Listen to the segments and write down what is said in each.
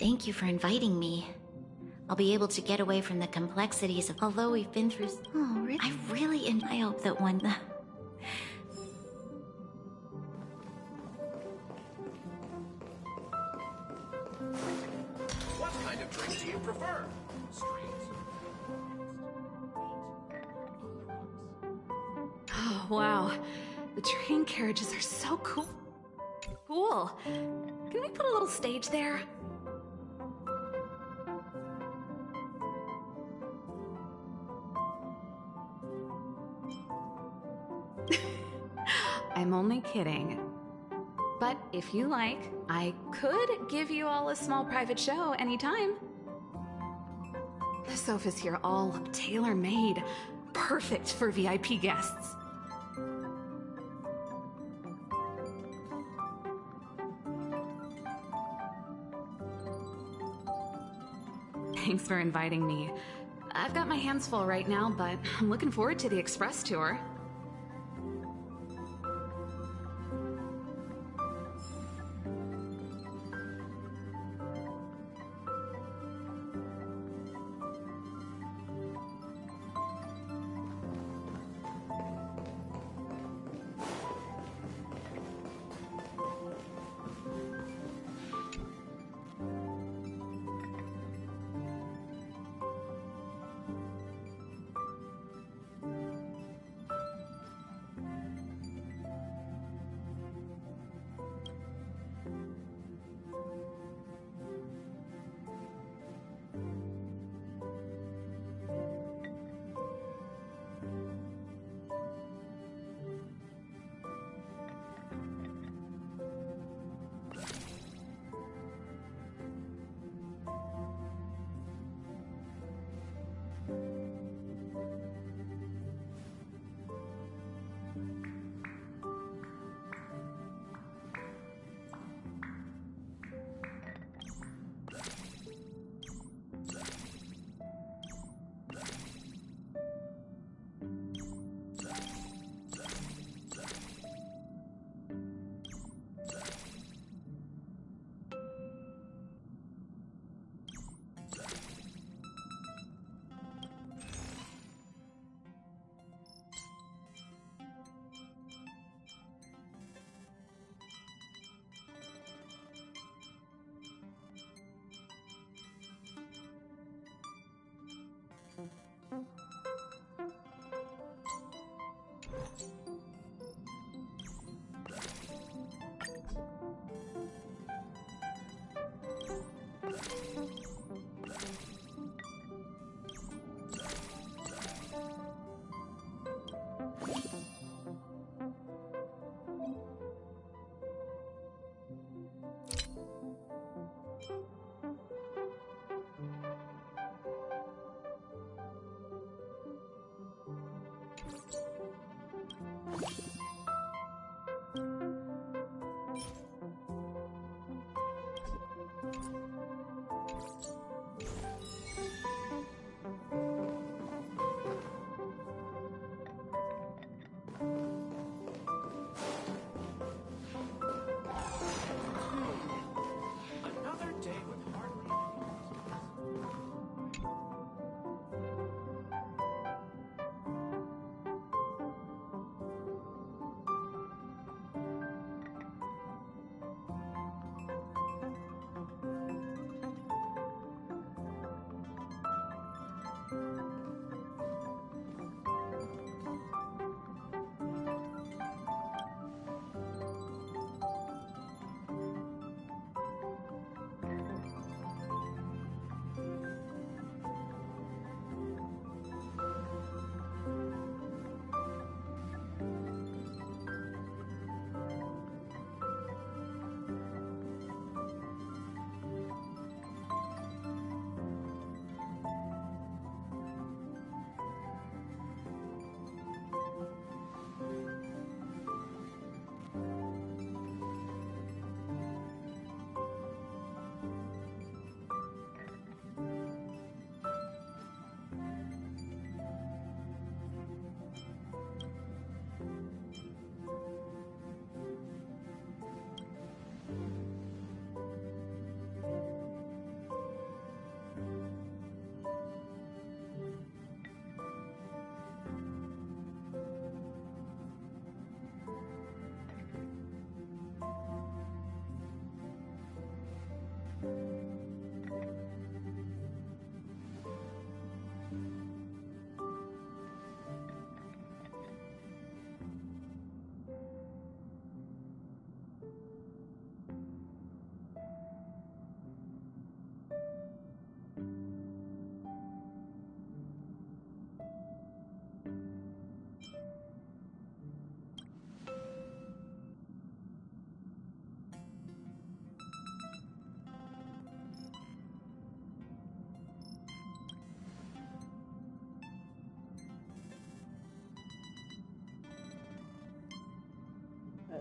Thank you for inviting me. I'll be able to get away from the complexities of although we've been through. Oh, really? I hope that one. What kind of drink do you prefer? Straight? Oh, wow. The train carriages are so cool. Can we put a little stage there? I'm only kidding. But if you like, I could give you all a small private show anytime. The sofas here all tailor-made, perfect for VIP guests. Thanks for inviting me. I've got my hands full right now, but I'm looking forward to the express tour.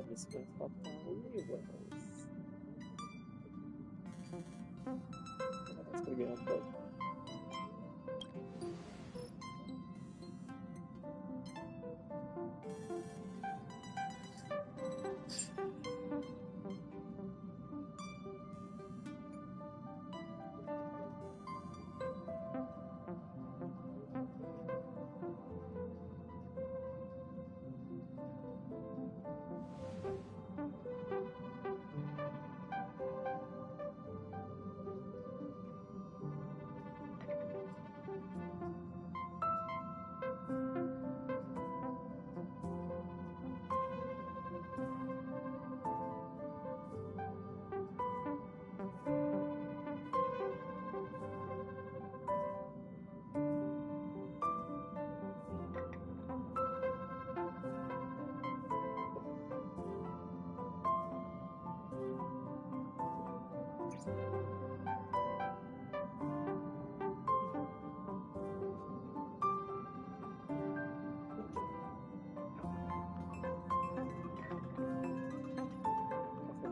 This was Honkai was. That's pretty good on both.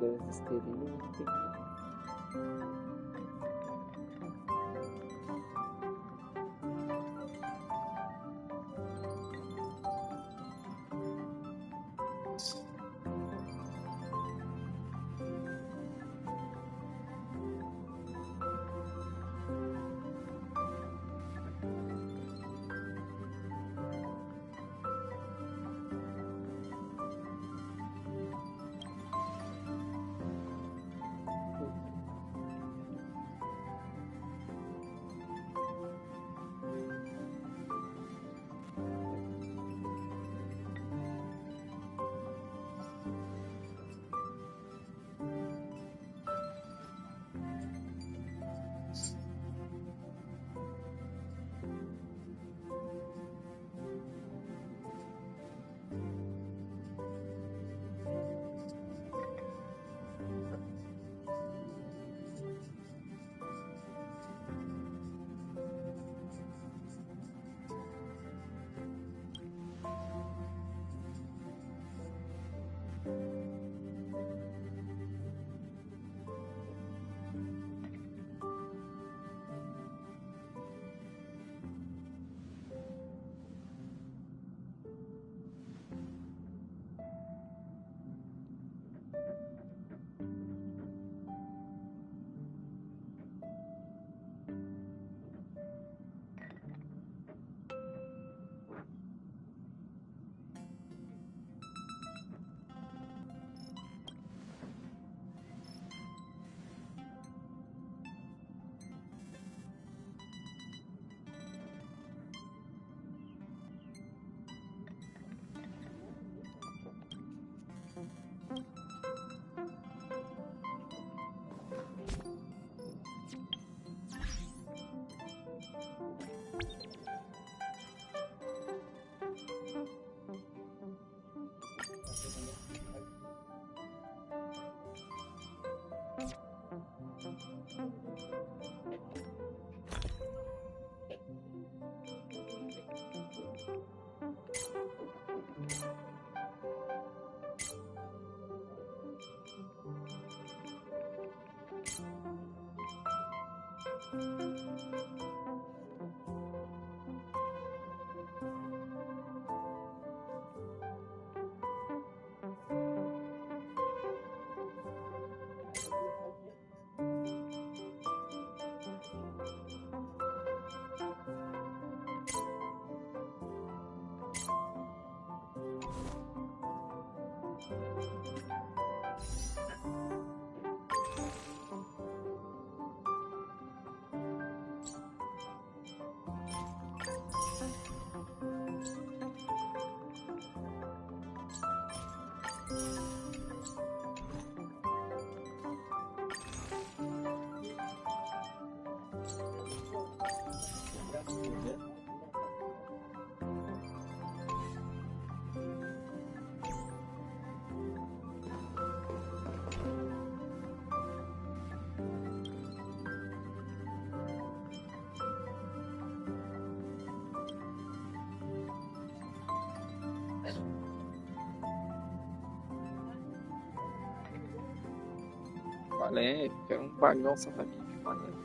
There's the stadium thing. Vale, que é um bagunça aqui que maneiro.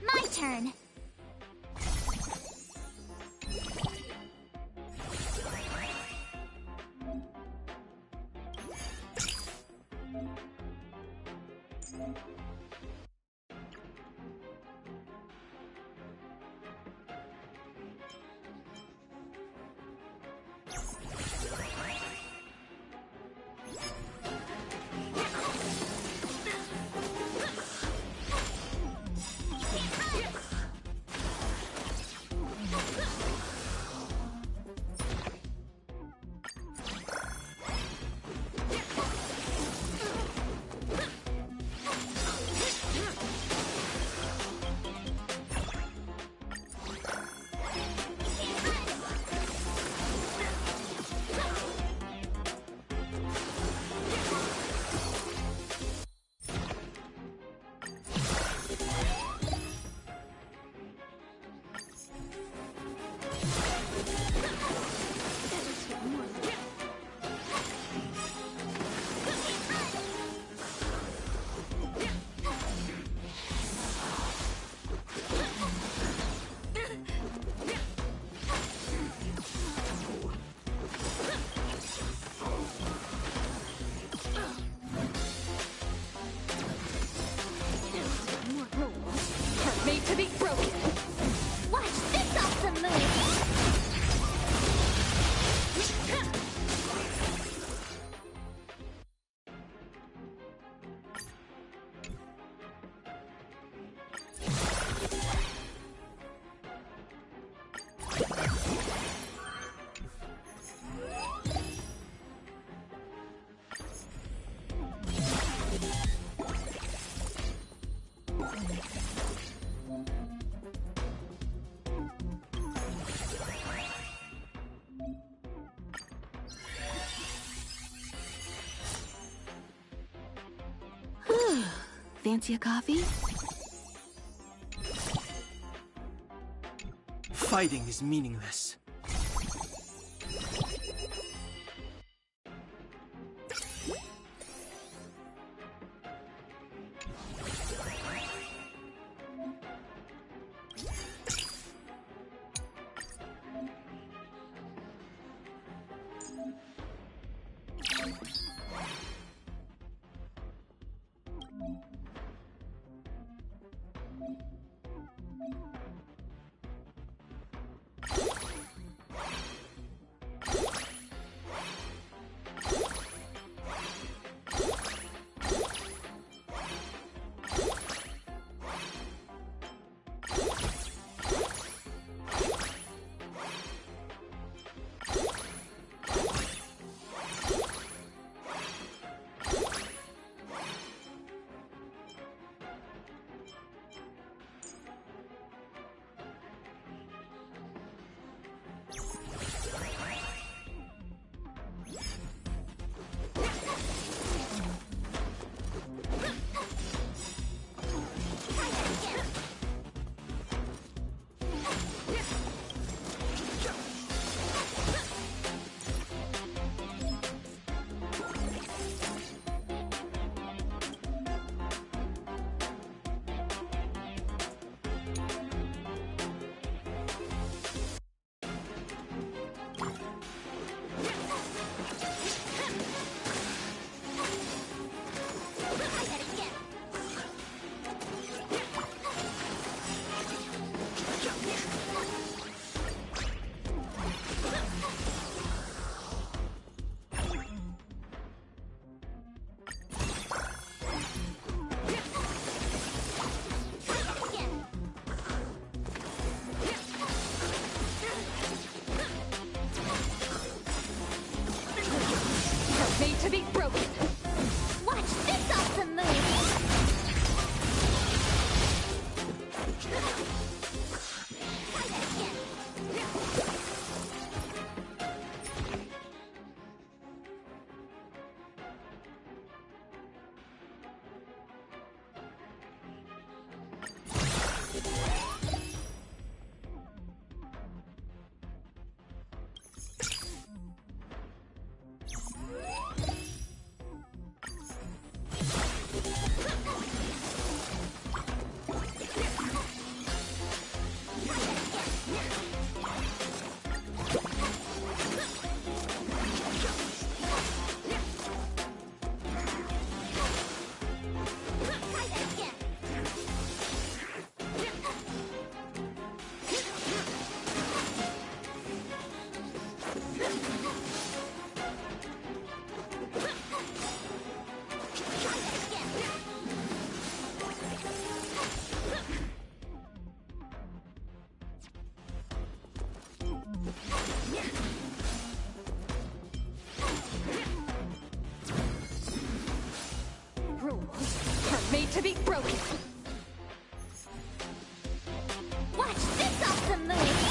My turn. Made to be broken. Watch this awesome move! Fancy a coffee? Fighting is meaningless. Rules are made to be broken. Watch this awesome move!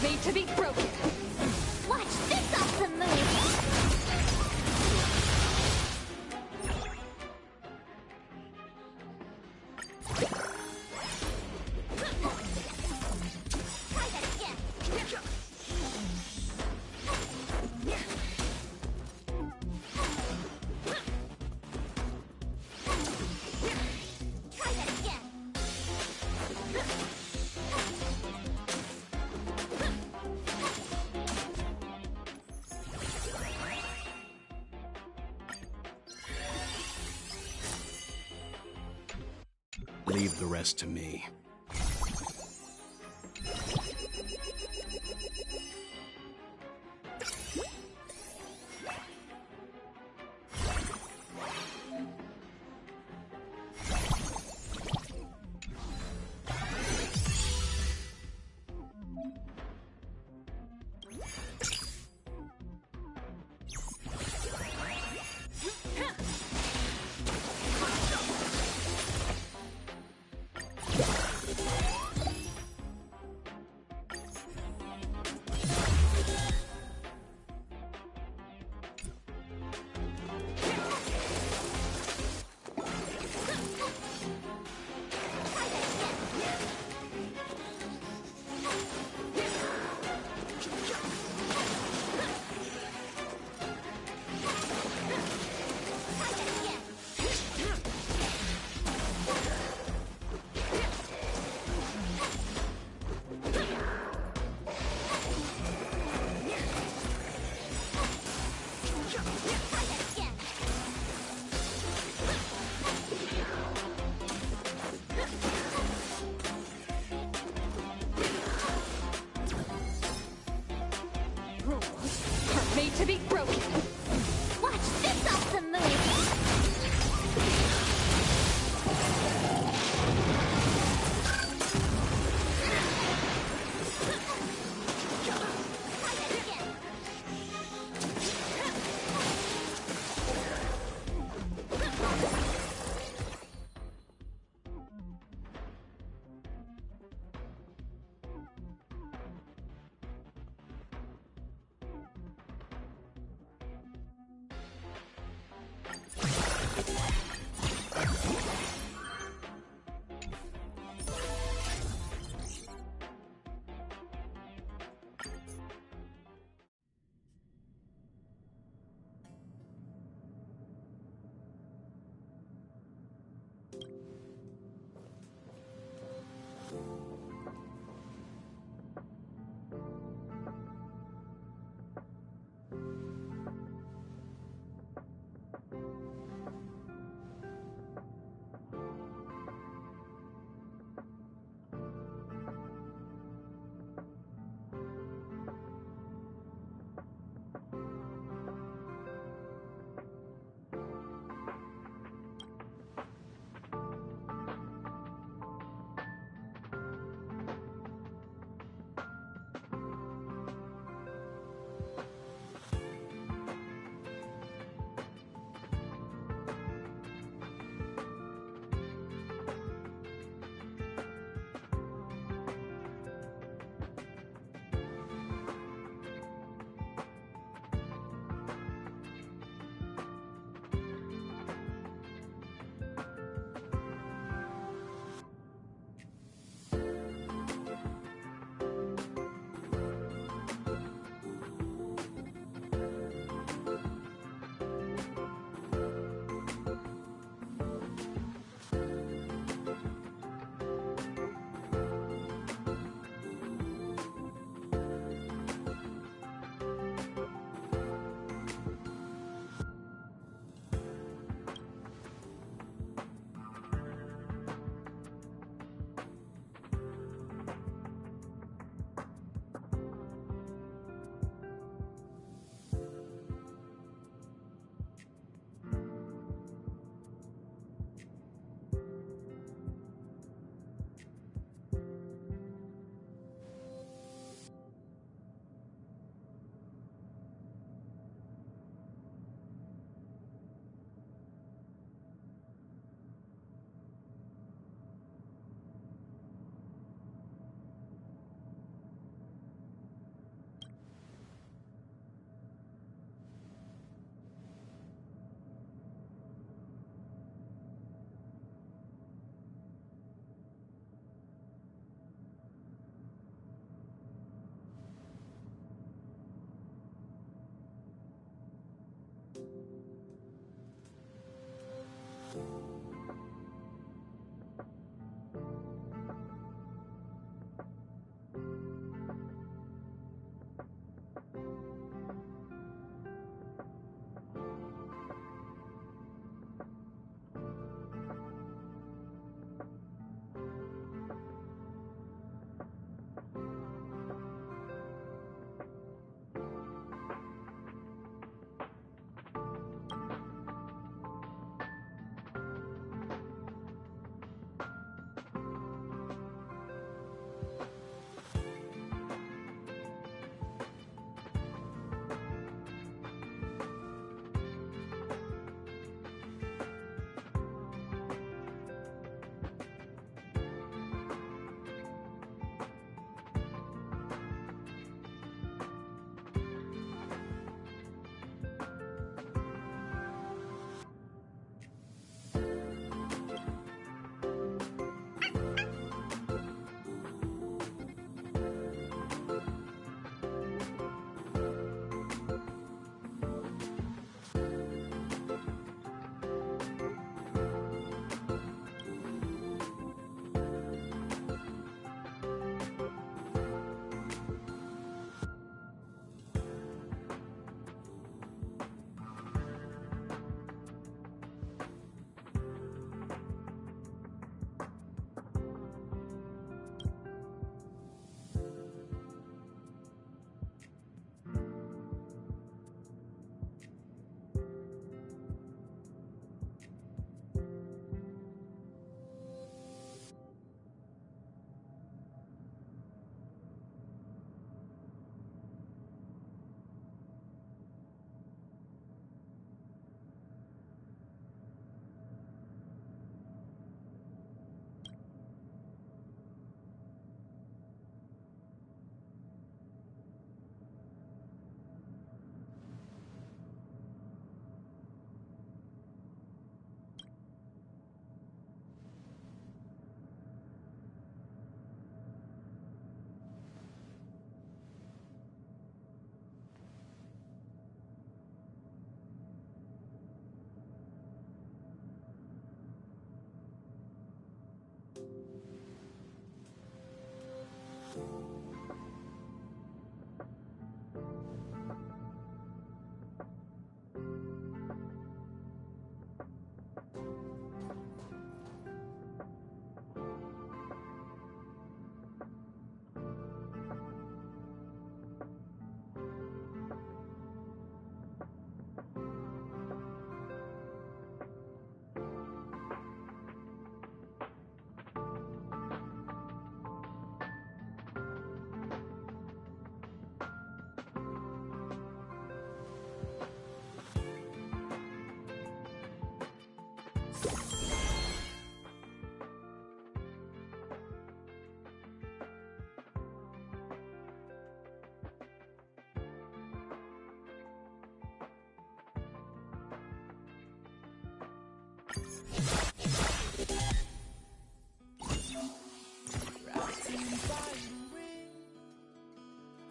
Made to be broken. Watch this awesome move! Try that again! Try that again! Leave the rest to me.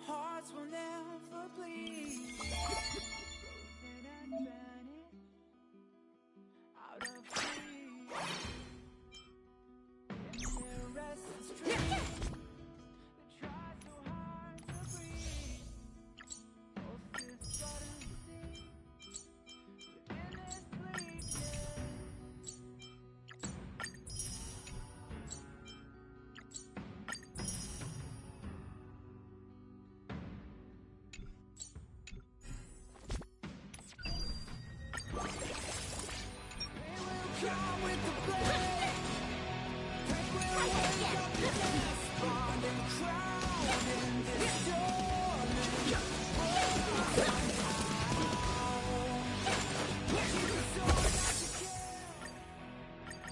Hearts will never bleed. Frozen and burning out of reach. In their restless dreams, they try so hard to breathe. Both this sudden sea within this bleakness. Come with the blade. Take will wake up the death bond and crown in this torment. Keep the soul not to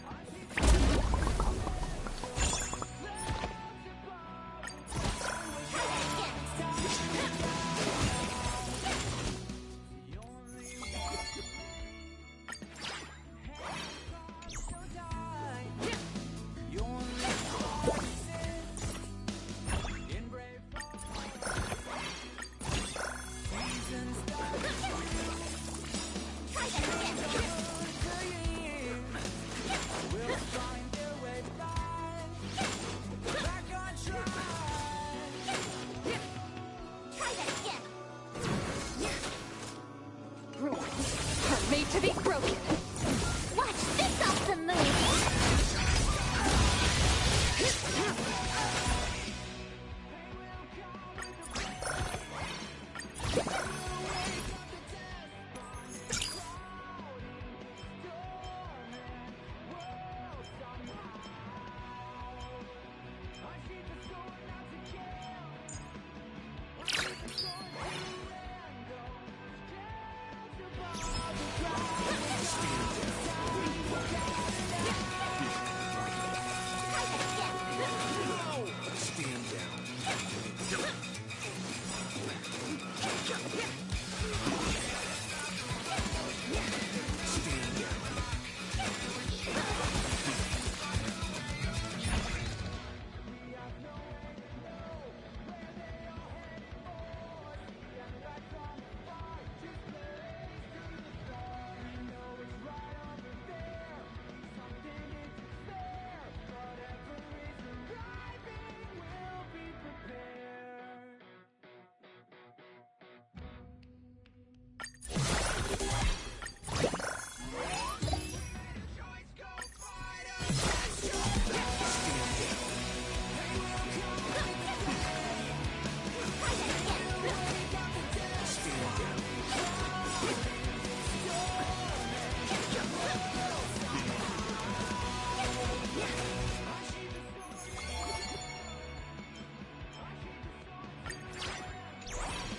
kill. Unkeep the Are made to be broken. Watch this awesome move!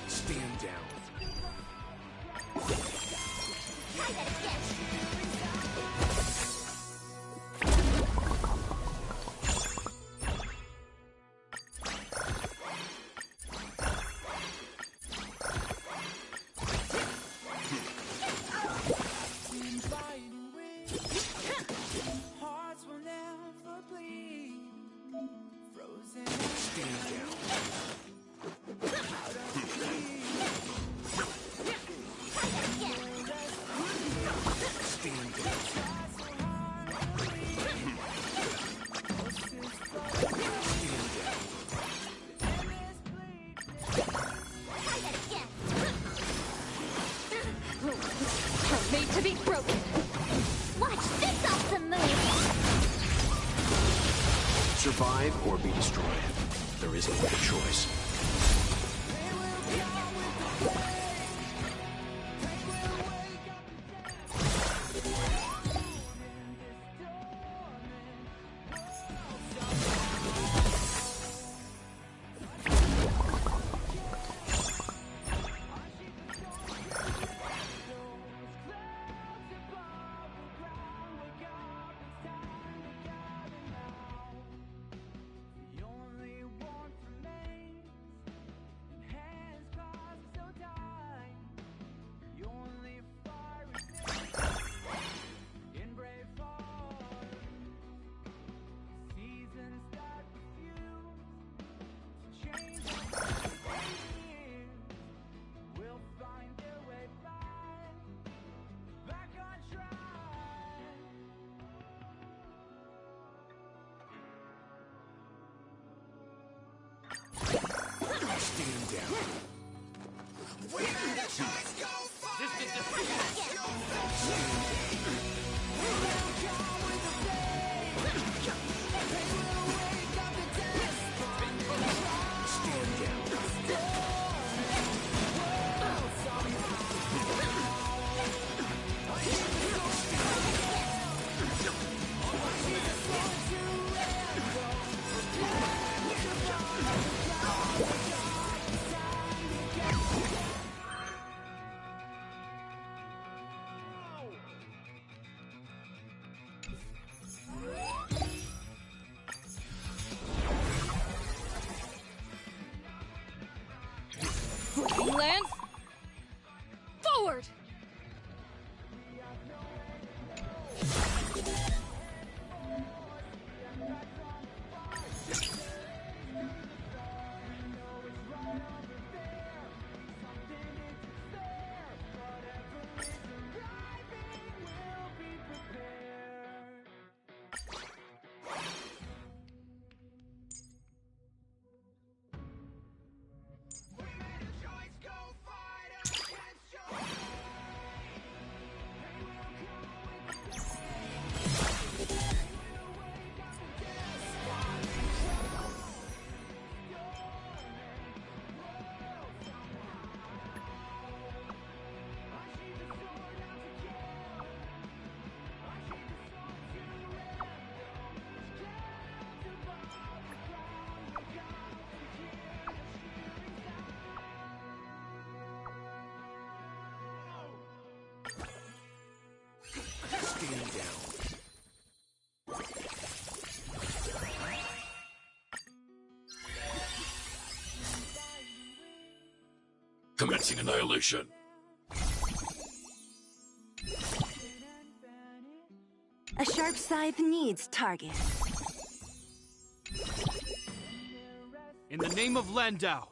Stand down. Hearts will never bleed. Frozen. Stand down. Stand down. Are made to be broken. Watch this awesome move! Survive or be destroyed. There isn't a choice. Clouds above the ground, we got Stand down. Stand down. Lance, forward! Stand down. Commencing annihilation. A sharp scythe needs target. In the name of Landau.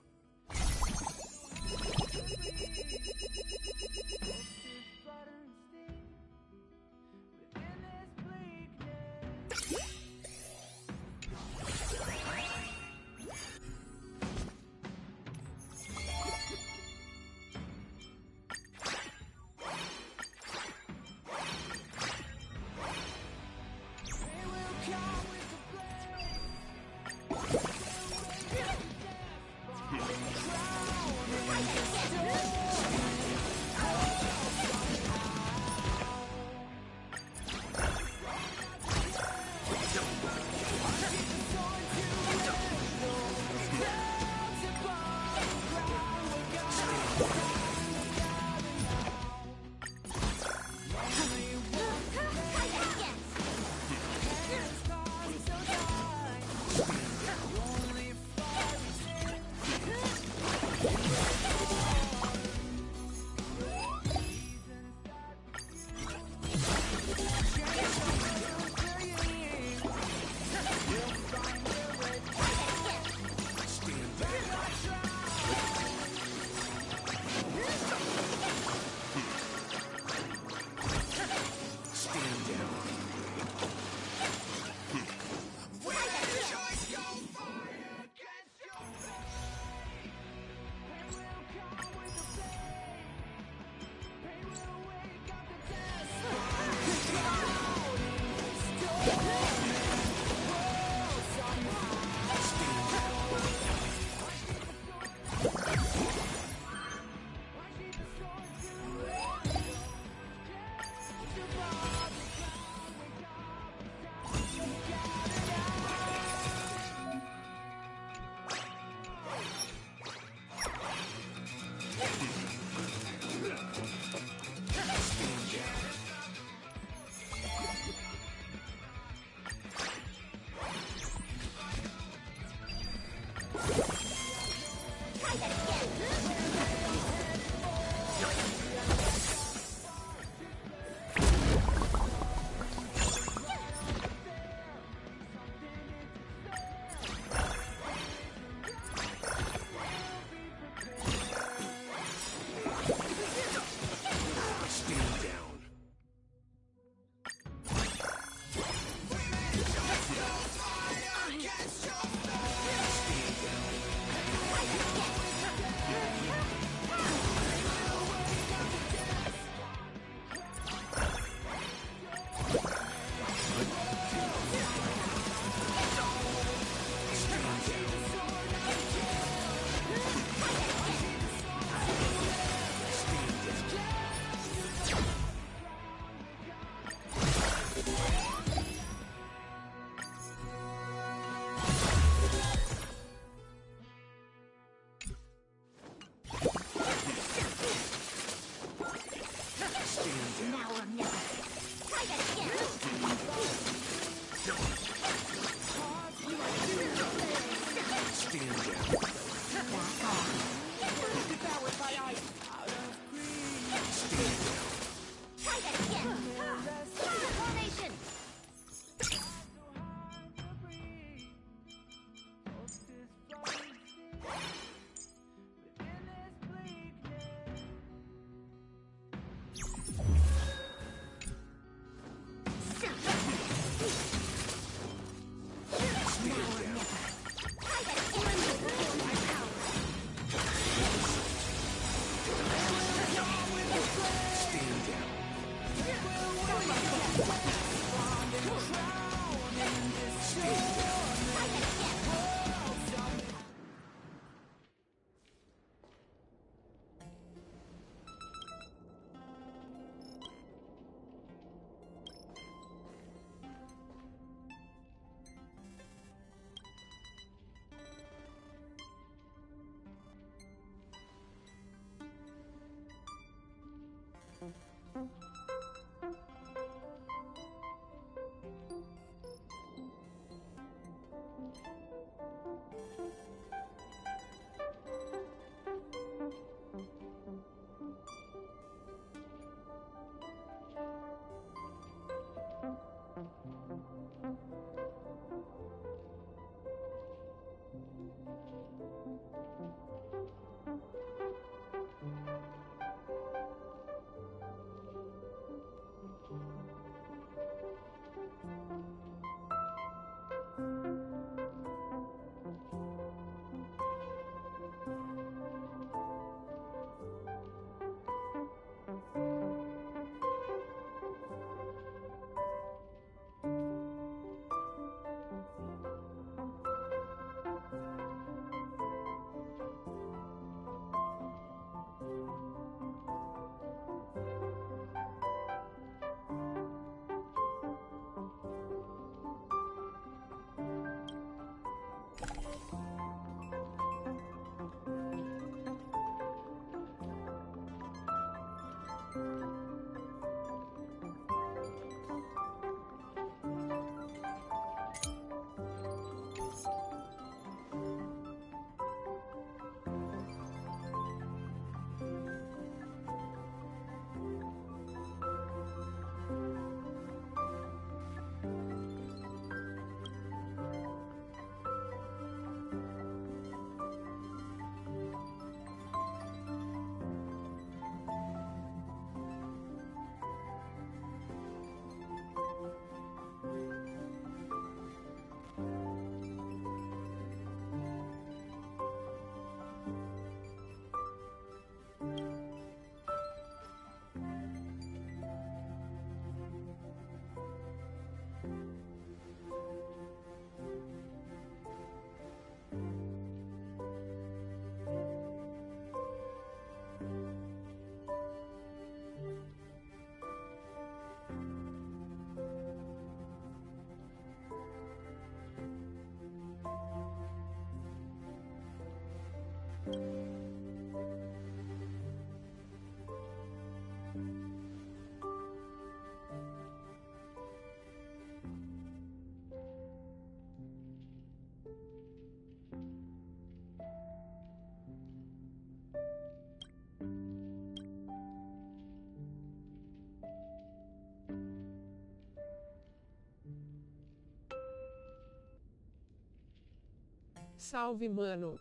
Salve, mano.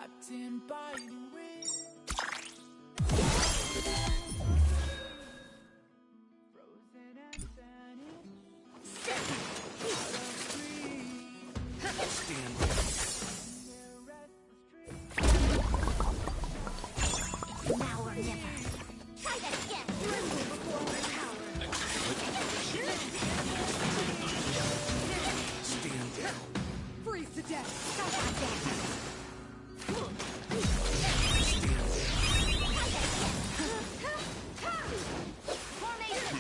trapped in biting wind. Frozen and standing. Stand. Now or never. Try that again. Tremble before my power. Stand down. Freeze to death. Try that again. Formation.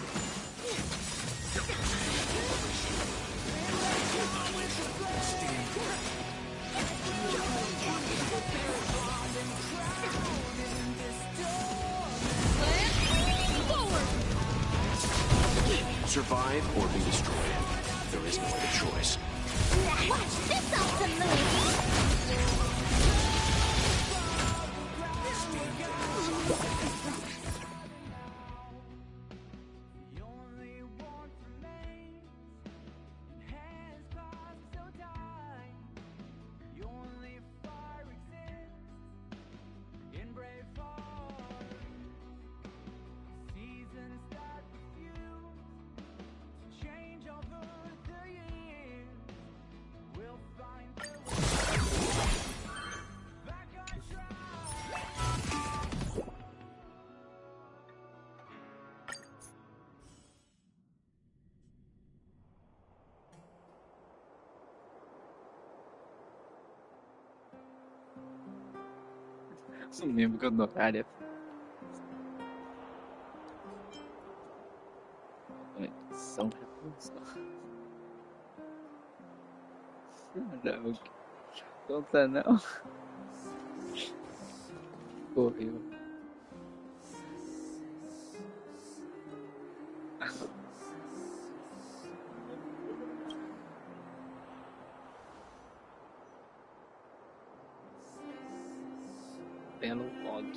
Survive or be destroyed. There is no other choice. Watch this awesome move. The only one remains in hands clasped so tight. The only fire exists in brave hearts. Seasons that refuse to change over the years will find their way back on track. Não lembro que eu dou área. Conexão repulsão. Não, não tá não. Correu. Belo log.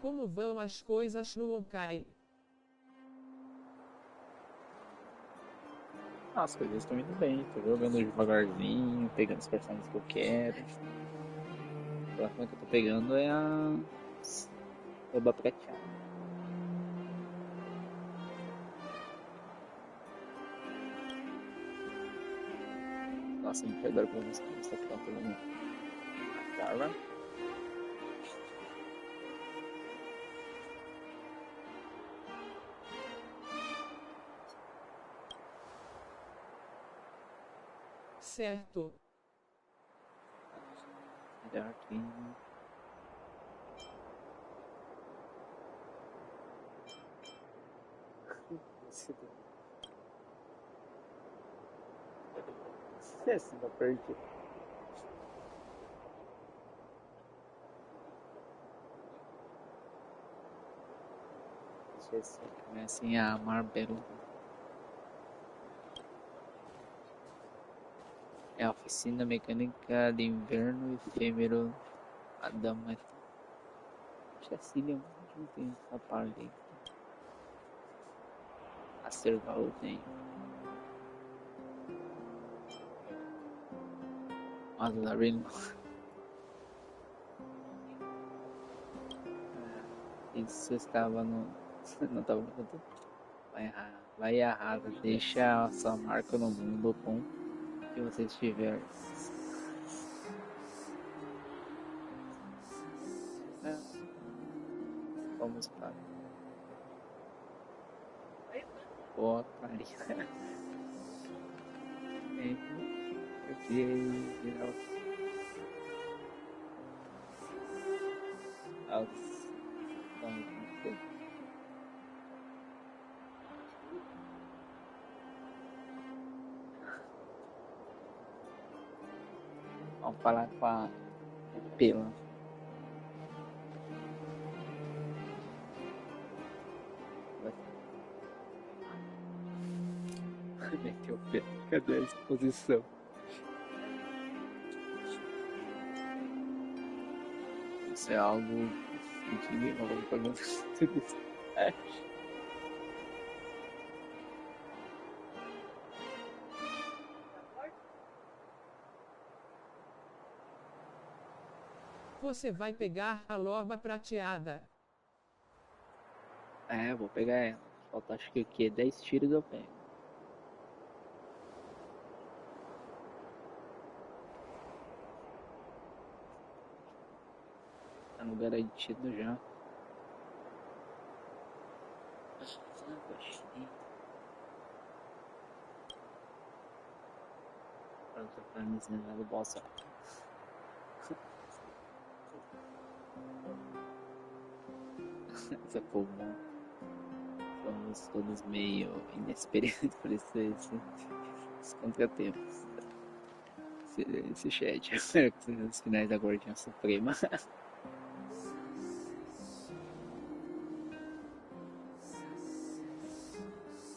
Como vão as coisas no Honkai? As coisas estão indo bem, tô jogando devagarzinho, pegando os personagens que eu quero. A próxima que eu tô pegando é a Oba Prateada. Nossa, a gente adora como você está falando. Cara. Certo. Melhor aqui. Esse não perdi. Deixa eu comecem a amar Belo. É a oficina mecânica de inverno efêmero. A dama. Acho que a Cília não tem essa parte aí. A Serval tem. Mas a Lorraine não. Isso estava no. Não estava no conteúdo. Vai errado. Deixa a sua marca no mundo com que você estiver. Vamos para. Boa, Maria. Ok, geral. Vamos falar com a Pela. Meteu o pé. Cadê a exposição? Isso é algo que me rolou para não ter. Você vai pegar a loba prateada. É, vou pegar ela. Falta acho que o quê? 10 tiros eu pego. Tá no garantido já. Pronto, pra me ensinar do boss. Essa povo. Somos todos meio inexperientes por esses contratempos. Esse chat. Espero que sejam os finais da Guardiã Suprema.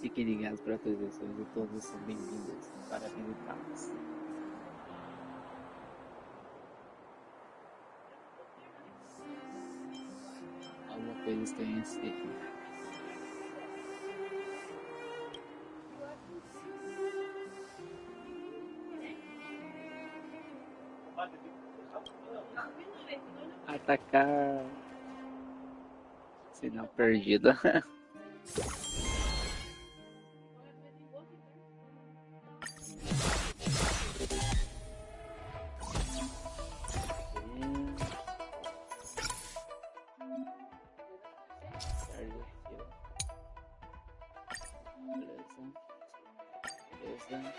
Fiquem ligados para atualizações e todos são bem-vindos para visitá-los. Alguma coisa estranha assim. Atacar. Sinal perdido. Beleza.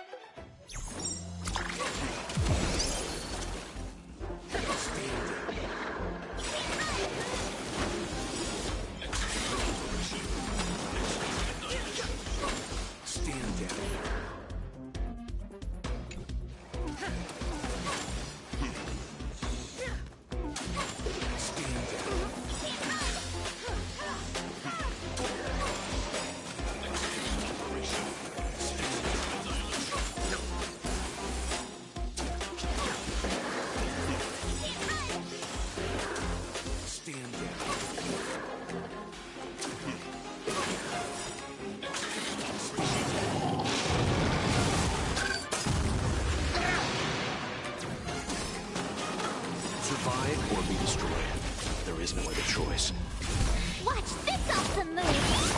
Survive or be destroyed. There is no other choice. Watch this awesome move!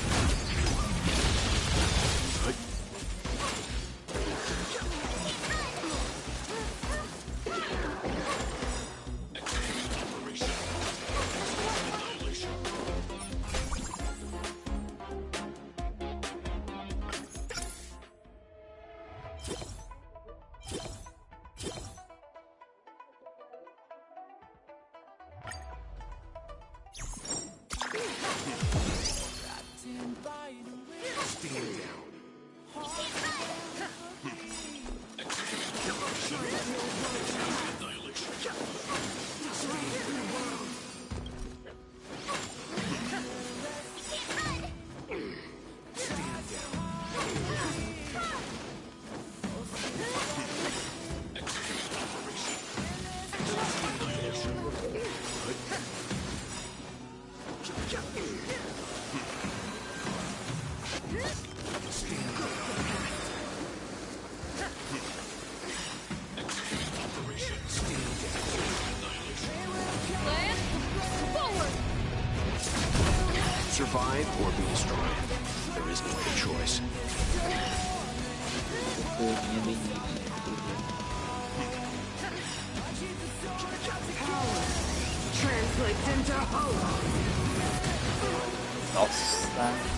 Survive or be destroyed. There is no other choice. Translates into hope. Nossa.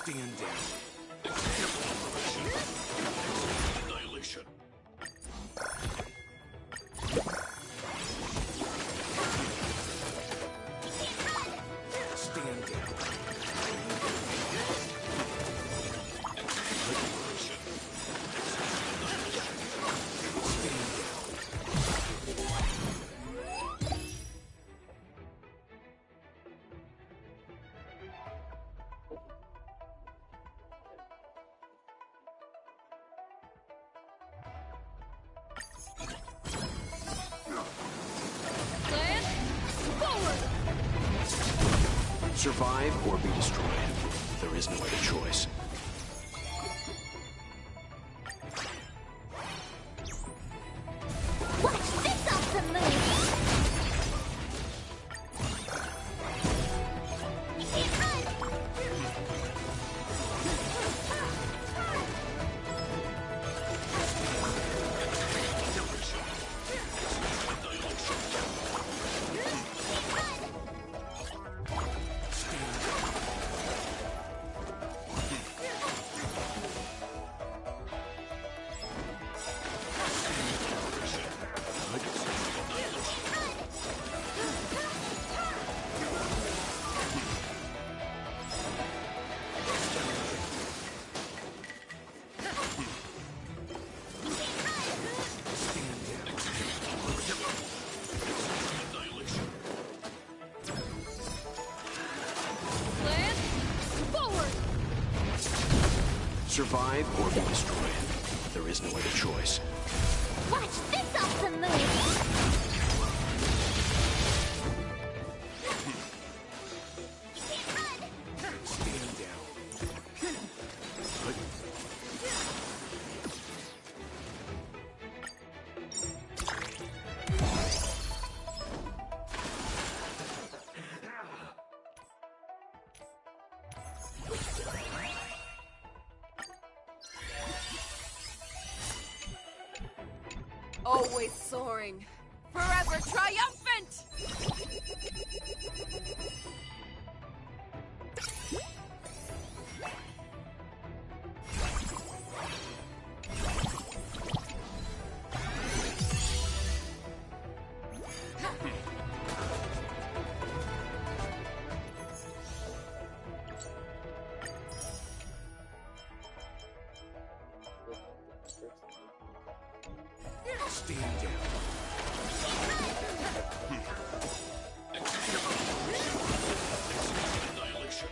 Stand down. Annihilation. Stand down. Survive or be destroyed. There is no other choice. Watch this awesome move! Survive or be destroyed. There is no other choice. Watch this awesome move! Stand down. Always soaring, forever triumphant! Stand down. Annihilation.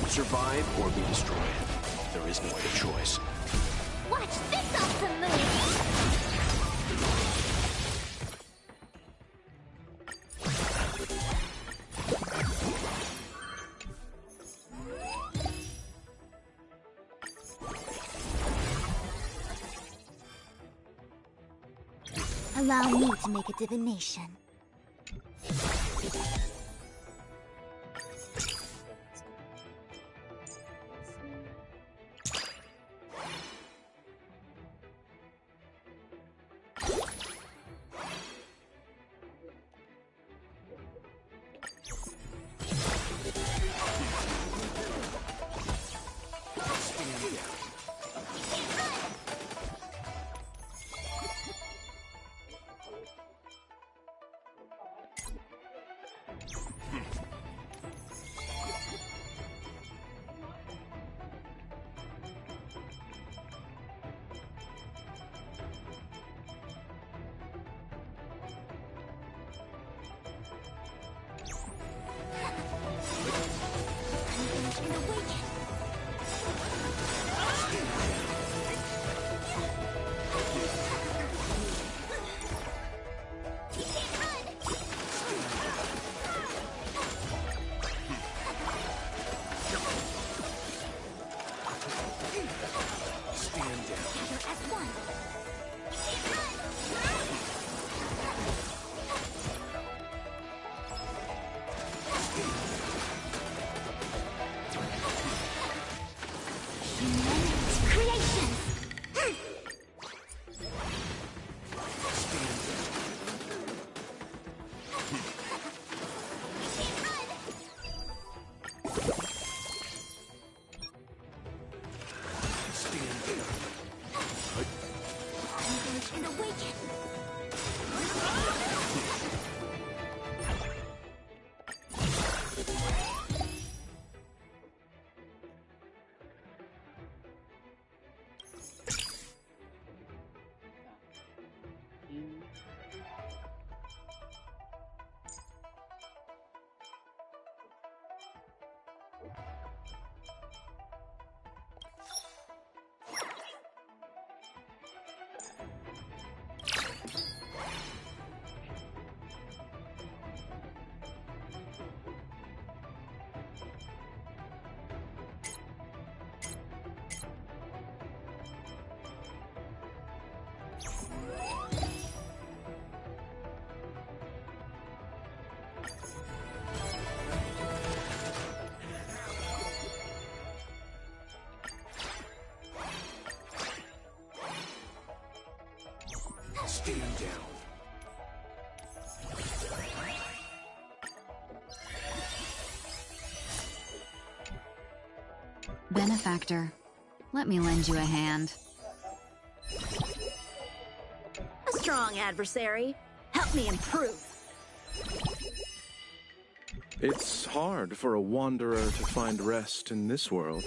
Survive or be destroyed. There is no other choice. Watch this awesome move! Allow me to make a divination. Stand down. Benefactor, let me lend you a hand. A strong adversary. Help me improve. It's hard for a wanderer to find rest in this world.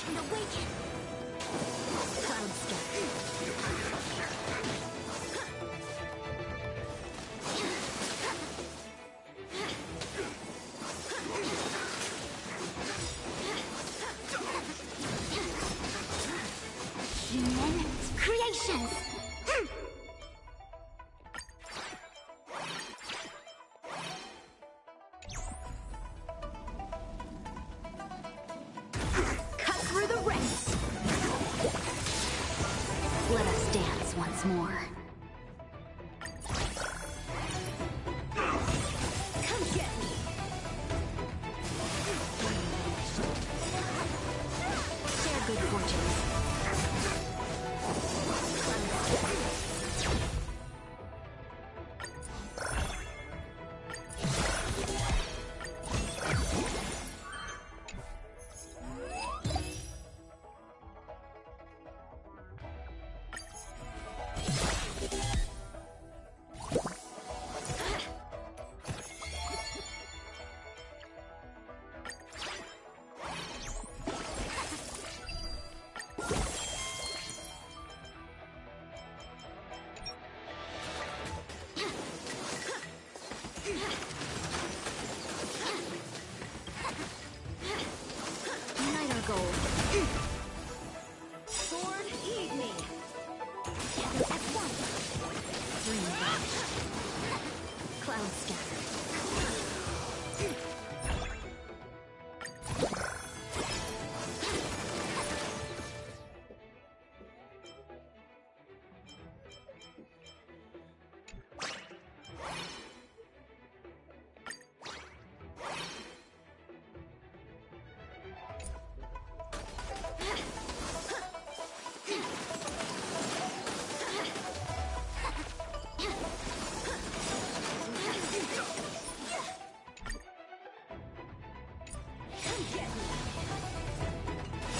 and awaken. Cloud scatter. Human creations. Cut through the ranks. Let us dance once more. Come get me. Share good fortunes. Unite our goals. Sword, heed me. Together as one. Dream vanished. Cloud scattered.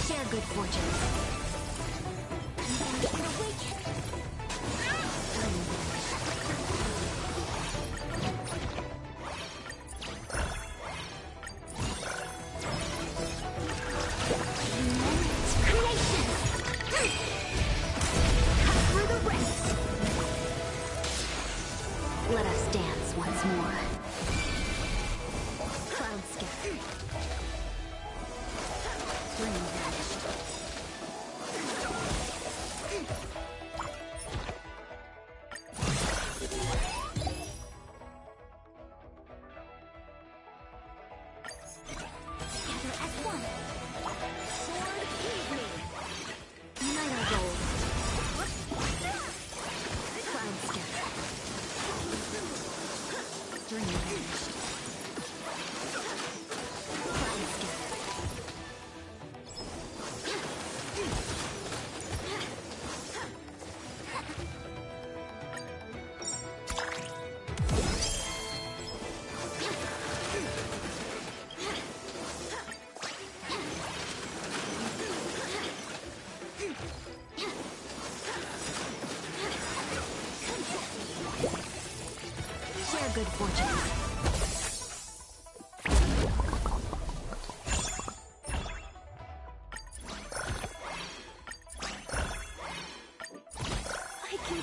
Share good fortunes. And awaken. Creation. Cut through the ranks. Let us dance once more. Cloud scatter. Dream vanished. Together as one. Sword, heed me. Unite our goals. Cloud scatter. Dream vanished. Cloud scatter. Share good fortunes. I can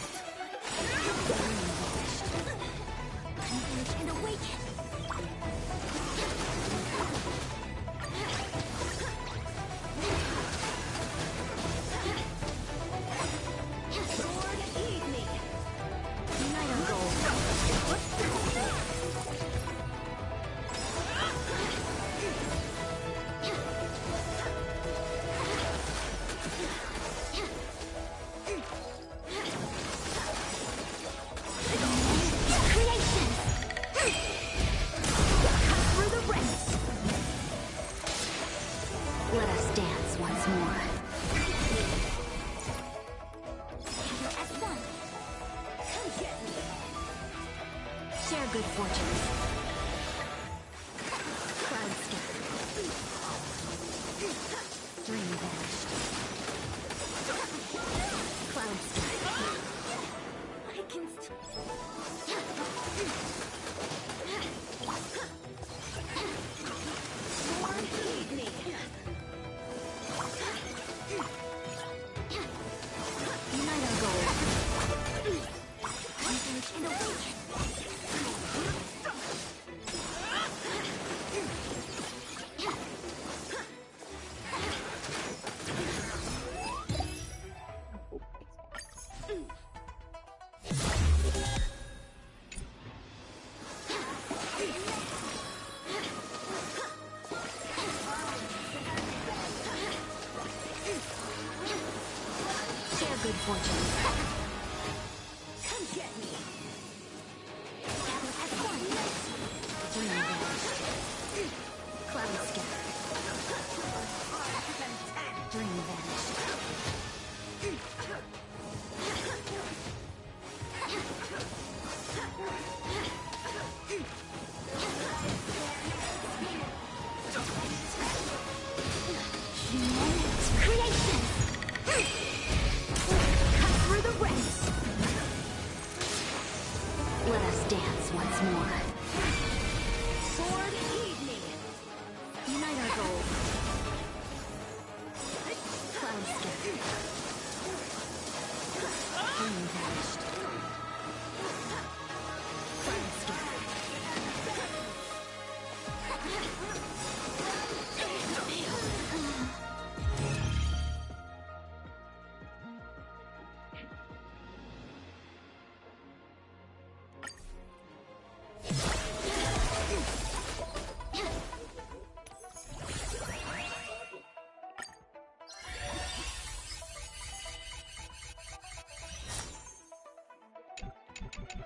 and awaken. Sword, heed me. Unite our goals. Creation. Cut through the ranks. Let us dance once more. Together as one. Come get me. Share good fortunes. Cloud scatter. Dream vanished. Cloud scatter. I can Sword, heed me. good fortune. Come get me. Gather as one. Dream vanished. Cloud scattered. Dream vanished. Creation! Cut through the ranks! Let us dance once more. Sword, heed me! Unite our goals. Cloud scattered. Dream vanished. Cloud scattered.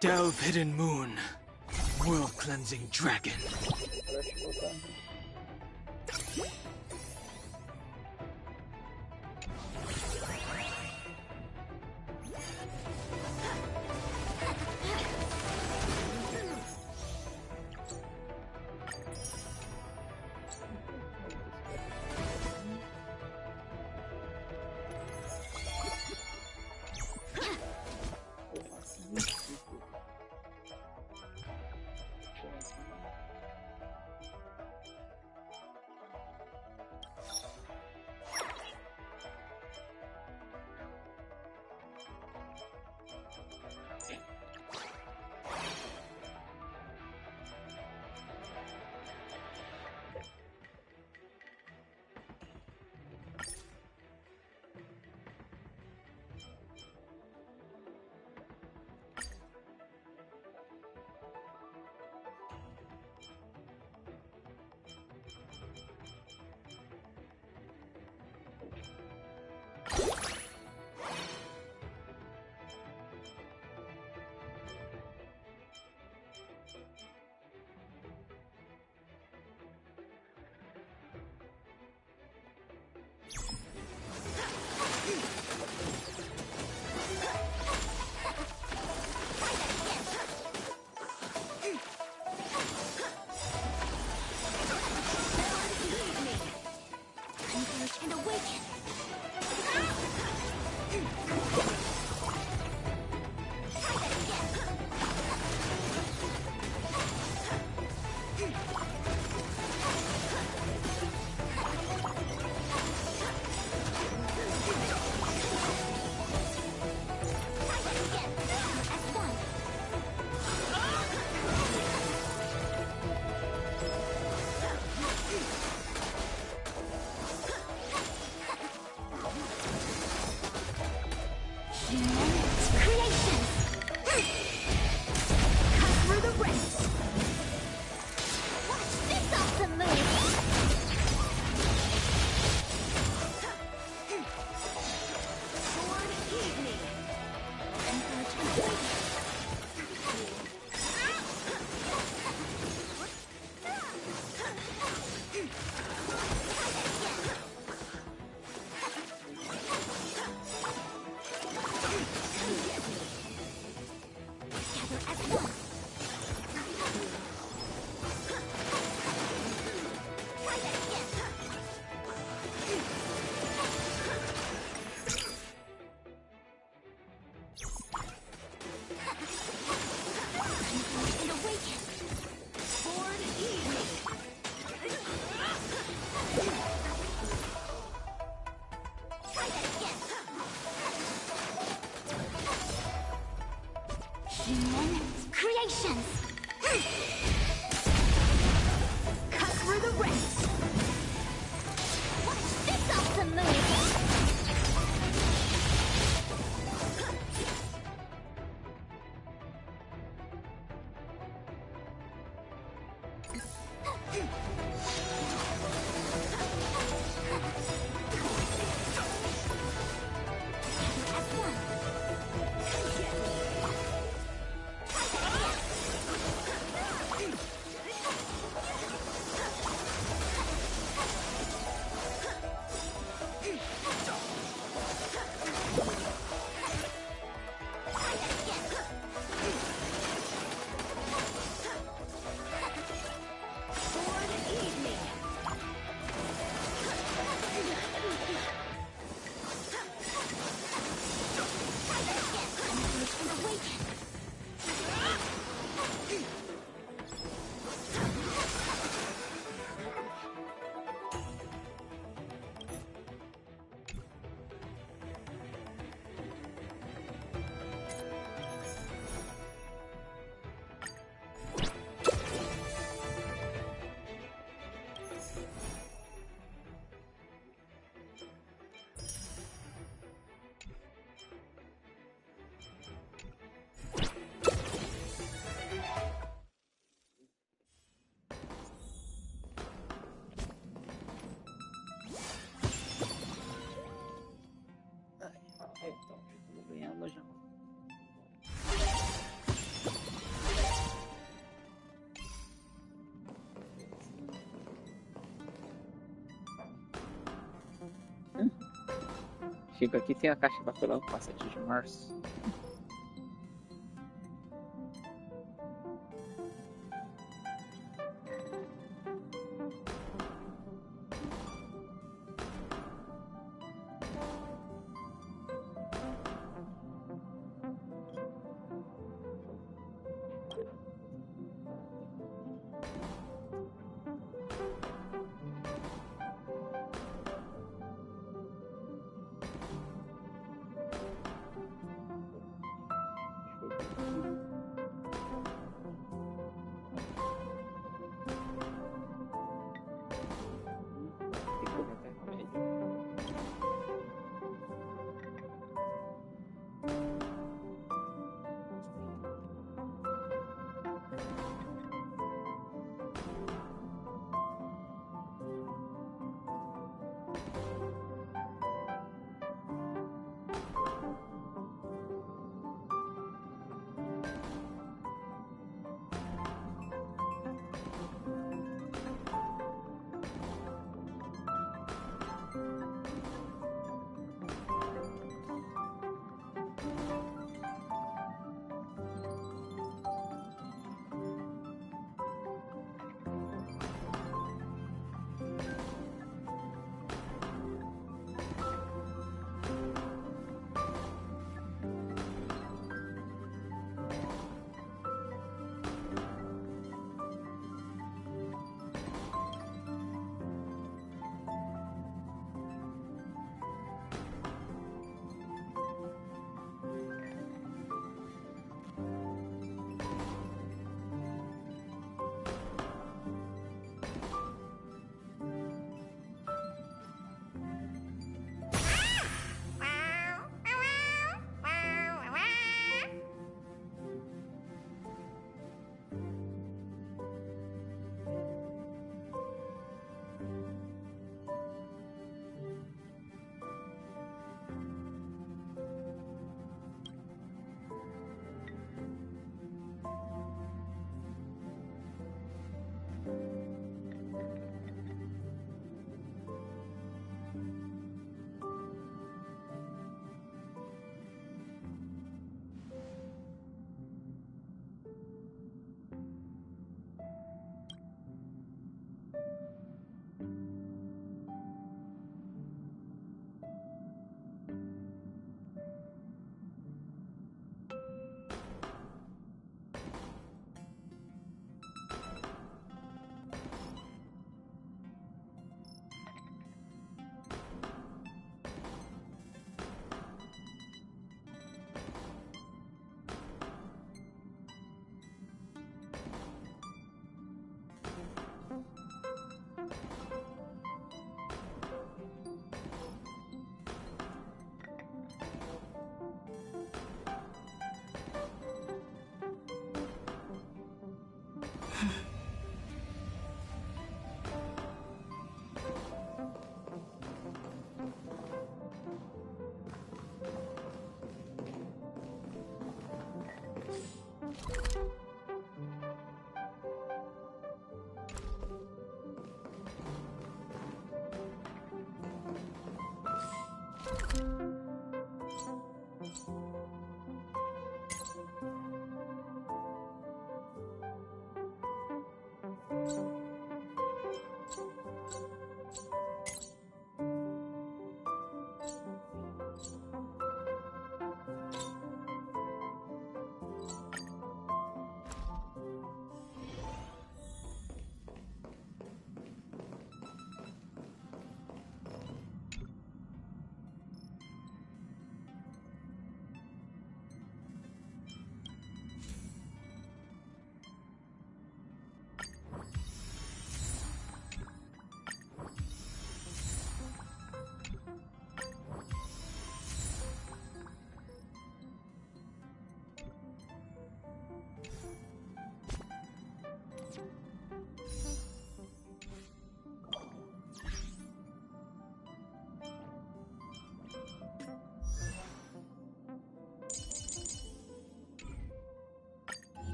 Delve Hidden Moon. World Cleansing Dragon. Fico aqui sem a caixa de papelão com 7 de março.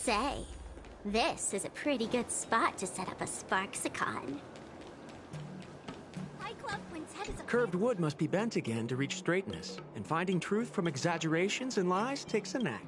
Say, this is a pretty good spot to set up a Sparksicon. Curved wood must be bent again to reach straightness, and finding truth from exaggerations and lies takes a knack.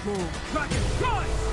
more. Dragon choice!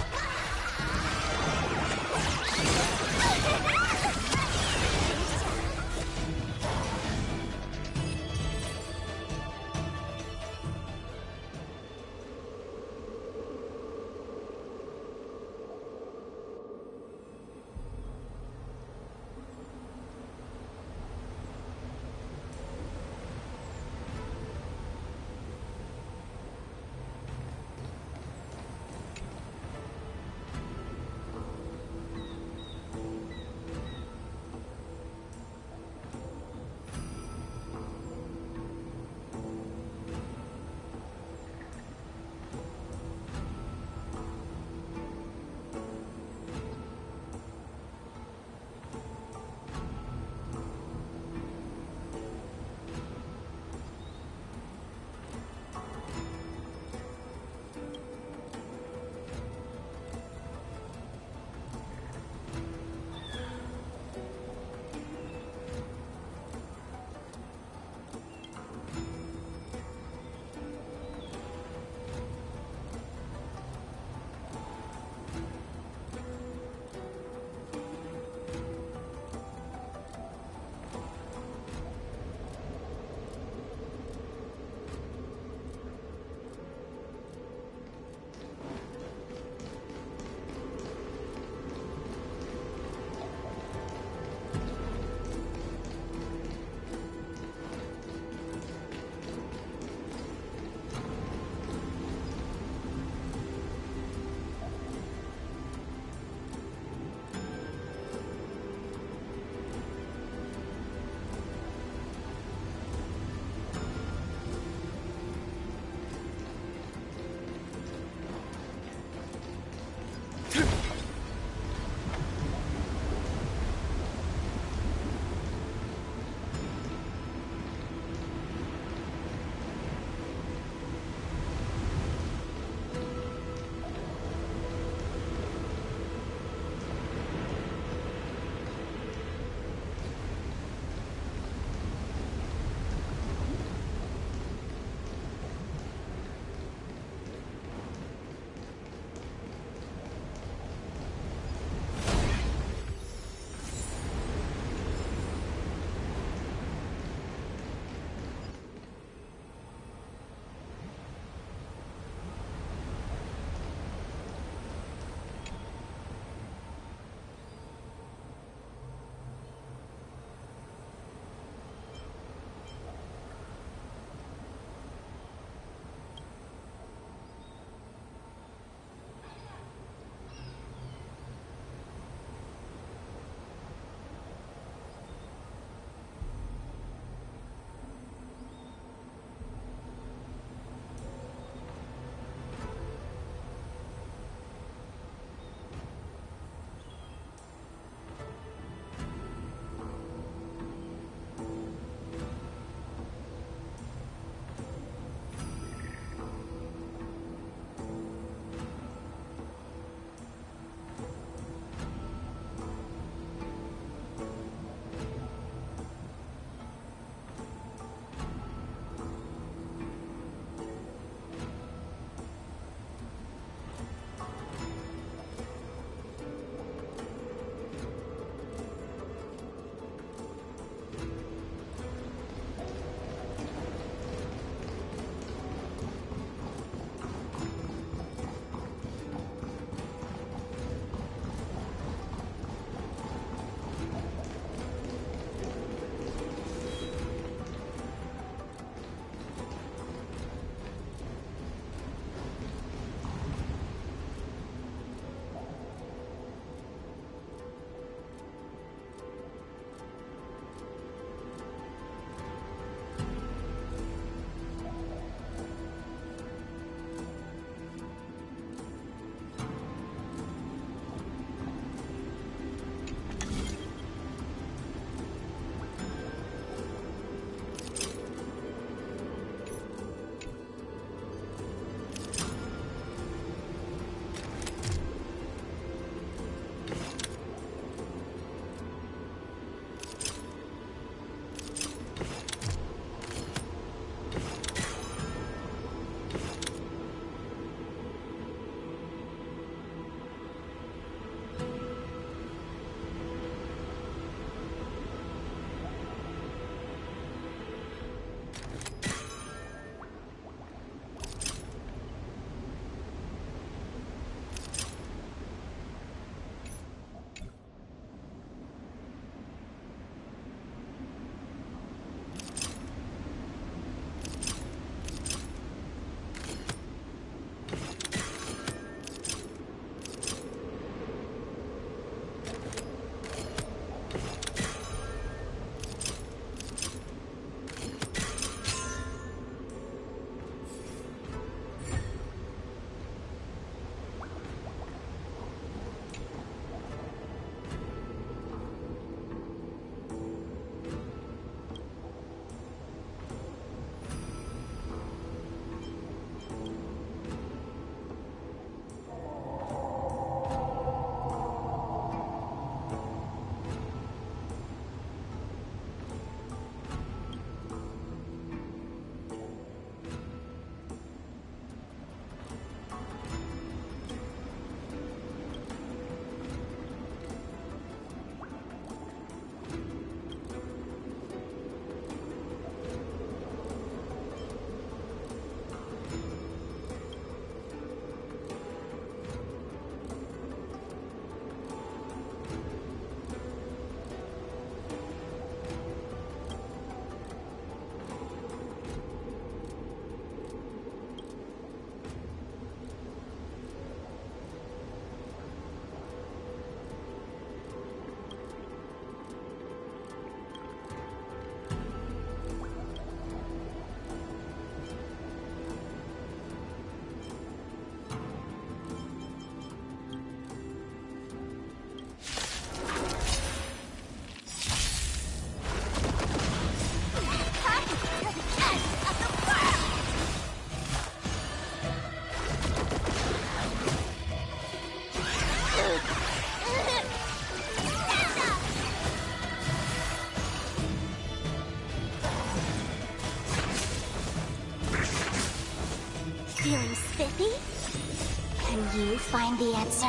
find the answer?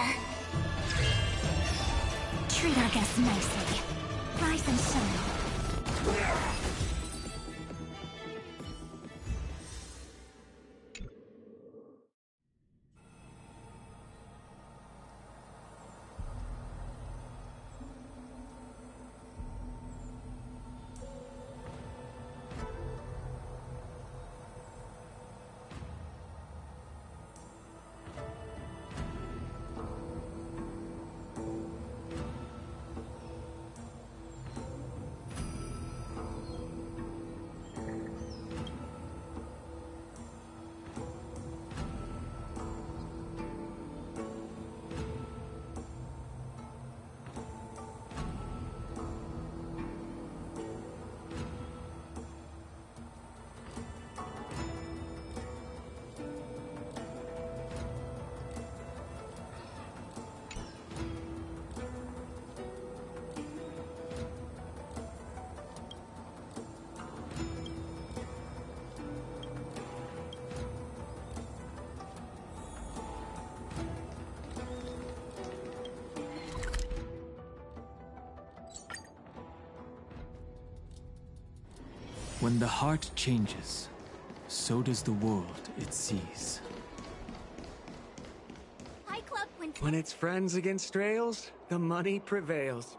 Treat our guests nicely. Rise and shine. When the heart changes, so does the world it sees. Hi, Club Quintet. When it's friends against trails, the money prevails.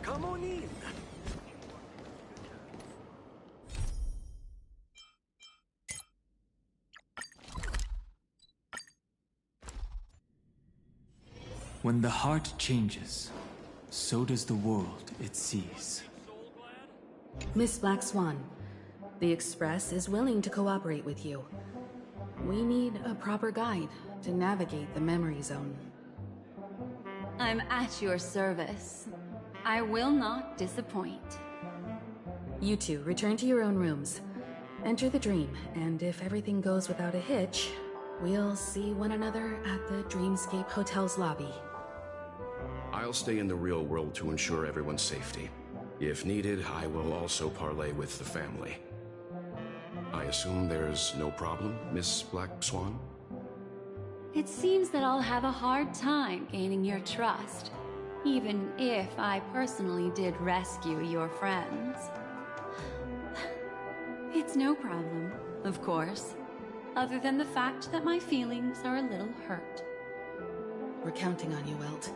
Come on in. When the heart changes, so does the world it sees. Miss Black Swan, the Express is willing to cooperate with you. We need a proper guide to navigate the memory zone. I'm at your service. I will not disappoint. You two return to your own rooms. Enter the dream, and if everything goes without a hitch, we'll see one another at the Dreamscape Hotel's lobby. I'll stay in the real world to ensure everyone's safety. If needed, I will also parlay with the family. I assume there's no problem, Miss Black Swan? It seems that I'll have a hard time gaining your trust, even if I personally did rescue your friends. It's no problem, of course, other than the fact that my feelings are a little hurt. We're counting on you, Welt.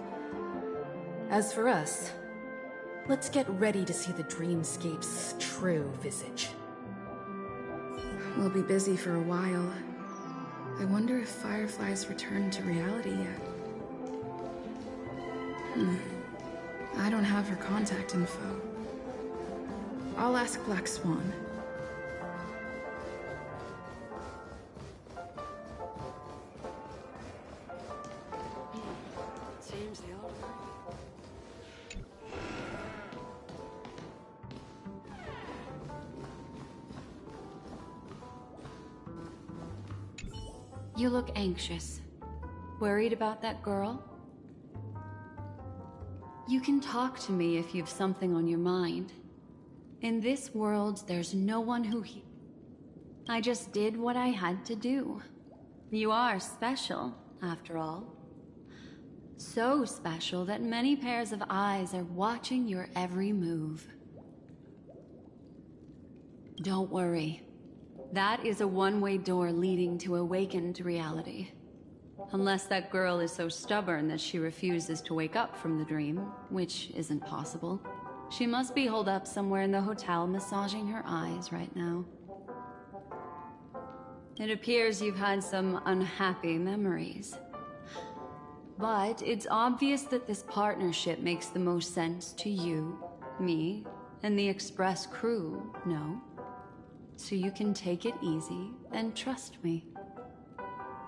As for us, let's get ready to see the Dreamscape's true visage. We'll be busy for a while. I wonder if Firefly's returned to reality yet. I don't have her contact info. I'll ask Black Swan. You look anxious. Worried about that girl? You can talk to me if you've something on your mind. In this world, there's no one who I just did what I had to do. You are special, after all. So special that many pairs of eyes are watching your every move. Don't worry. That is a one-way door leading to awakened reality. Unless that girl is so stubborn that she refuses to wake up from the dream, which isn't possible. She must be holed up somewhere in the hotel massaging her eyes right now. It appears you've had some unhappy memories. But it's obvious that this partnership makes the most sense to you, me, and the Express crew, no? So you can take it easy and trust me.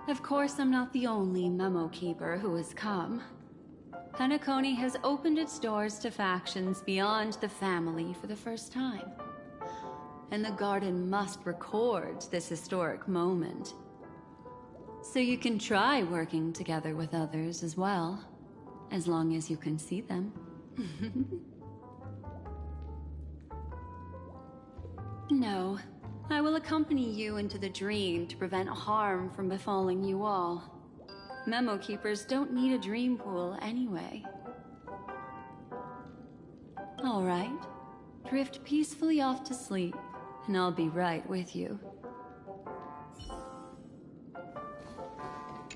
Of course, I'm not the only memo keeper who has come. Penacony has opened its doors to factions beyond the family for the first time. And the Garden must record this historic moment. So you can try working together with others as well, as long as you can see them. No, I will accompany you into the dream to prevent harm from befalling you all. Memo keepers don't need a dream pool anyway. All right, drift peacefully off to sleep, and I'll be right with you.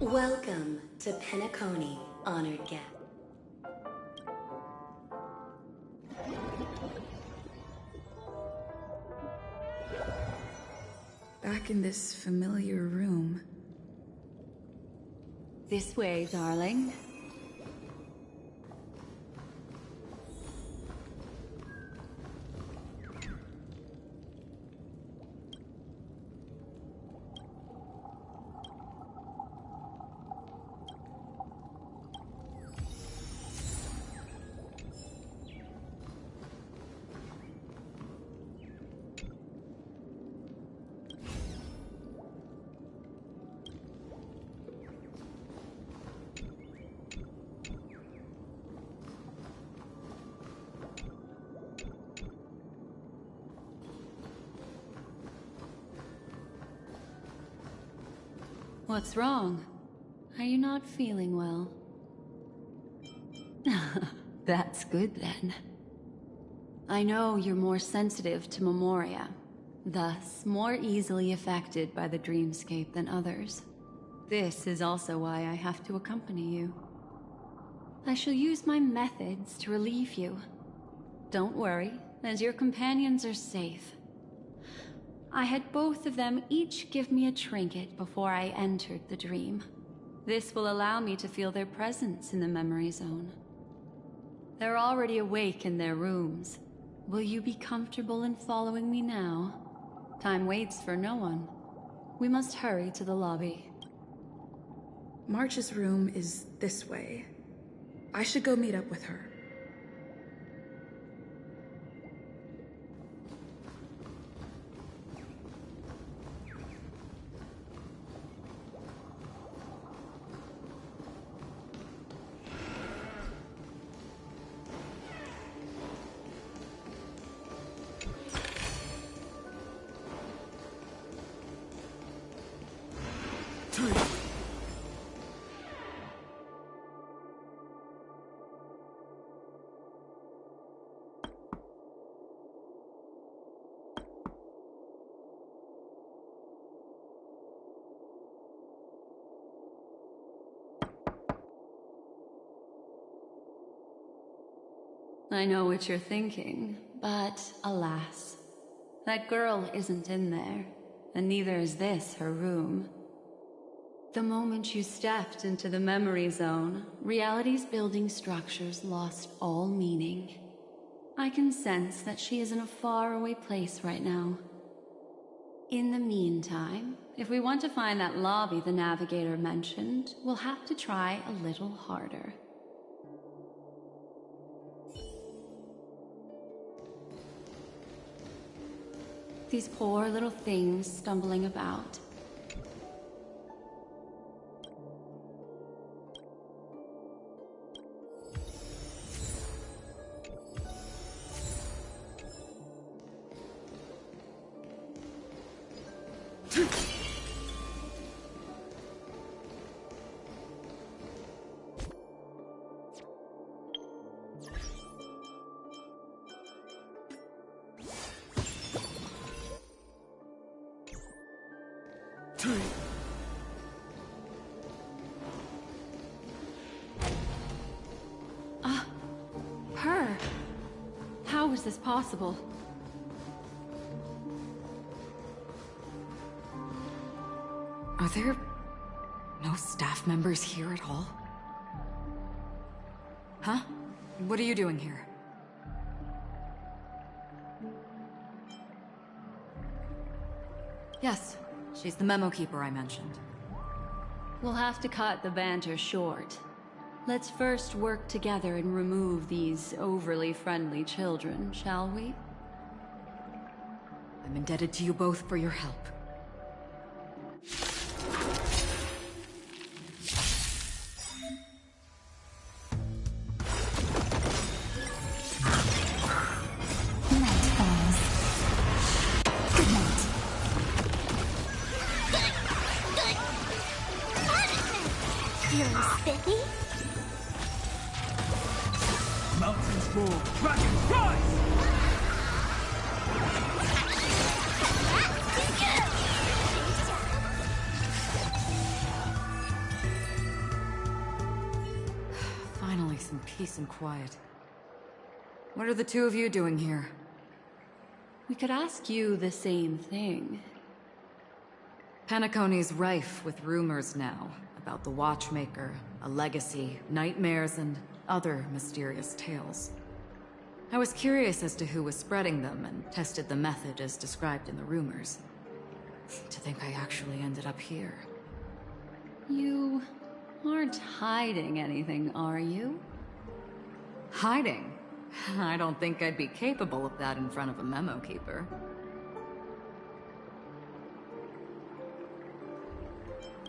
Welcome to Penacony, honored guest. Back in this familiar room. This way, darling. What's wrong? Are you not feeling well? That's good then. I know you're more sensitive to Memoria, thus more easily affected by the dreamscape than others. This is also why I have to accompany you. I shall use my methods to relieve you. Don't worry, as your companions are safe. I had both of them each give me a trinket before I entered the dream. This will allow me to feel their presence in the memory zone. They're already awake in their rooms. Will you be comfortable in following me now? Time waits for no one. We must hurry to the lobby. March's room is this way. I should go meet up with her. I know what you're thinking, but alas, that girl isn't in there, and neither is this her room. The moment you stepped into the memory zone, reality's building structures lost all meaning. I can sense that she is in a faraway place right now. In the meantime, if we want to find that lobby the navigator mentioned, we'll have to try a little harder. These poor little things stumbling about. Her? How is this possible? Are there no staff members here at all? Huh? What are you doing here? Yes, she's the memo keeper I mentioned. We'll have to cut the banter short. Let's first work together and remove these overly friendly children, shall we? I'm indebted to you both for your help. Mountains roar, dragons rise! Finally, some peace and quiet. What are the two of you doing here? We could ask you the same thing. Penacony's rife with rumors now about the Watchmaker, a legacy, nightmares, and other mysterious tales. I was curious as to who was spreading them and tested the method as described in the rumors. To think I actually ended up here. You aren't hiding anything, are you? Hiding? I don't think I'd be capable of that in front of a memo keeper.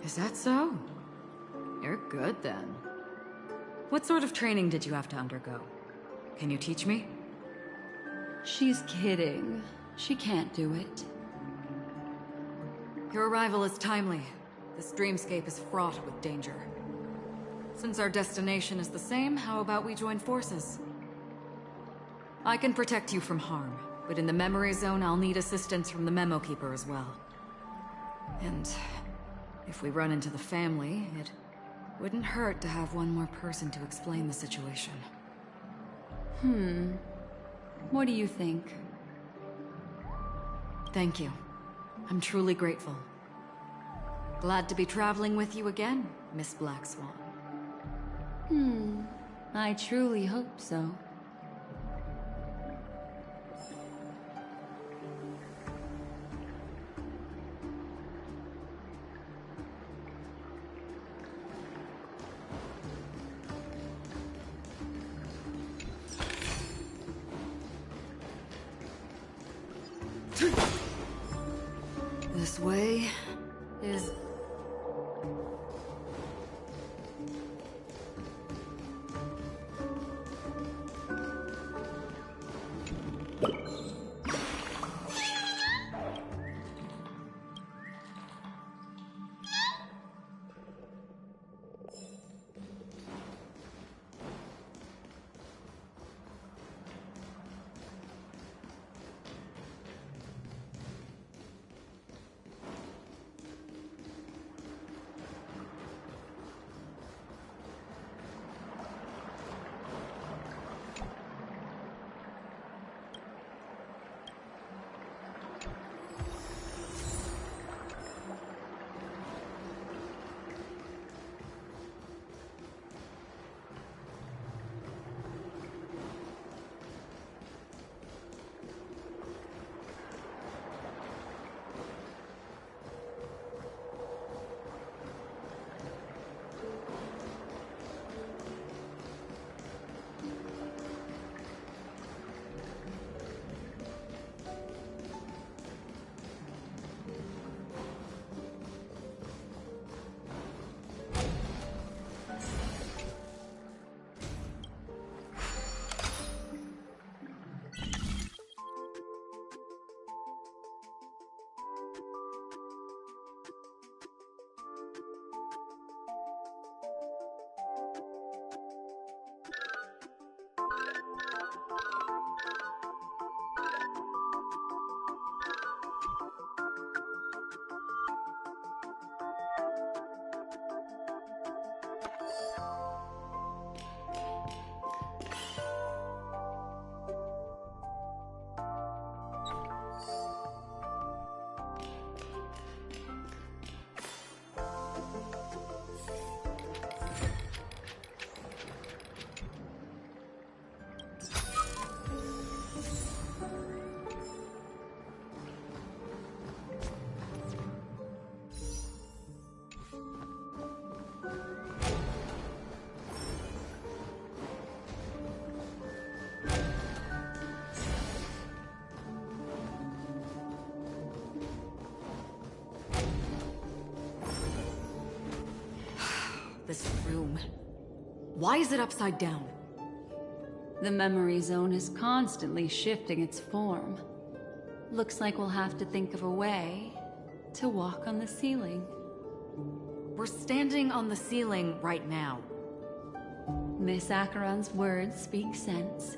Is that so? You're good then. What sort of training did you have to undergo? Can you teach me? She's kidding. She can't do it. Your arrival is timely. This dreamscape is fraught with danger. Since our destination is the same, how about we join forces? I can protect you from harm, but in the memory zone I'll need assistance from the memo keeper as well. And if we run into the family, it wouldn't hurt to have one more person to explain the situation. What do you think? Thank you. I'm truly grateful. Glad to be traveling with you again, Miss Black Swan. I truly hope so. This way is... room. Why is it upside down? The memory zone is constantly shifting its form. Looks like we'll have to think of a way to walk on the ceiling. We're standing on the ceiling right now. Miss Acheron's words speak sense.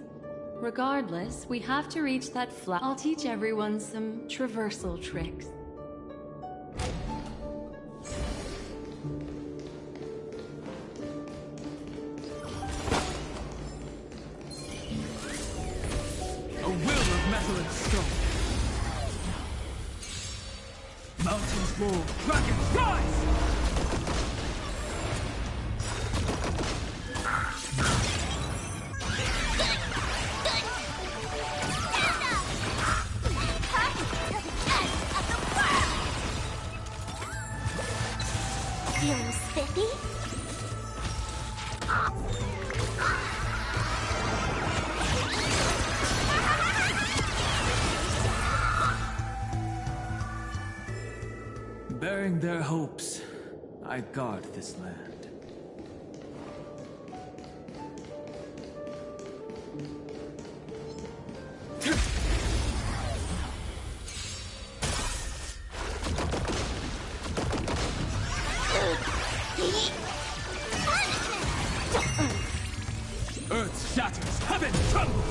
Regardless, we have to reach that flat. I'll teach everyone some traversal tricks. A will of metal and stone. Mountains fall, dragons rise! Feeling spiffy? Bearing their hopes, I guard this land. Earth shatters, heaven trembles!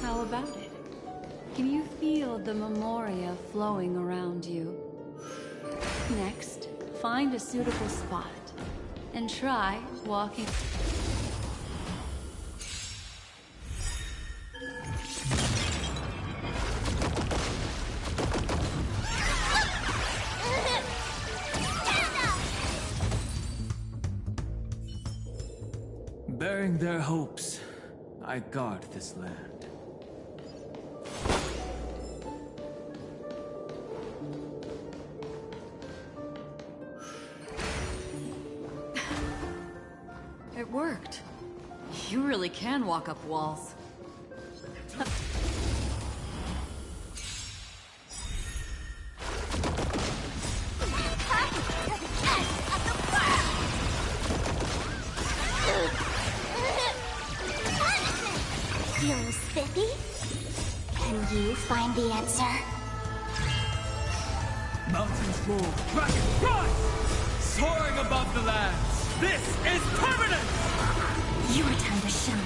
How about it? Can you feel the memoria flowing around you? Next, find a suitable spot and try walking. Bearing their hopes, I guard this land. It worked. You really can walk up walls. Feeling spiffy? Can you find the answer? Mountains fall, dragons rise! Soaring above the lands! This is permanent! Your time to shine.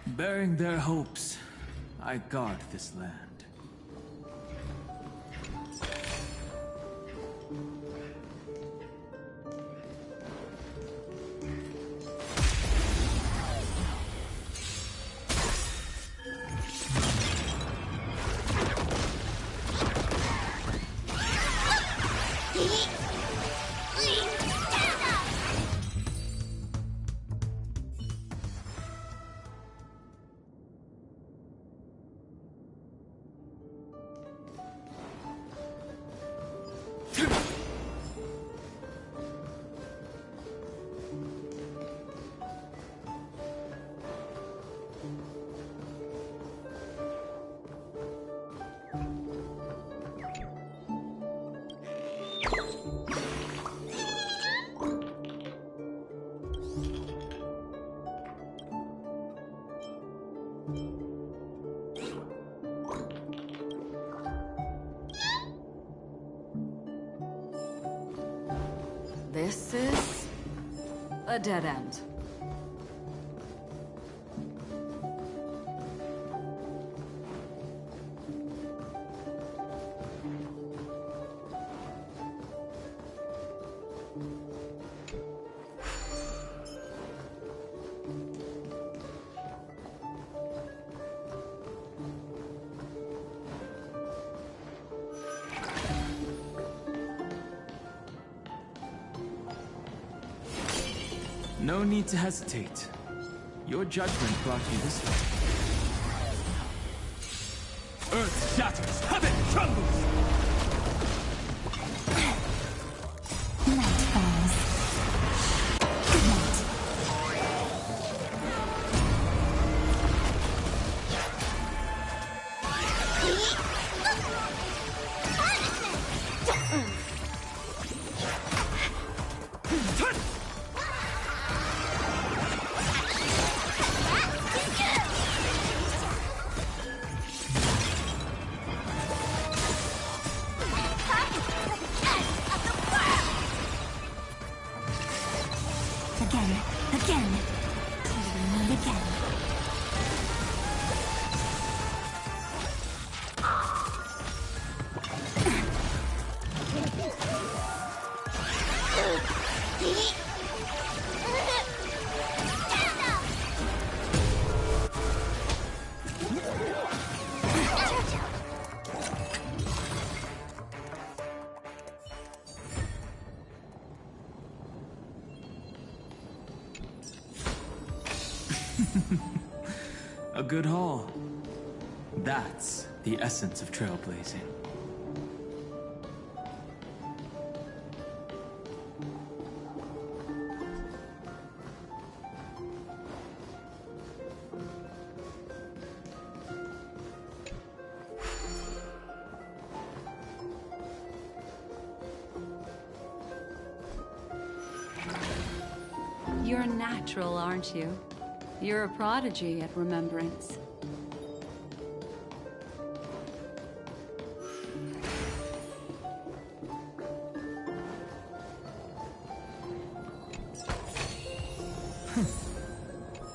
Bearing their hopes, I guard this land. This is a dead end. No need to hesitate. Your judgment brought you this far. Earth shatters, heaven trembles! Night falls. Good night. Again. And again. A good haul. That's the essence of trailblazing. You're natural, aren't you? You're a prodigy at remembrance.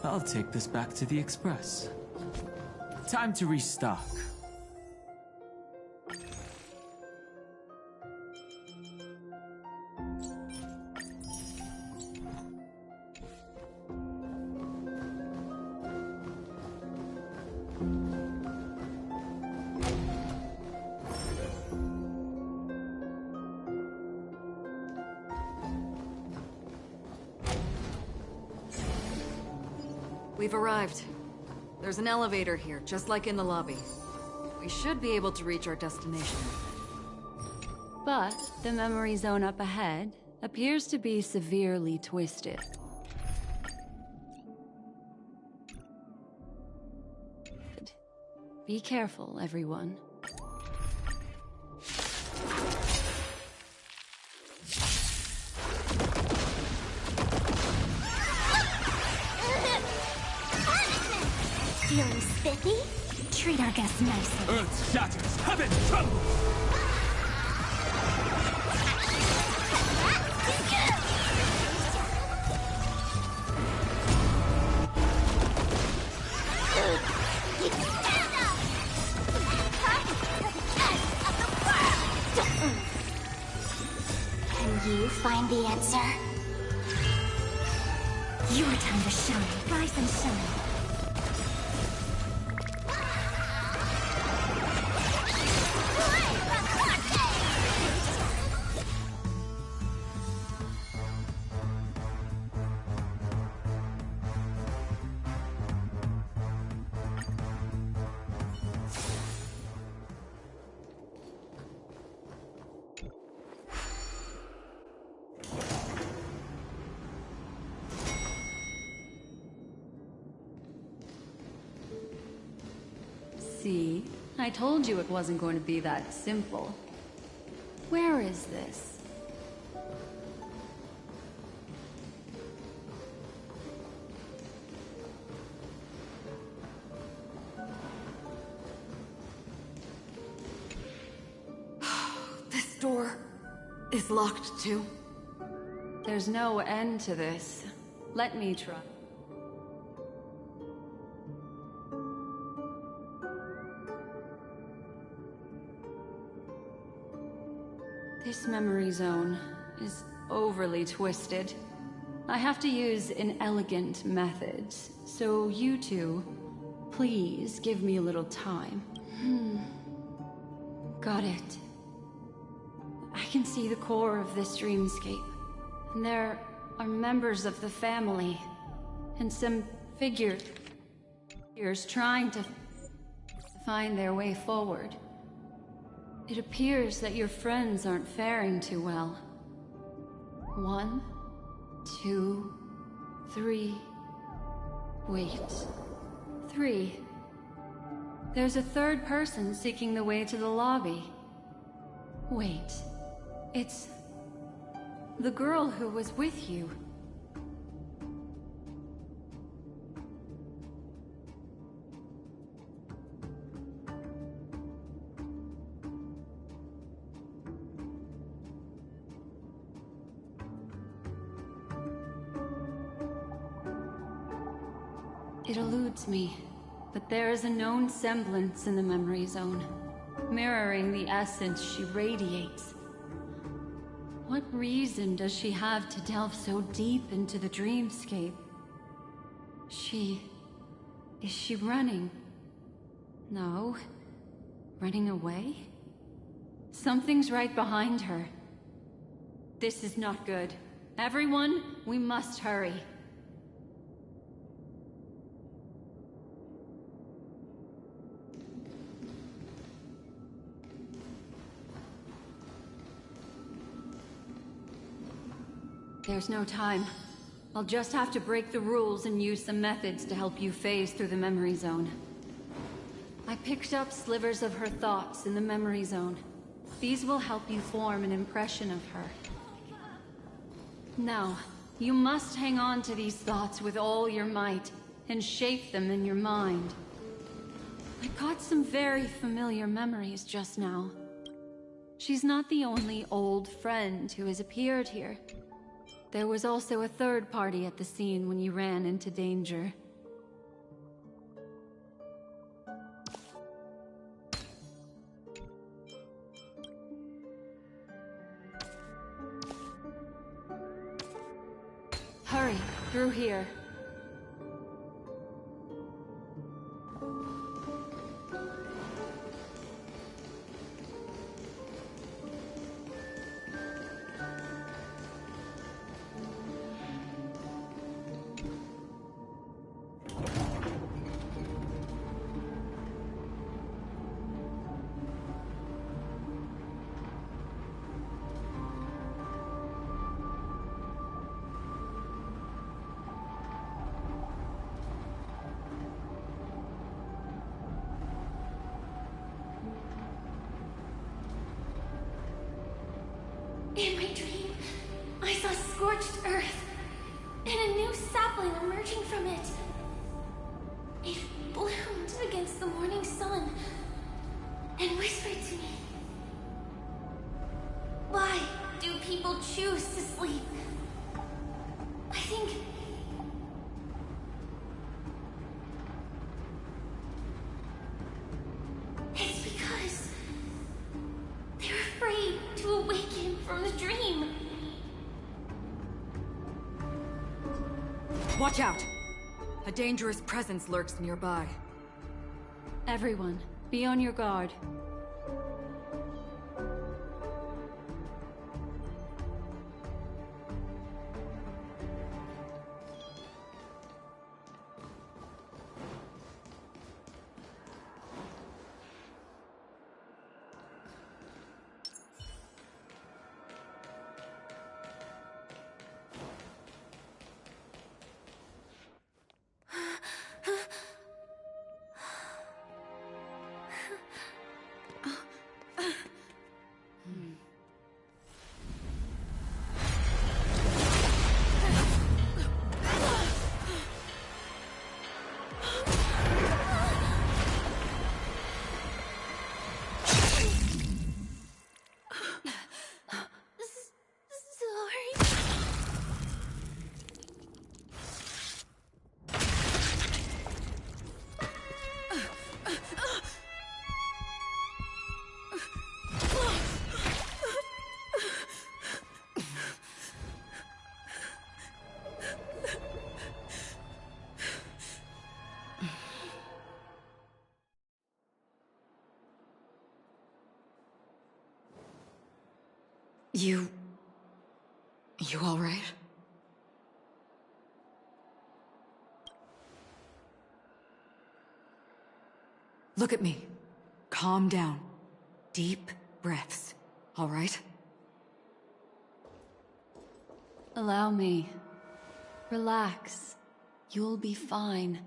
I'll take this back to the Express. Time to restock. We've arrived. There's an elevator here, just like in the lobby. We should be able to reach our destination. But the memory zone up ahead appears to be severely twisted. Be careful, everyone. Feeling spiffy? Treat our guests nicely. Earth shatters, heaven trembles! Can you find the answer? Your time to shine. Rise and shine. See? I told you it wasn't going to be that simple. Where is this? This door is locked too. There's no end to this. Let me try. This memory zone is overly twisted. I have to use inelegant methods, so you two, please give me a little time. Got it. I can see the core of this dreamscape, and there are members of the family, and some figures trying to find their way forward. It appears that your friends aren't faring too well. 1, 2, 3. Wait. 3. There's a third person seeking the way to the lobby. Wait. It's the girl who was with you. It eludes me, but there is a known semblance in the memory zone, mirroring the essence she radiates. What reason does she have to delve so deep into the dreamscape? Is she running? No. Running away? Something's right behind her. This is not good. Everyone, we must hurry. There's no time. I'll just have to break the rules and use some methods to help you phase through the memory zone. I picked up slivers of her thoughts in the memory zone. These will help you form an impression of her. Now, you must hang on to these thoughts with all your might and shape them in your mind. I caught some very familiar memories just now. She's not the only old friend who has appeared here. There was also a third party at the scene when you ran into danger. Hurry, through here. In my dream, I saw scorched earth, and a new sapling emerging from it. It bloomed against the morning sun, and whispered to me. Why do people choose to sleep? I think... it's because they're afraid to awaken from the dream. Watch out! A dangerous presence lurks nearby. Everyone, be on your guard. You all right? Look at me. Calm down. Deep breaths, all right? Allow me. Relax. You'll be fine.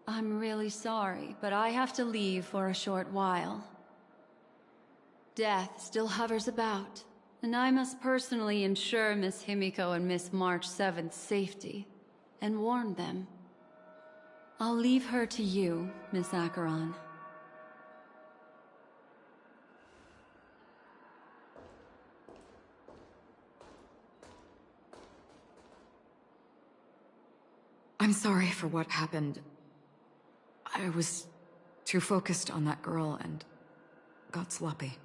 I'm really sorry, but I have to leave for a short while. Death still hovers about, and I must personally ensure Miss Himiko and Miss March 7th's safety, and warn them. I'll leave her to you, Miss Acheron. I'm sorry for what happened. I was too focused on that girl and got sloppy.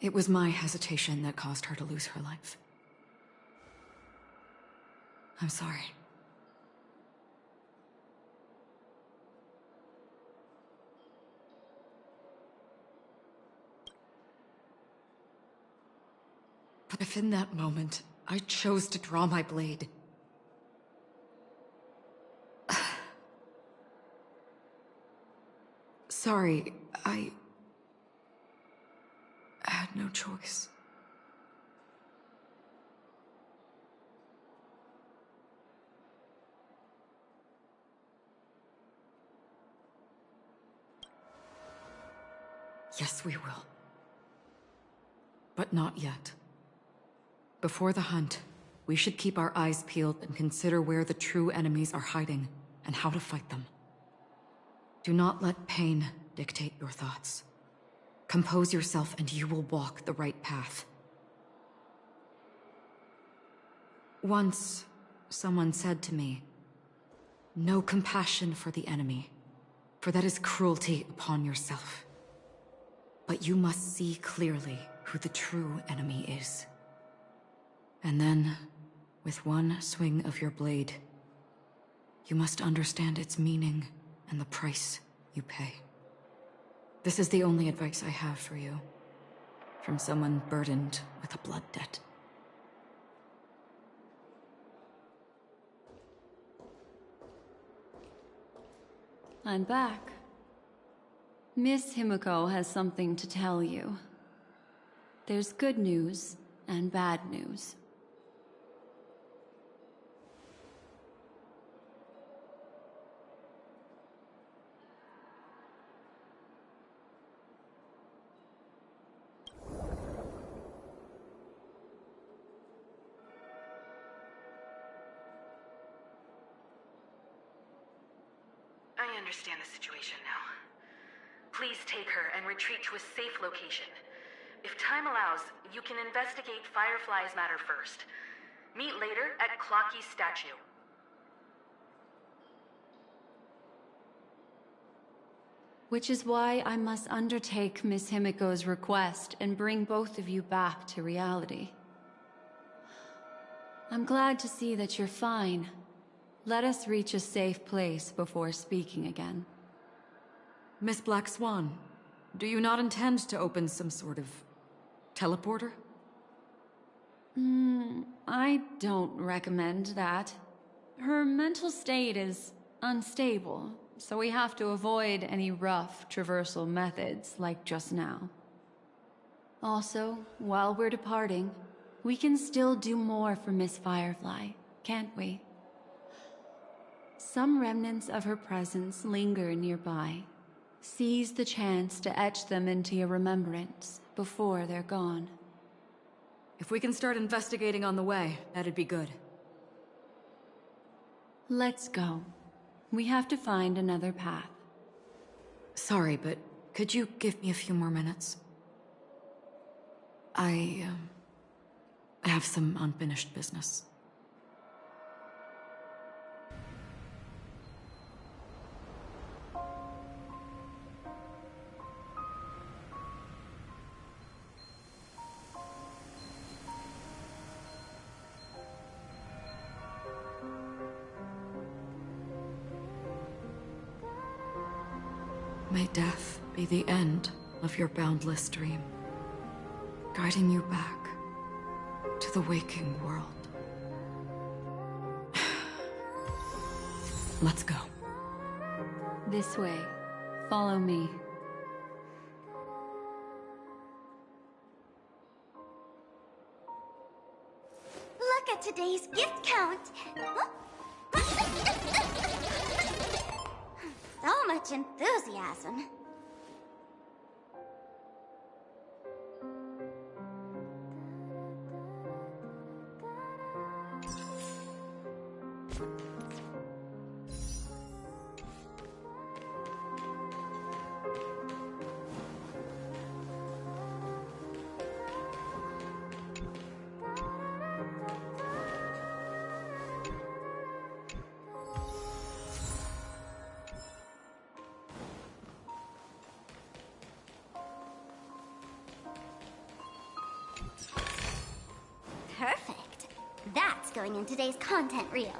It was my hesitation that caused her to lose her life. I'm sorry. But if in that moment I chose to draw my blade, sorry, I had no choice. Yes, we will. But not yet. Before the hunt, we should keep our eyes peeled and consider where the true enemies are hiding and how to fight them. Do not let pain dictate your thoughts. Compose yourself and you will walk the right path. Once, someone said to me, "No compassion for the enemy, for that is cruelty upon yourself. But you must see clearly who the true enemy is. And then, with one swing of your blade, you must understand its meaning and the price you pay." This is the only advice I have for you, from someone burdened with a blood debt. I'm back. Miss Himiko has something to tell you. There's good news and bad news. I understand the situation now. Please take her and retreat to a safe location. If time allows, you can investigate Firefly's matter first. Meet later at Clocky's statue. Which is why I must undertake Miss Himiko's request and bring both of you back to reality. I'm glad to see that you're fine. Let us reach a safe place before speaking again. Miss Black Swan, do you not intend to open some sort of teleporter? I don't recommend that. Her mental state is unstable, so we have to avoid any rough traversal methods like just now. Also, while we're departing, we can still do more for Miss Firefly, can't we? Some remnants of her presence linger nearby. Seize the chance to etch them into your remembrance before they're gone. If we can start investigating on the way, that'd be good. Let's go. We have to find another path. Sorry, but could you give me a few more minutes? I have some unfinished business. May death be the end of your boundless dream, guiding you back to the waking world. Let's go. This way. Follow me. Look at today's gift count. So much enthusiasm. Perfect. That's going in today's content reel.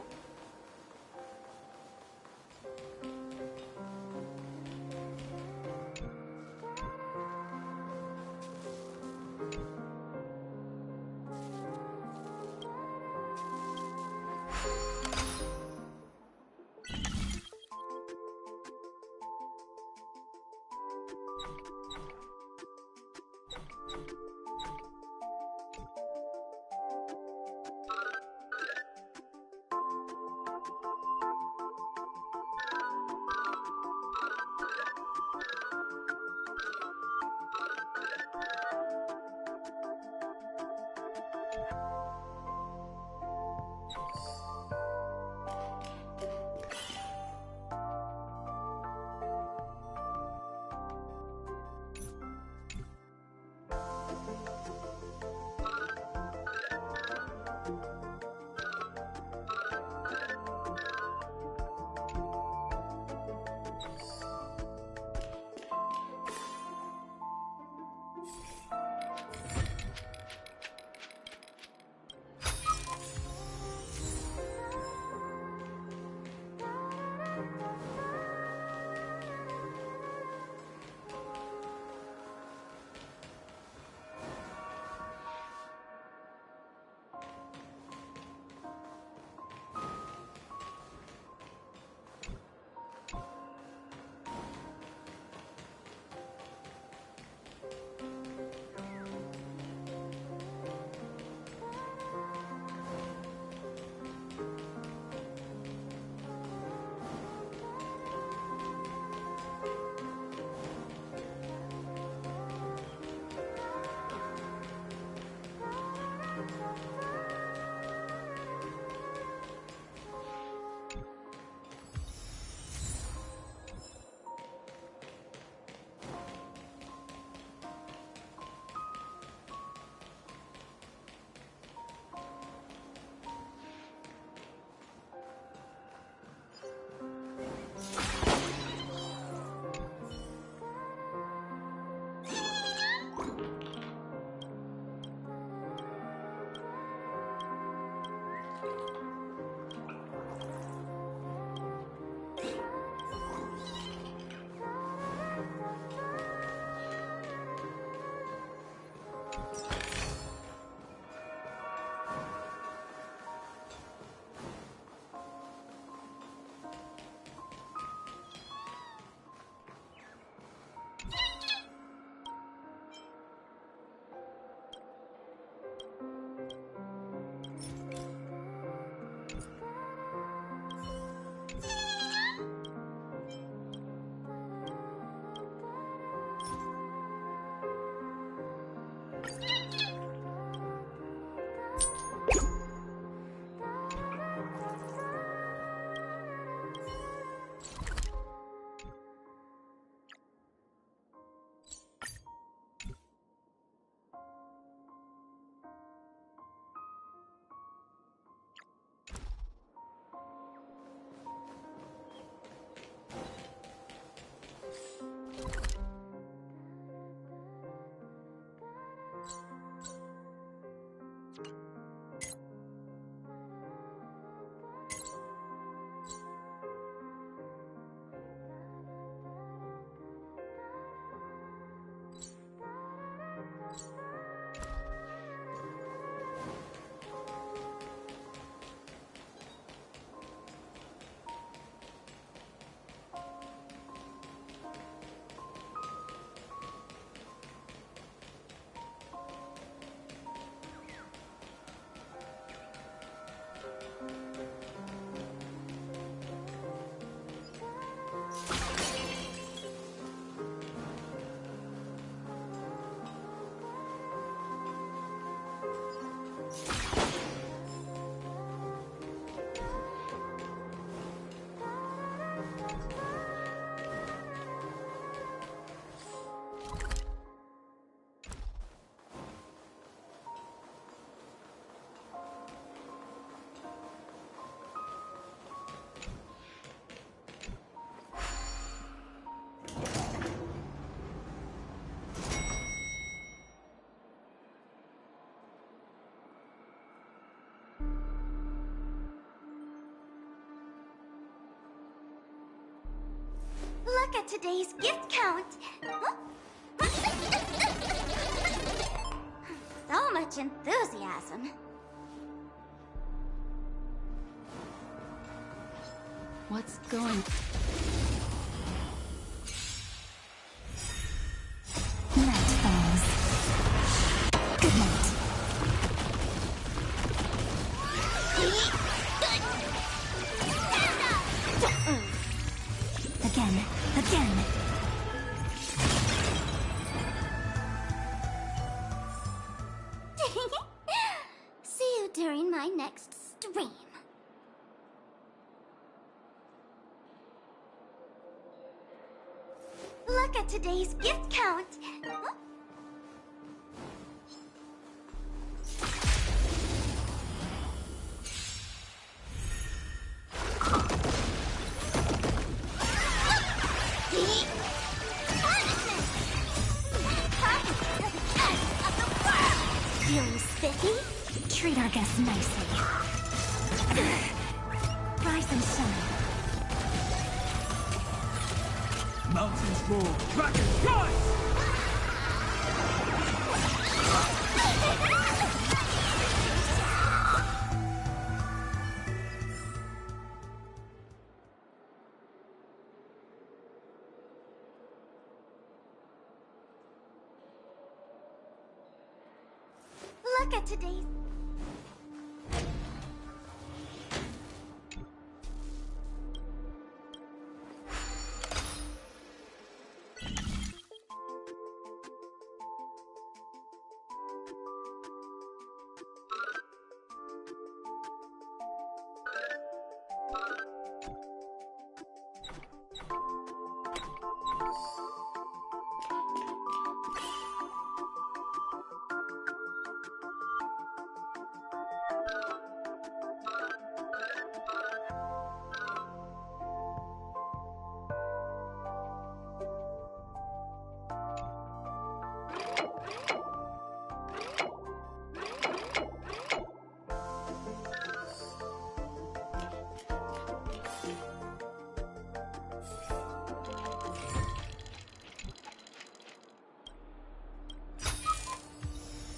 Look at today's gift count. So much enthusiasm. What's going? Night falls. Good night. Again. See you during my next stream. Look at today's gift count. Feeling spiffy? Treat our guests nicely. Rise and shine. Mountains roar, dragons rise! Look at today's...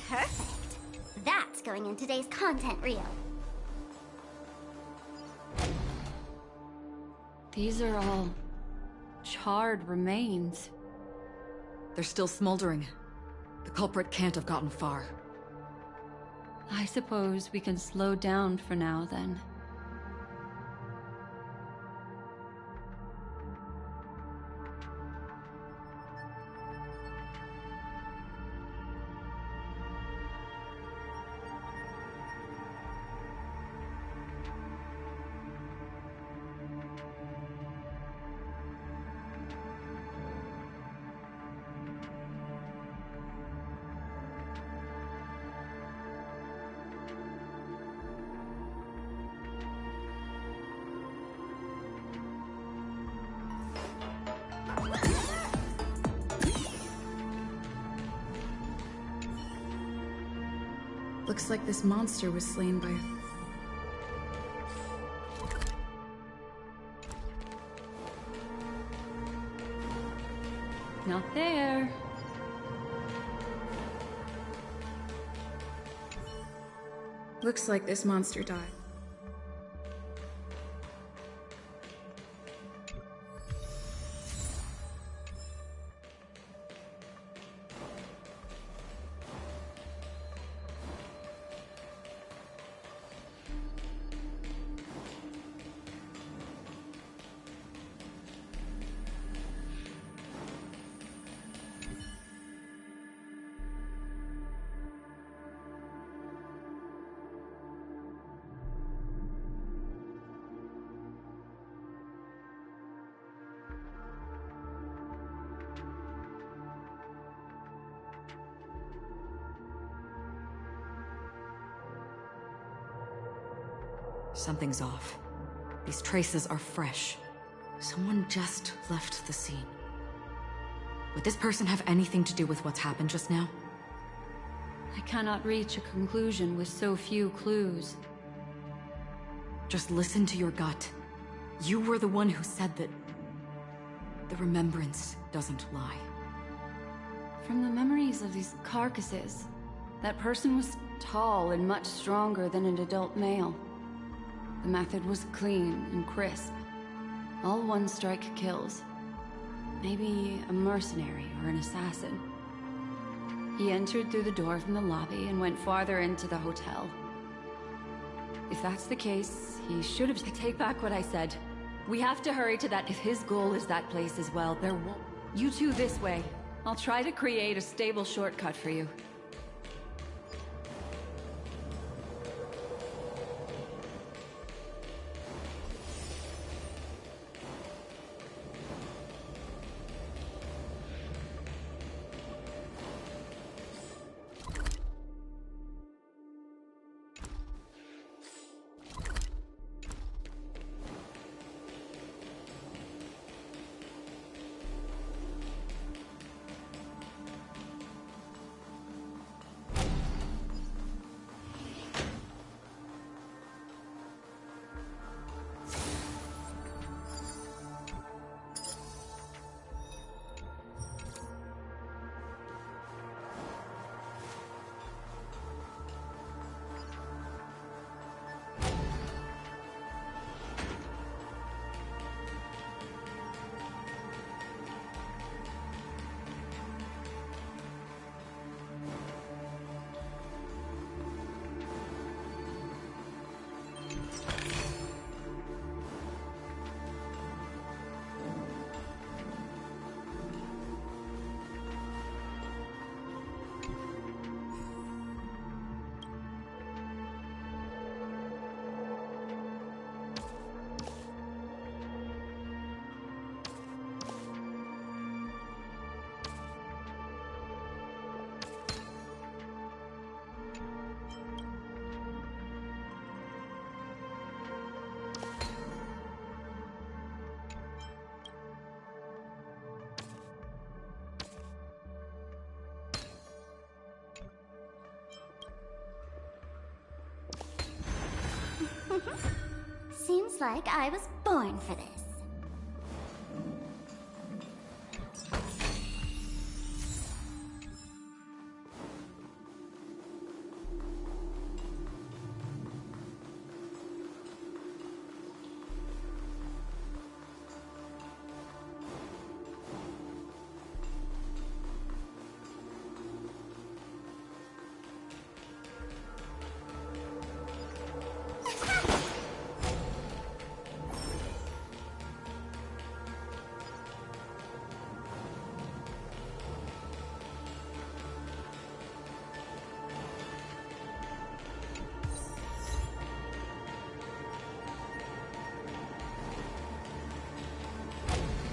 Perfect. That's going in today's content reel. These are all charred remains. They're still smoldering. The culprit can't have gotten far. I suppose we can slow down for now, then. Looks like this monster was slain by... Not there. Looks like this monster died. Something's off. These traces are fresh. Someone just left the scene. Would this person have anything to do with what's happened just now? I cannot reach a conclusion with so few clues. Just listen to your gut. You were the one who said that The remembrance doesn't lie. From the memories of these carcasses, that person was tall and much stronger than an adult male. The method was clean and crisp. All one-strike kills. Maybe a mercenary or an assassin. He entered through the door from the lobby and went farther into the hotel. If that's the case, he should have... Take back what I said. We have to hurry to that. If his goal is that place as well, there won't... You two this way. I'll try to create a stable shortcut for you. Seems like I was born for this.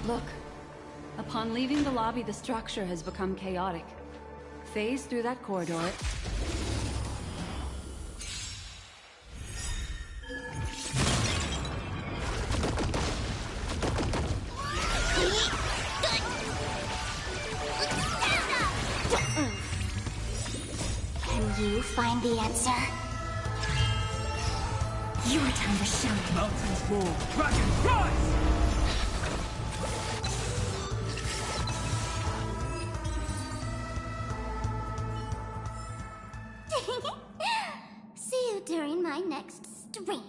Look. Upon leaving the lobby, the structure has become chaotic. Phase through that corridor. Can you find the answer? Your time to shine. Mountains fall, dragons rise! See you during my next stream.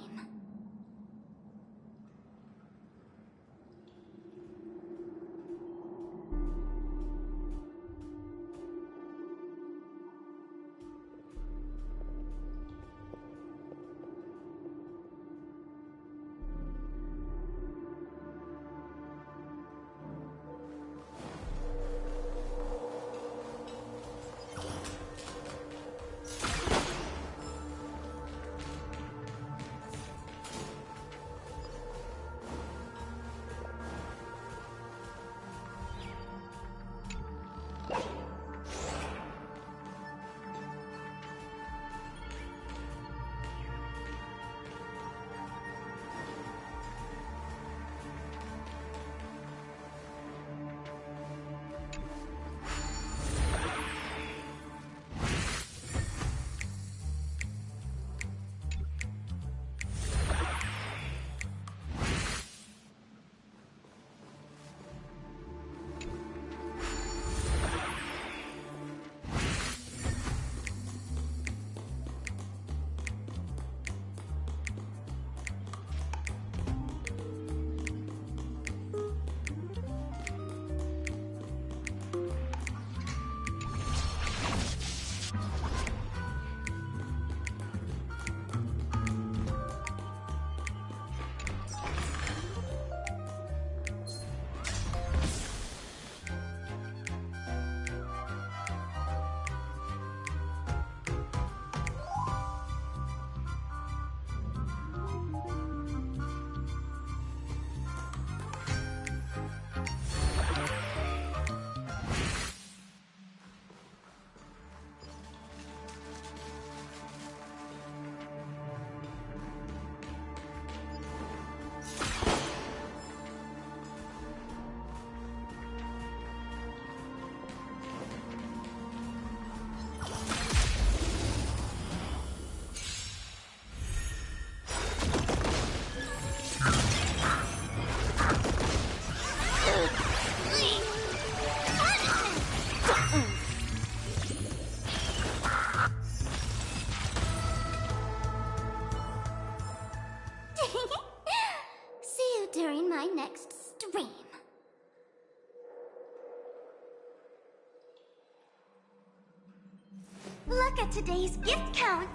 Look at today's gift count.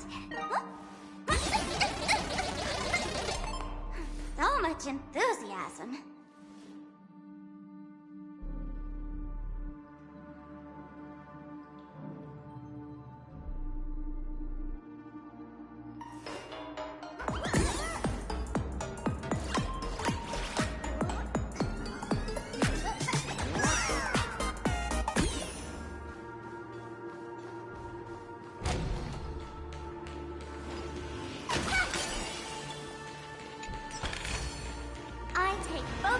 So much enthusiasm. I take both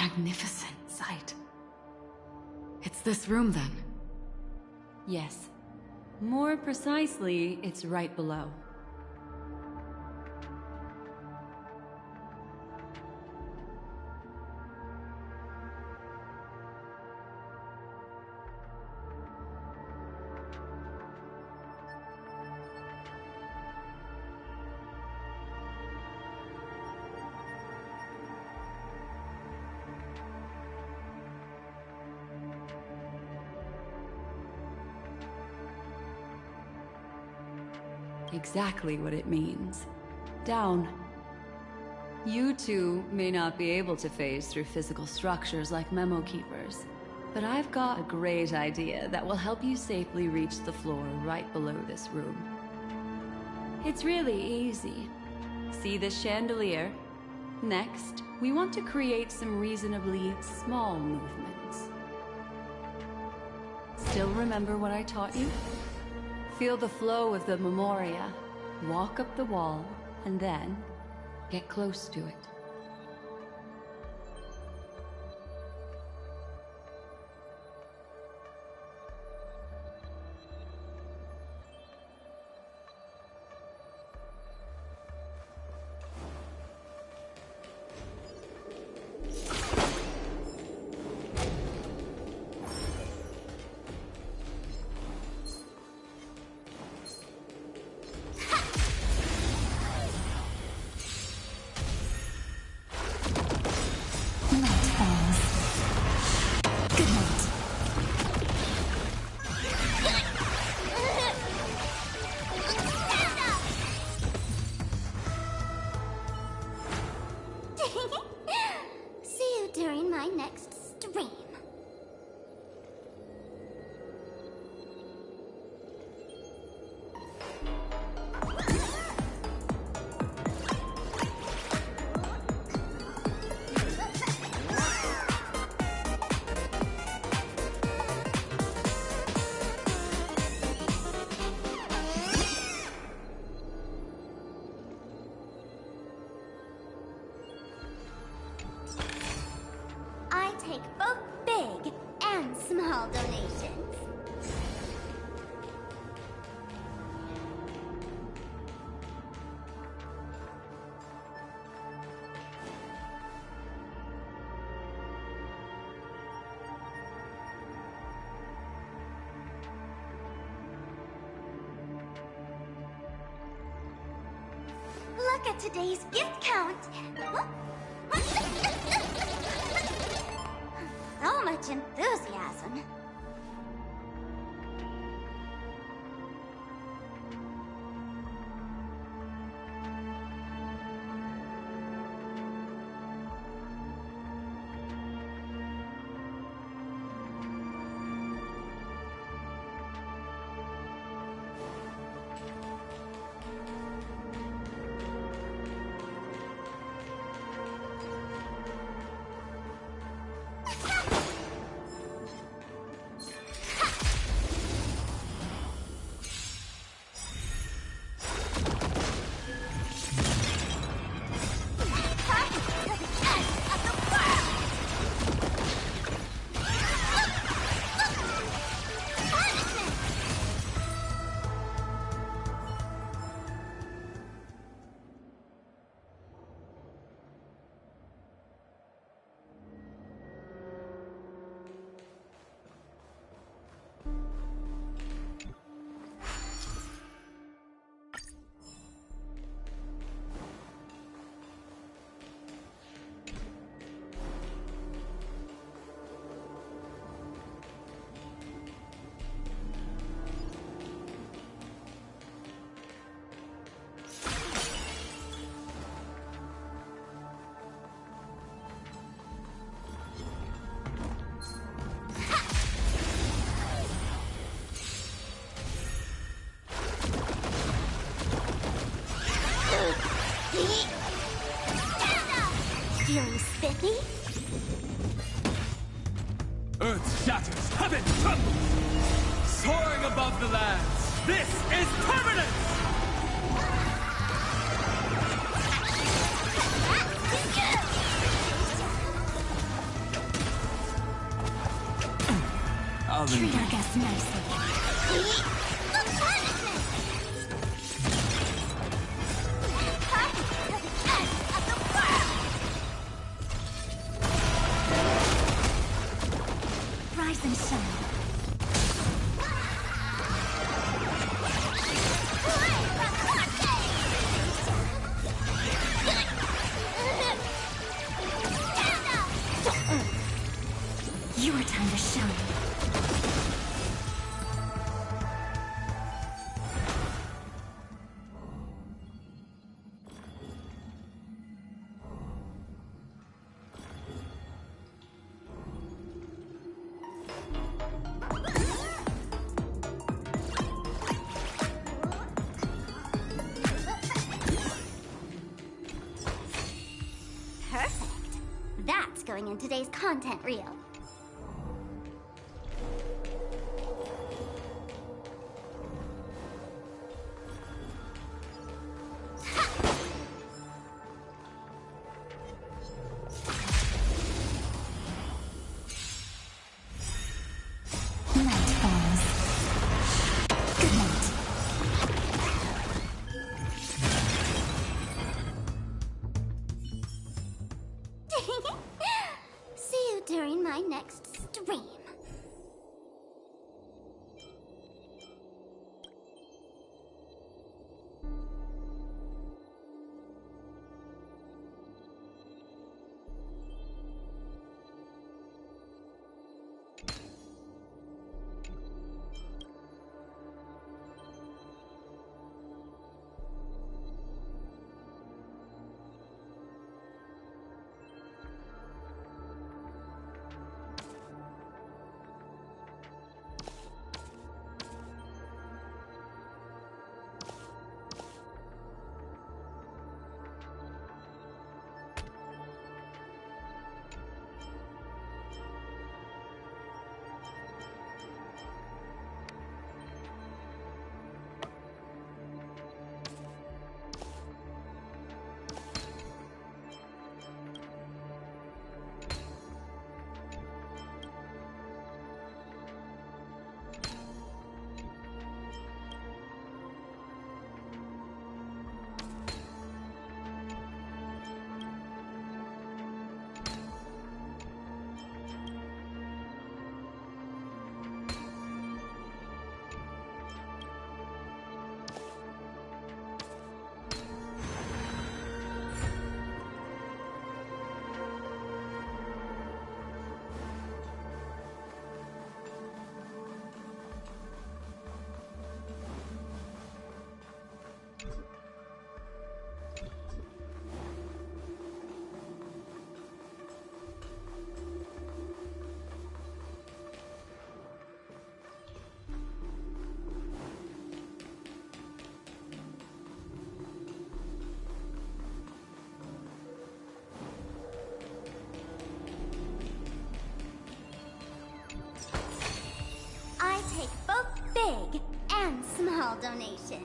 magnificent sight. It's this room, then? Yes. More precisely, it's right below. Exactly what it means. Down. You two may not be able to phase through physical structures like memo keepers, but I've got a great idea that will help you safely reach the floor right below this room. It's really easy. See this chandelier? Next, we want to create some reasonably small movements. Still remember what I taught you? Feel the flow of the memoria, walk up the wall, and then get close to it. See you during my next stream. I take both big and small donations. Look at today's gift count. So much enthusiasm. Feeling spiffy? Earth shatters, heaven trembles! Soaring above the lands, this is permanence! oven. Treat our guests nicely. The punishment! Party to the end of the world! Rise and shine. Your time to shine. Perfect. That's going in today's content reel. Night falls. Good night. See you during my next stream. I take both big and small donations.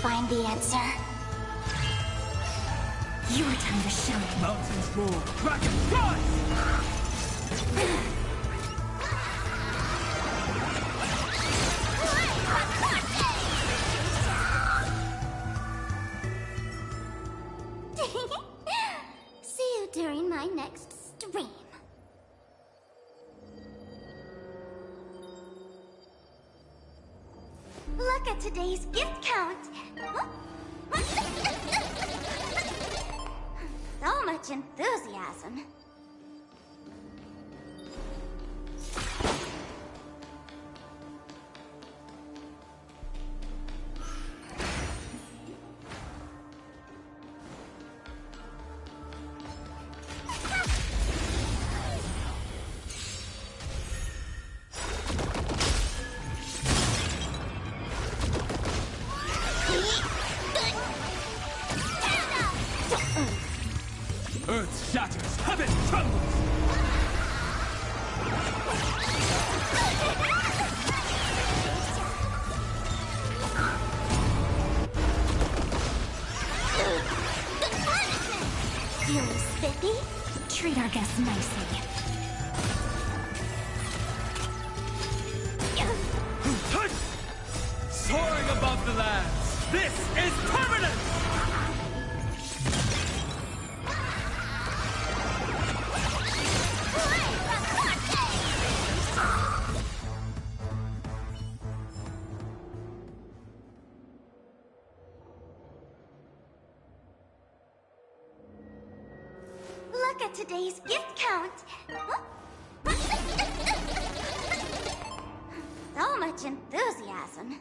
find the answer. Your time to shine. Mountains roar, dragons rise! See you during my next stream. Look at today's gift count. So much enthusiasm. Earth shatters, heaven trembles! Feeling spiffy? Treat our guests nicely. Soaring above the lands, this is permanent! Look at today's gift count. So much enthusiasm.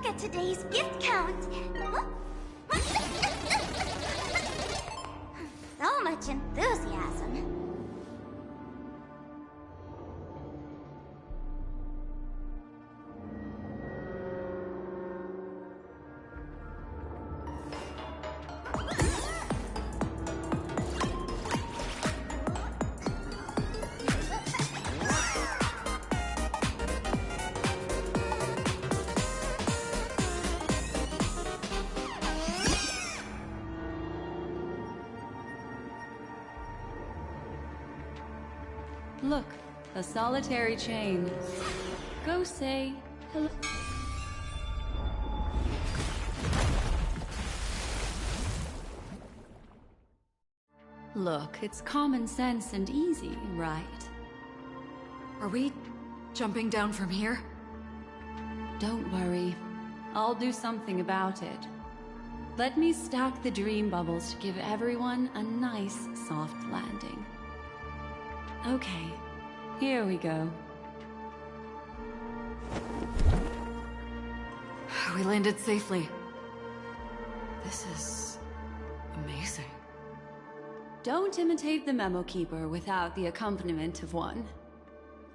look at today's gift count. So much enthusiasm. Look, a solitary chain. Go say hello. Look, it's common sense and easy, right? Are we jumping down from here? Don't worry. I'll do something about it. Let me stack the dream bubbles to give everyone a nice, soft landing. Okay, here we go. We landed safely. This is amazing. Don't imitate the Memo Keeper without the accompaniment of one.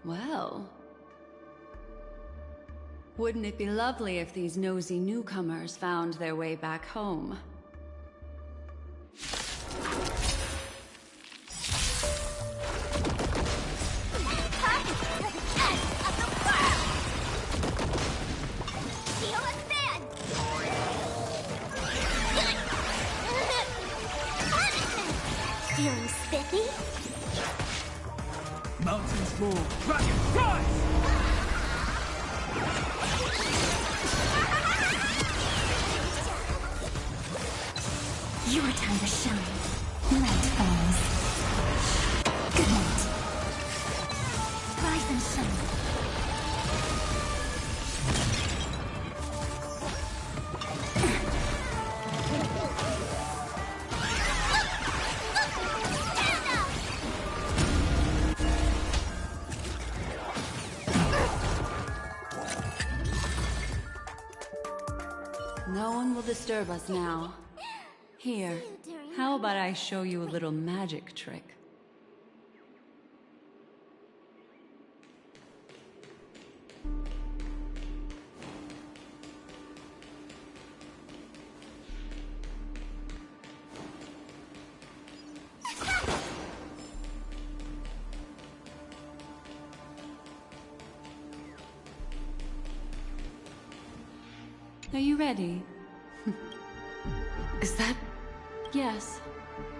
Well, wouldn't it be lovely if these nosy newcomers found their way back home? Feeling spiffy? Mountains move, dragon rise! Your time to shine. Night falls. Good night. Rise and shine. No one will disturb us now. Here, how about I show you a little magic trick? Are you ready? Is that... Yes.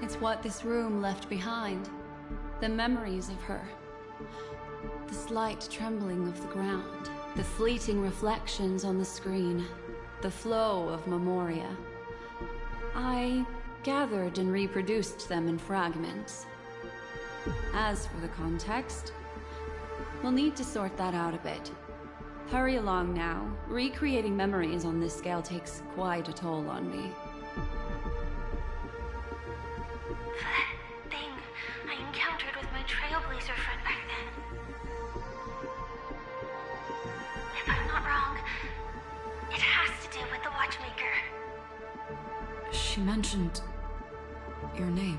It's what this room left behind. The memories of her. The slight trembling of the ground. The fleeting reflections on the screen. The flow of memoria. I gathered and reproduced them in fragments. As for the context, we'll need to sort that out a bit. Hurry along now. Recreating memories on this scale takes quite a toll on me. That thing I encountered with my Trailblazer friend back then. If I'm not wrong, it has to do with the Watchmaker. She mentioned... your name.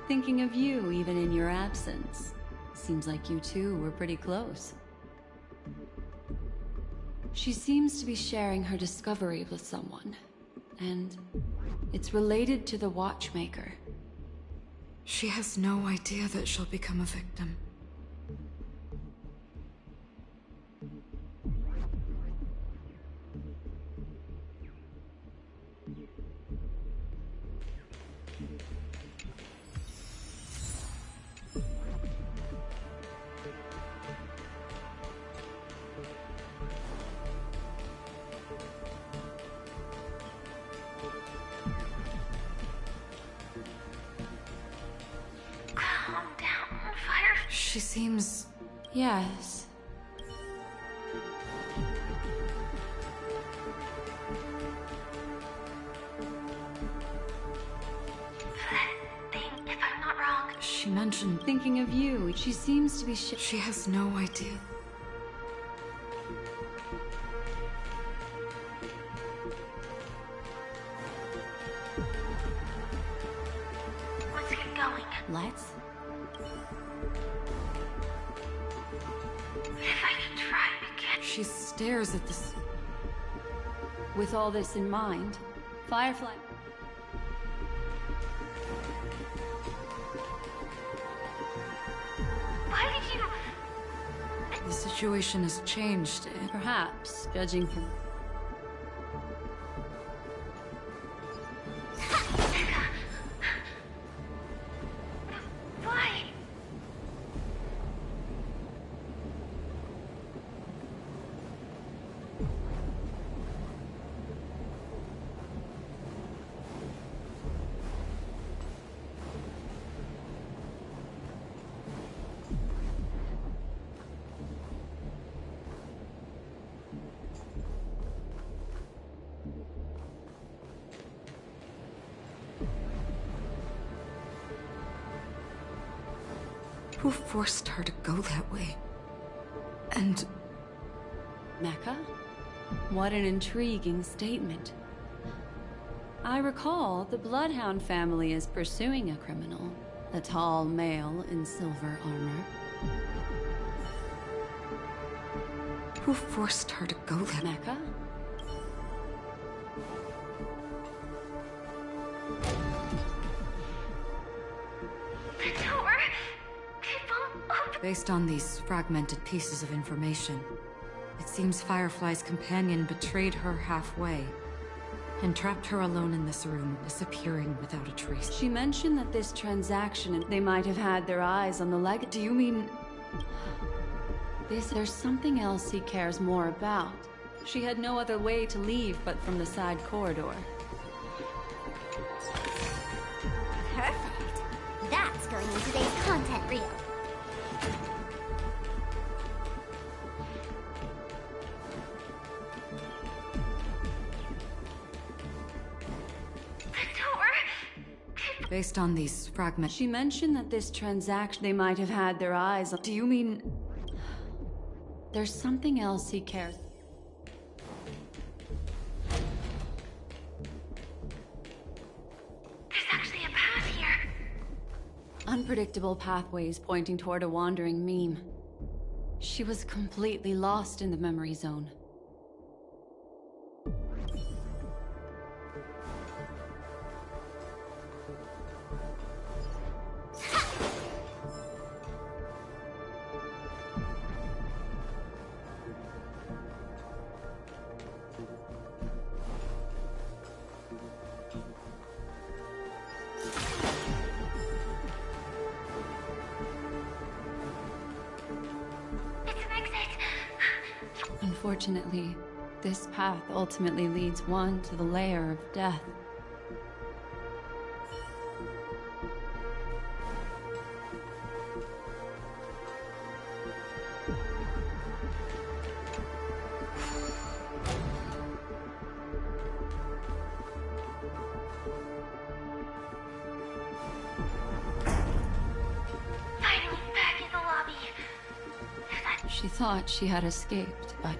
Thinking of you even in your absence. Seems like you two were pretty close. She seems to be sharing her discovery with someone, and it's related to the Watchmaker. She has no idea that she'll become a victim. She seems... Yes. If I'm not wrong. She mentioned... Thinking of you, she seems to be She has no idea. going. Let's? If I could try again. She stares at this. With all this in mind, Firefly... Why did you... The situation has changed. Perhaps, judging from... Why? Who forced her to go that way? And... Mecca? What an intriguing statement. I recall the Bloodhound family is pursuing a criminal. A tall male in silver armor. Who forced her to go that way? Mecca? The door... It won't open. Based on these fragmented pieces of information, it seems Firefly's companion betrayed her halfway and trapped her alone in this room, disappearing without a trace. She mentioned that this transaction, they might have had their eyes on the leg. Do you mean... There's something else he cares more about. She had no other way to leave but from the side corridor. Perfect. That's going in today's content reel. Based on these fragments... She mentioned that this transaction, they might have had their eyes on... Do you mean... There's something else he cares... There's actually a path here. Unpredictable pathways pointing toward a wandering meme. She was completely lost in the memory zone. Unfortunately, this path ultimately leads one to the lair of death. Finally back in the lobby. She thought she had escaped, but...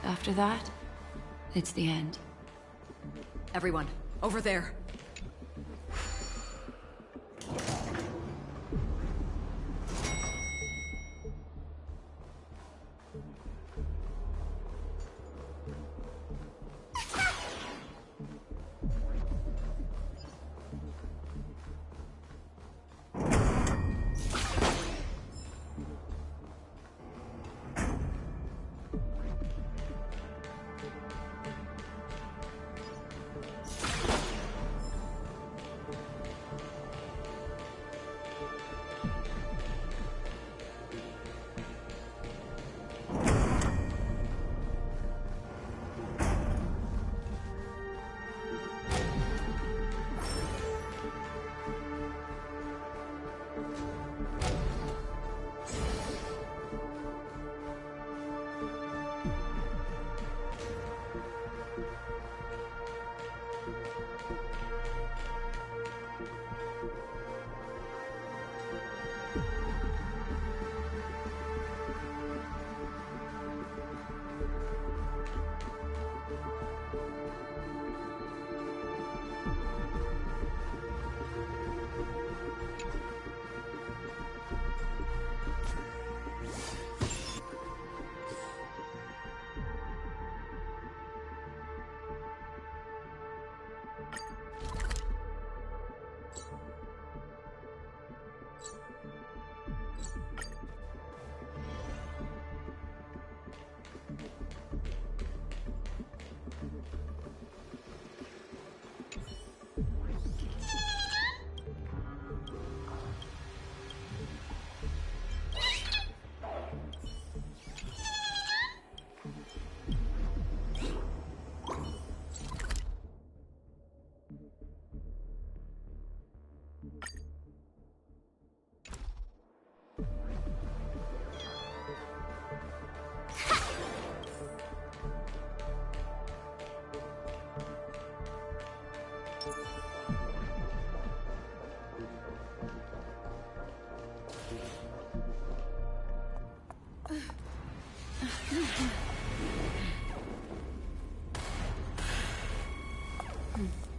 After that, it's the end. Everyone, over there.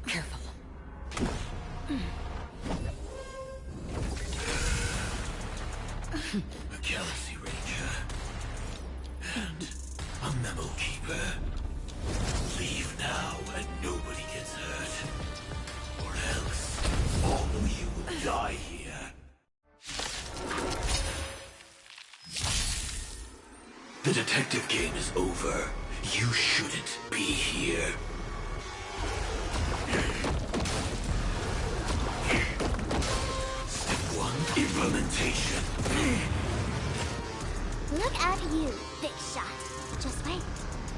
Careful. A Galaxy Ranger. And a Memo Keeper. Leave now and nobody gets hurt. Or else, all of you will die here. The detective game is over. You shouldn't be here. Step 1, implementation. Look at you, big shot. Just wait.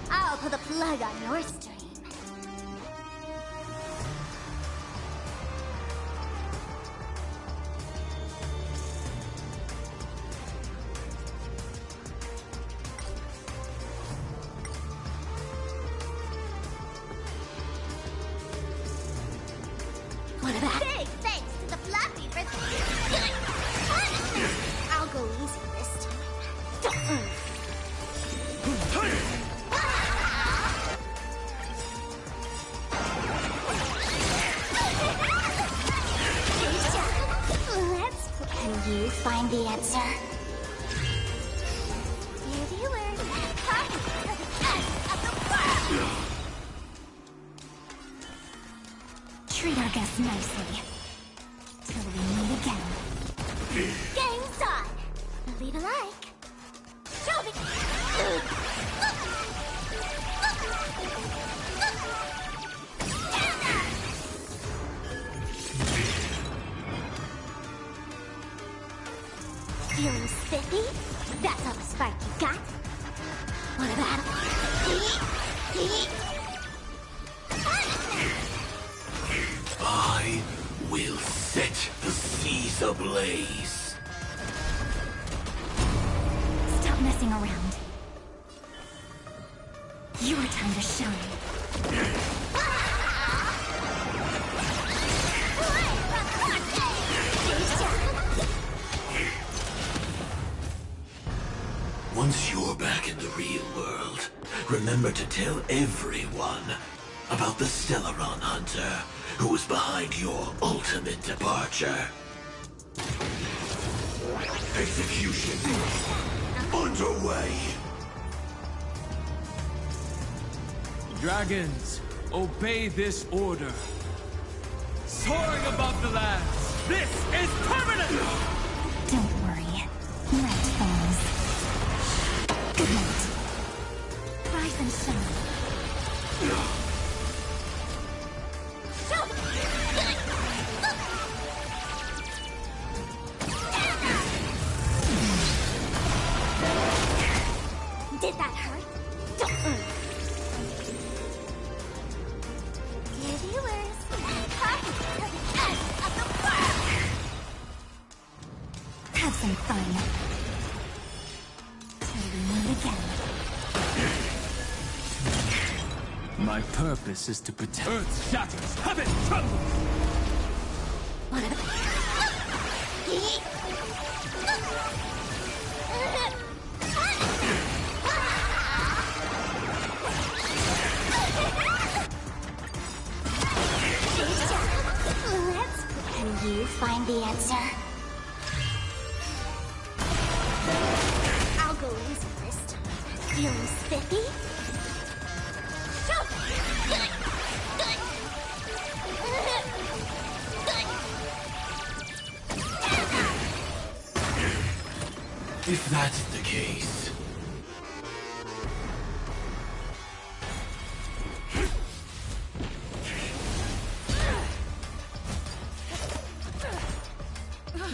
I'll pull the plug on your stream. What about Big thanks to the fluffy for... I'll go easy this time. Let's... Can you find the answer? Here you were. Come to the end of the world! Treat our guests nicely. Till we meet again. Game's on! Leave a like. Show me! Feeling spiffy? That's all the spark you got? What about... I will set the seas ablaze. Stop messing around. Your time to shine. Once you're back in the real world, remember to tell everyone about the Stellaron Hunter who was behind your ultimate departure. Execution underway. Dragons, obey this order. Soaring above the lands, this is permanent! Don't worry. Night falls. Good night. Rise and shine. Did that hurt? Don't. Dear viewers, come to the end of the world. Have some fun. Till we meet again. My purpose is to protect. Earth shatters, heaven trembles! What Can you find the answer? I'll go easy this time. Feeling spiffy? If that's the case...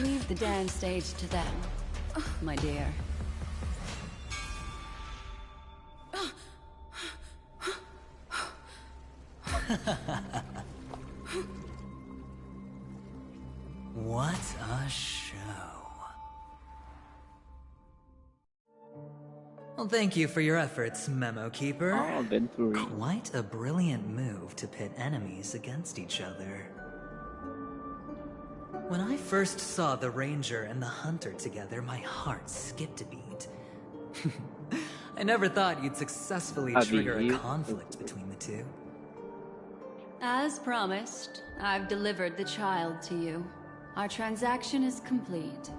Leave the dance stage to them, my dear. What a show. Well, thank you for your efforts, Memo Keeper. Quite a brilliant move to pit enemies against each other. When I first saw the Ranger and the Hunter together, my heart skipped a beat. I never thought you'd successfully trigger a conflict between the two. As promised, I've delivered the child to you. Our transaction is complete.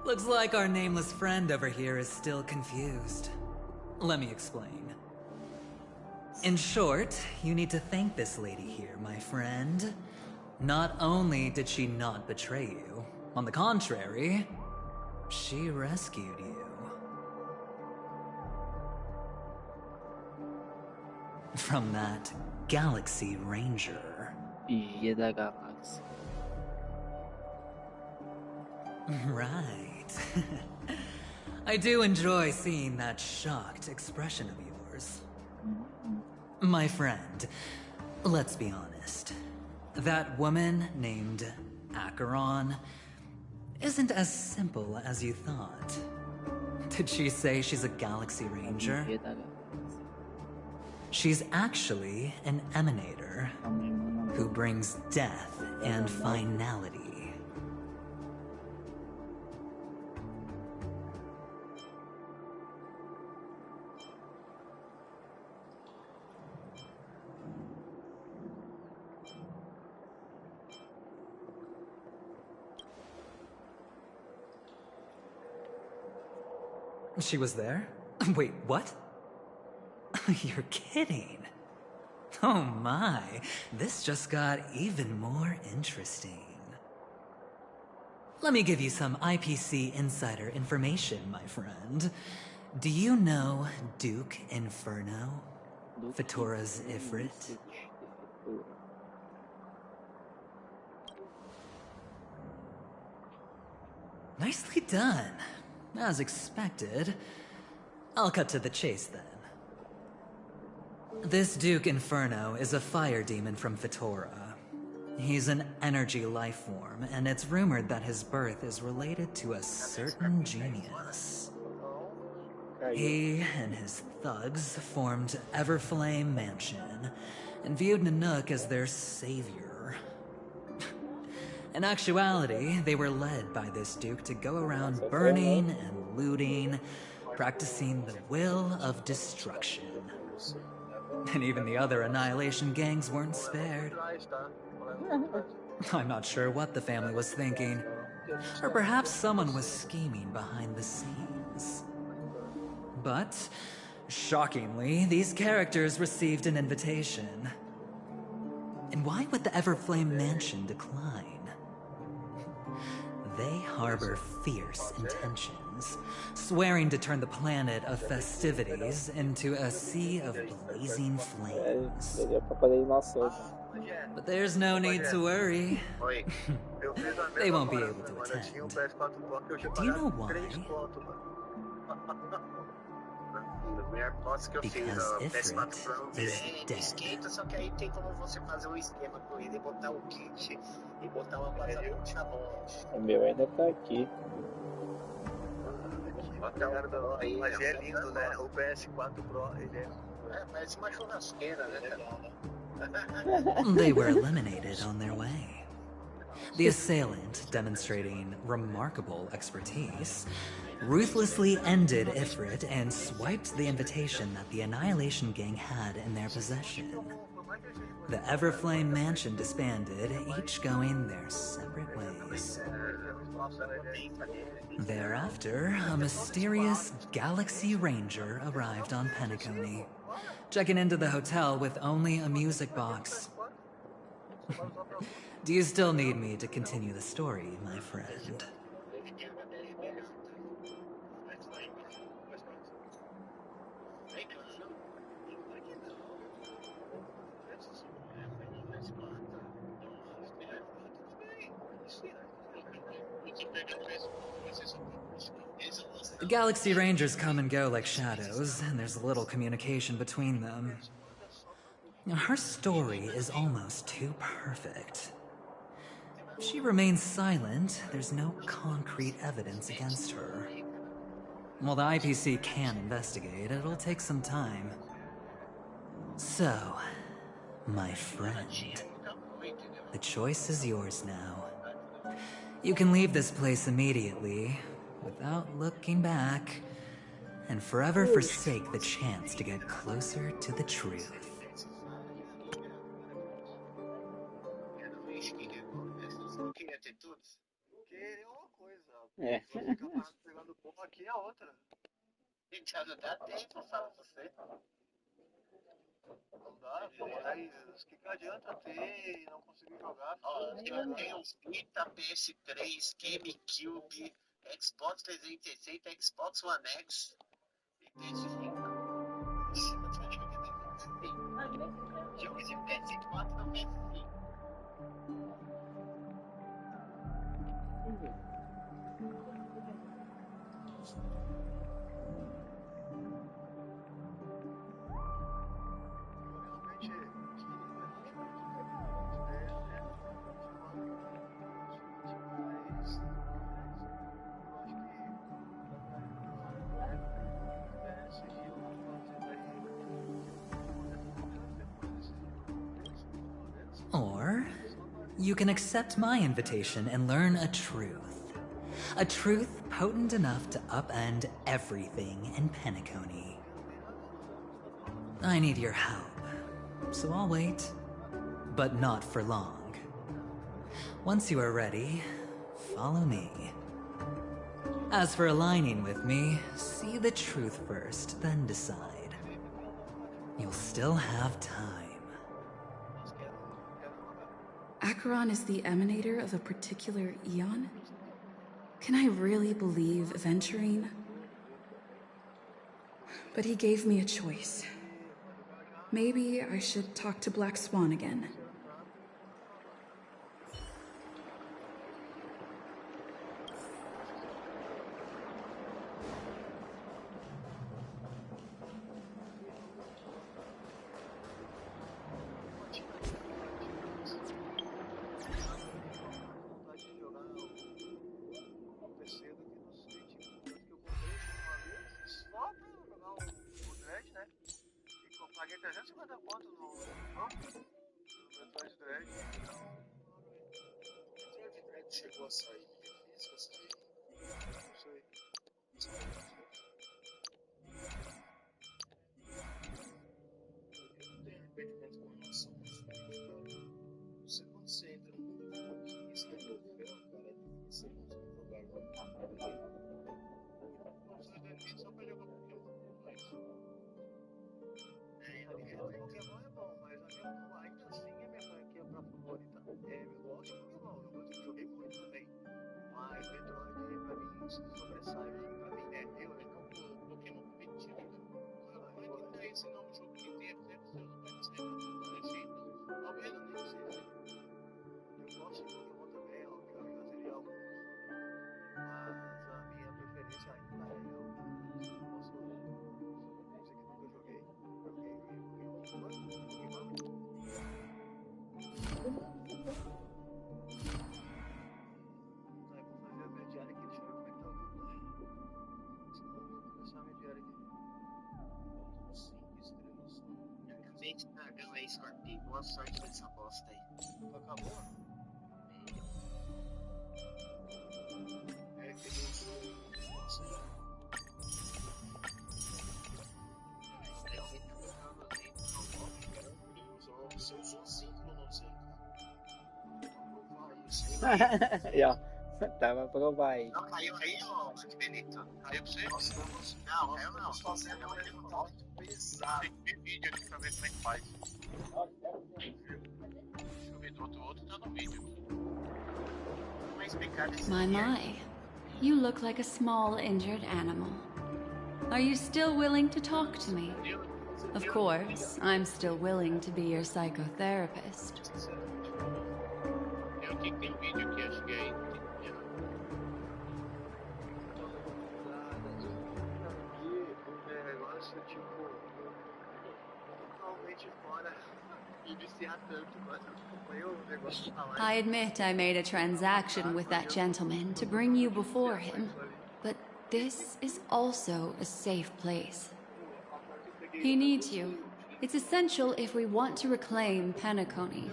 Looks like our nameless friend over here is still confused. Let me explain. In short, you need to thank this lady here, my friend. Not only did she not betray you, on the contrary, she rescued you. From that Galaxy Ranger. Filha da galáxia. Right. I do enjoy seeing that shocked expression of yours. My friend, let's be honest. That woman named Acheron isn't as simple as you thought. Did she say she's a Galaxy Ranger? She's actually an emanator who brings death and finality. She was there? Wait, what? You're kidding. Oh my, this just got even more interesting. Let me give you some IPC insider information, my friend. Do you know Duke Inferno? Fatora's Ifrit? Nicely done. As expected. I'll cut to the chase then. This Duke Inferno is a fire demon from Fatora. He's an energy life form, and it's rumored that his birth is related to a certain genius. He and his thugs formed Everflame Mansion, and viewed Nanook as their savior. In actuality, they were led by this Duke to go around burning and looting, practicing the will of destruction. And even the other Annihilation gangs weren't spared. I'm not sure what the family was thinking. Or perhaps someone was scheming behind the scenes. But, shockingly, these characters received an invitation. And why would the Everflame Mansion decline? They harbor fierce intentions, swearing to turn the planet of festivities into a sea of blazing flames. But there's no need to worry. They won't be able to attend. Do you know why? Because Ifrit is dead. Só que aí tem como você fazer um esquema com ele e botar o kit e botar uma parada de chabonte. O meu ainda tá aqui. Mas é lindo, né? O PS4 Pro, ele parece uma churrasqueira, né? They were eliminated on their way. The assailant, demonstrating remarkable expertise, ruthlessly ended Ifrit and swiped the invitation that the Annihilation Gang had in their possession. The Everflame Mansion disbanded, each going their separate ways. Thereafter, a mysterious Galaxy Ranger arrived on Penacony, checking into the hotel with only a music box. Do you still need me to continue the story, my friend? The Galaxy Rangers come and go like shadows, and there's little communication between them. Her story is almost too perfect. If she remains silent, there's no concrete evidence against her. While the IPC can investigate, it'll take some time. So, my friend, The choice is yours now. You can leave this place immediately, without looking back, and forever forsake the chance to get closer to the truth. Queria ter tudo? Querer é uma coisa, ficar pegando porra aqui é outra. E te ajudar tempo, fala você. Não dá, pô, mas o que adianta ter e não conseguir jogar? Eu tenho Vita, PS3, GameCube, Xbox 360, Xbox One X e PS5. Jogos de PS4 no PS5. Or, you can accept my invitation and learn a truth. A truth potent enough to upend everything in Penacony. I need your help, so I'll wait. But not for long. Once you are ready, follow me. As for aligning with me, see the truth first, then decide. You'll still have time. Acheron is the emanator of a particular eon? Can I really believe Venturine? But he gave me a choice. Maybe I should talk to Black Swan again. Paguei 350 conto no Metroid Dread. Metroid Dread chegou a sair. Físico a sair. Não sei. Eu tenho arrependimento com relação a isso. Não sei quando você entra no mundo aqui, isso é troféu, cara. Você não consegue jogar agora. Não precisa de repente só pra jogar Pokémon. Pokémon é bom, mas ainda assim é minha franquia favorita. Eu gosto de Pokémon, eu joguei muito também. Mas Metroid pra mim se sobressai. Pra mim, né? Eu não Pokémon competitivo. Não é esse não, um jogo que tem exemplos eu não participei então talvez eu nem seja. Eu gosto de Pokémon também, ó, que eu já zerei alguns. Mas a minha preferência ainda é eu posso dizer que nunca joguei. Cagão aí, Scorpion. Boa sorte nessa bosta aí. Acabou? É que você usou 5 no 900. E ó, tava pra provar aí. Não caiu aí, ó, que Benito? Caiu pra você? Nossa, não, caiu não. Tô fazendo uma pergunta pesada. Tem que ver vídeo aqui pra ver como é que faz. Deixa eu ver do outro tá no vídeo aqui. Vamos explicar desse My. You look like a small injured animal. Are you still willing to talk to me? Of course, I'm still willing to be your psychotherapist. Eu tenho que ter um vídeo aqui, acho que é aí. O negócio, tipo, totalmente fora e viciar tanto, mas eu acompanhei o negócio de falar. I admit I made a transaction with that gentleman to bring you before him, but this is also a safe place. He needs you. It's essential if we want to reclaim Penacony.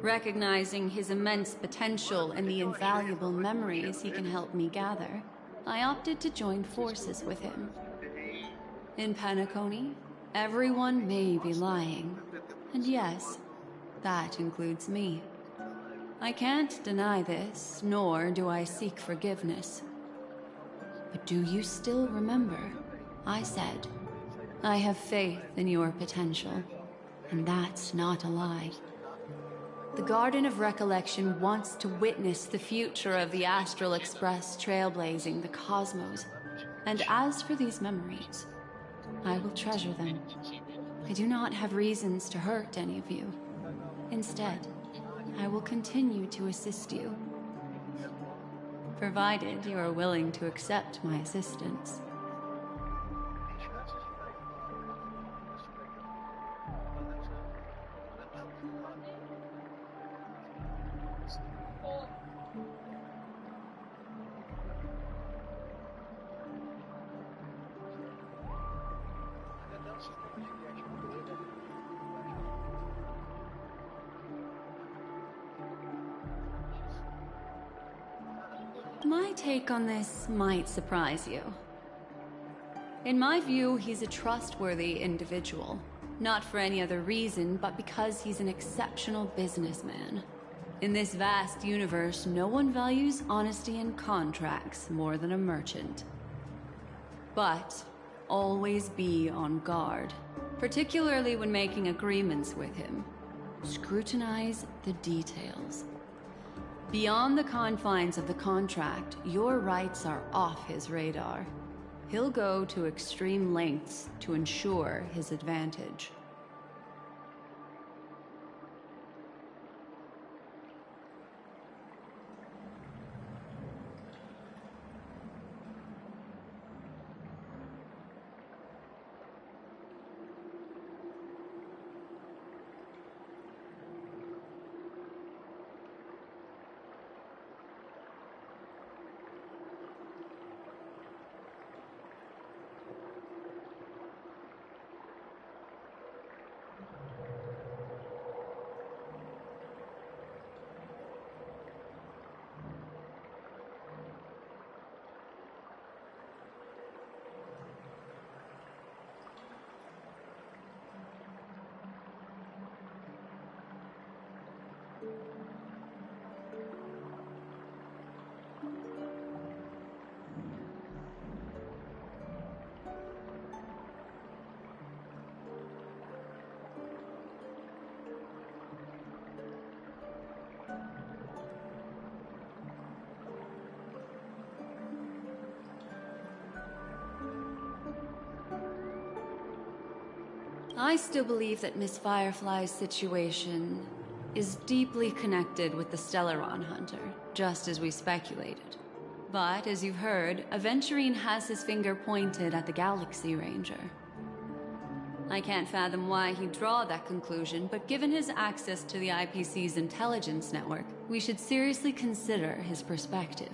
Recognizing his immense potential and the invaluable memories he can help me gather, I opted to join forces with him. In Penacony, everyone may be lying, and yes, that includes me. I can't deny this, nor do I seek forgiveness. But do you still remember? I said, I have faith in your potential, and that's not a lie. The Garden of Recollection wants to witness the future of the Astral Express trailblazing the cosmos. And as for these memories, I will treasure them. I do not have reasons to hurt any of you. Instead, I will continue to assist you, provided you are willing to accept my assistance. My take on this might surprise you. In my view, he's a trustworthy individual. Not for any other reason, but because he's an exceptional businessman. In this vast universe, no one values honesty in contracts more than a merchant. But always be on guard, particularly when making agreements with him. Scrutinize the details. Beyond the confines of the contract, your rights are off his radar. He'll go to extreme lengths to ensure his advantage. I still believe that Miss Firefly's situation is deeply connected with the Stellaron Hunter, just as we speculated. But, as you've heard, Aventurine has his finger pointed at the Galaxy Ranger. I can't fathom why he'd draw that conclusion, but given his access to the IPC's intelligence network, we should seriously consider his perspective.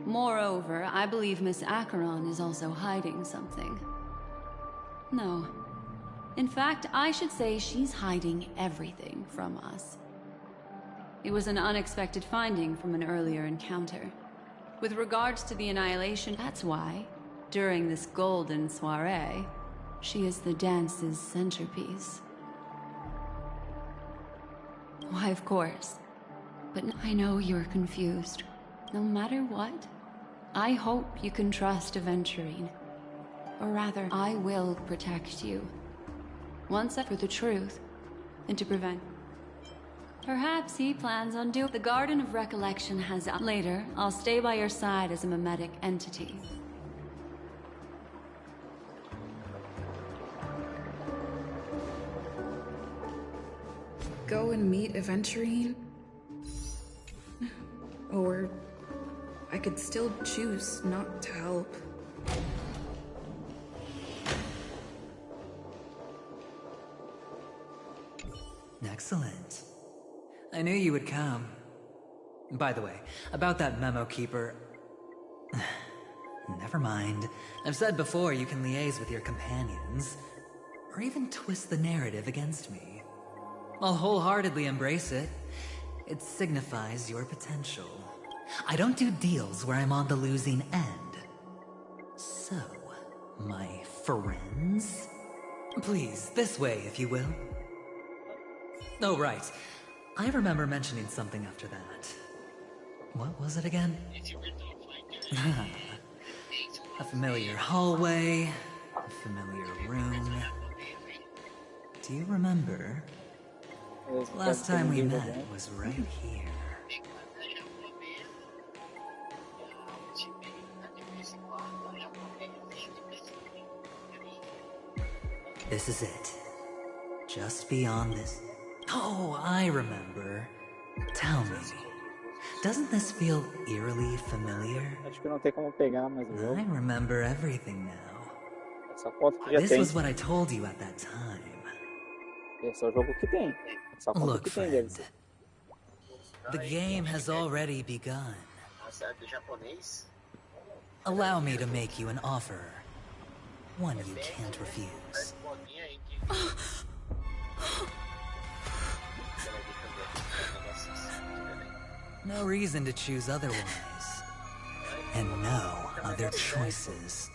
Moreover, I believe Miss Acheron is also hiding something. No. In fact, I should say she's hiding everything from us. It was an unexpected finding from an earlier encounter. With regards to the Annihilation, that's why, during this golden soiree, she is the dance's centerpiece. Why, of course. But I know you're confused. No matter what, I hope you can trust Aventurine. Or rather, I will protect you. Once for the truth, and to prevent. Perhaps he plans on doing. The Garden of Recollection has. Later, I'll stay by your side as a mimetic entity. Go and meet Aventurine? Or I could still choose not to help. Excellent. I knew you would come. By the way, about that memo keeper... Never mind. I've said before you can liaise with your companions, or even twist the narrative against me. I'll wholeheartedly embrace it. It signifies your potential. I don't do deals where I'm on the losing end. So, my friends? Please, this way, if you will. Oh, right. I remember mentioning something after that. What was it again? A familiar hallway, a familiar room. Do you remember? Last time we met was right here. This is it. Just beyond this. Oh, I remember. Tell me, doesn't this feel eerily familiar? Acho que não tem como pegar mais o jogo. I remember everything now. Essa foto que já This tem. was what I told you at that time. Esse é o jogo que tem. Essa foto Look, que tem deve ser. The game has already begun. Nossa, é do japonês? Allow me to make you an offer. One you can't refuse. No reason to choose otherwise. And no other choices.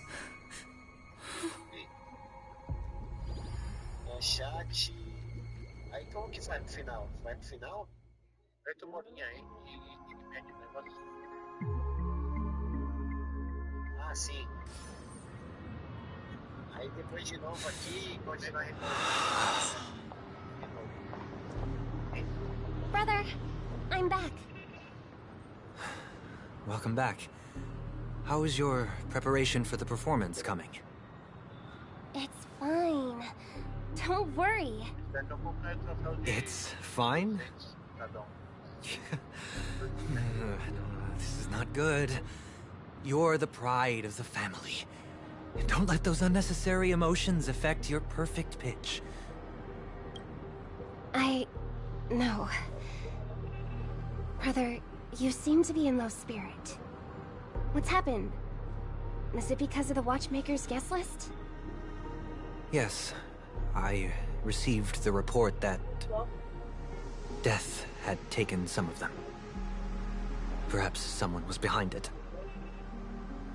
Chat. Aí como que vai no final? Vai no final? Aperta uma bolinha aí e pede o negócio. Ah, sim. Aí depois de novo aqui, continuar Brother, I'm back. Welcome back. How is your preparation for the performance coming? It's fine. Don't worry. It's fine? This is not good. You're the pride of the family. And don't let those unnecessary emotions affect your perfect pitch. No. Brother, you seem to be in low spirit. What's happened? Is it because of the Watchmaker's guest list? Yes, I received the report that death had taken some of them. Perhaps someone was behind it.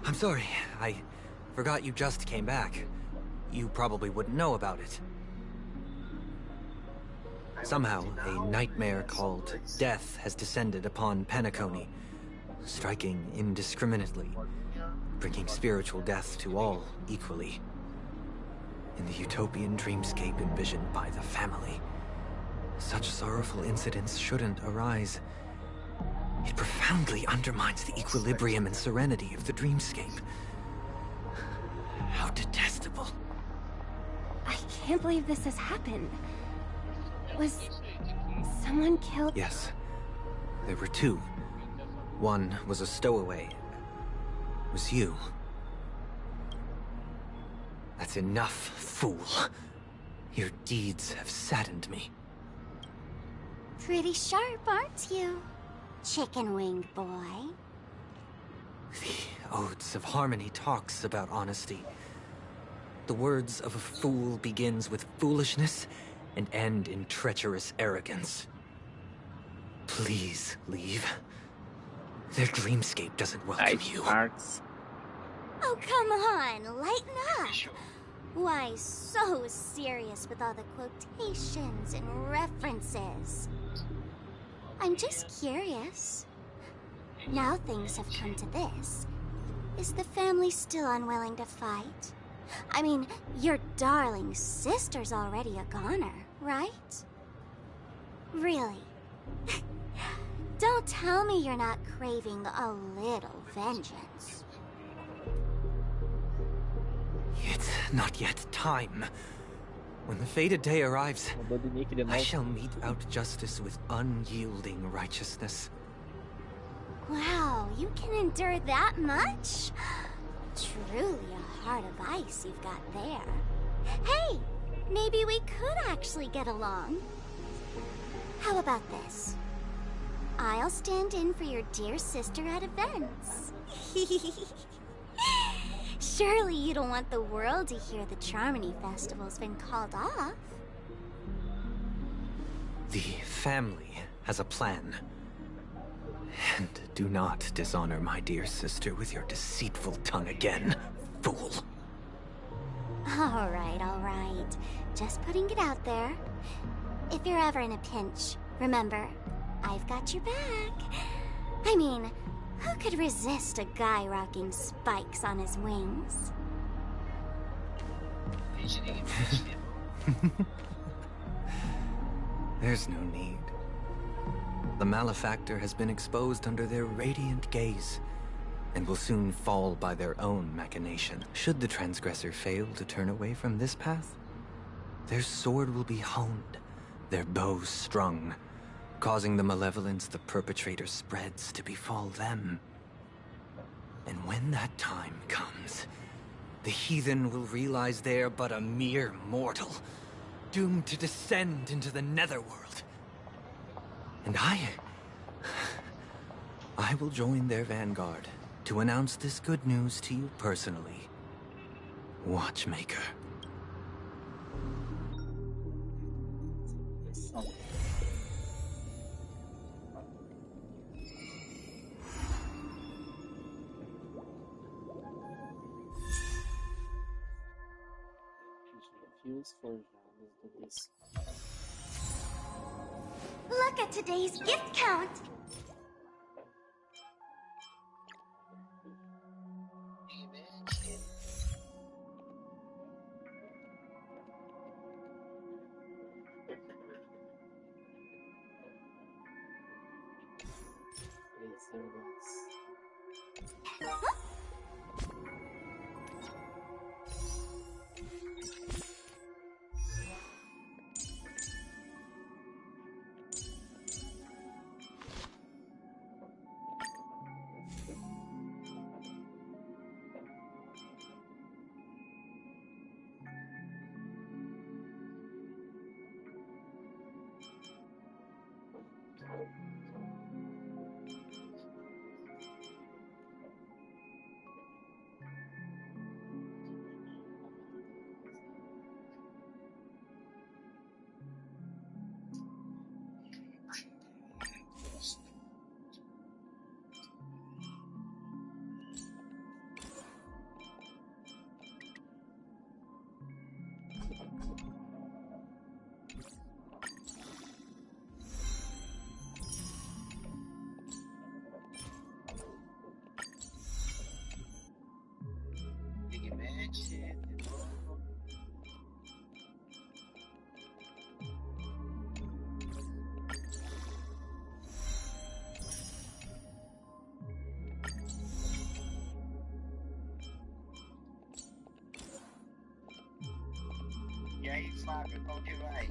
I'm sorry, I forgot you just came back. You probably wouldn't know about it. Somehow, a nightmare called death has descended upon Penacony, striking indiscriminately, bringing spiritual death to all equally. In the utopian dreamscape envisioned by the family, such sorrowful incidents shouldn't arise. It profoundly undermines the equilibrium and serenity of the dreamscape. How detestable. I can't believe this has happened. Was someone killed? Yes. There were two. One was a stowaway. It was you. That's enough, fool. Your deeds have saddened me. Pretty sharp, aren't you, chicken-winged boy? The Odes of Harmony talks about honesty. The words of a fool begins with foolishness and end in treacherous arrogance. Please leave. Their dreamscape doesn't welcome you. Oh, come on, lighten up. Why so serious with all the quotations and references? I'm just curious. Now things have come to this. Is the family still unwilling to fight? I mean, your darling sister's already a goner, right? Really? Don't tell me you're not craving a little vengeance. It's not yet time. When the fated day arrives, I shall mete out justice with unyielding righteousness. Wow, you can endure that much? Truly a heart of ice you've got there. Hey, maybe we could actually get along. How about this? I'll stand in for your dear sister at events. Surely you don't want the world to hear the Charmony Festival's been called off. The family has a plan. And do not dishonor my dear sister with your deceitful tongue again, fool. All right. Just putting it out there. If you're ever in a pinch, remember, I've got your back. I mean, who could resist a guy rocking spikes on his wings? There's no need. The malefactor has been exposed under their radiant gaze, and will soon fall by their own machination. Should the transgressor fail to turn away from this path, their sword will be honed, their bow strung, causing the malevolence the perpetrator spreads to befall them. And when that time comes, the heathen will realize they're but a mere mortal, doomed to descend into the netherworld. And I will join their vanguard to announce this good news to you personally, Watchmaker. Look at today's gift count. E aí, Fábio, qual que vai?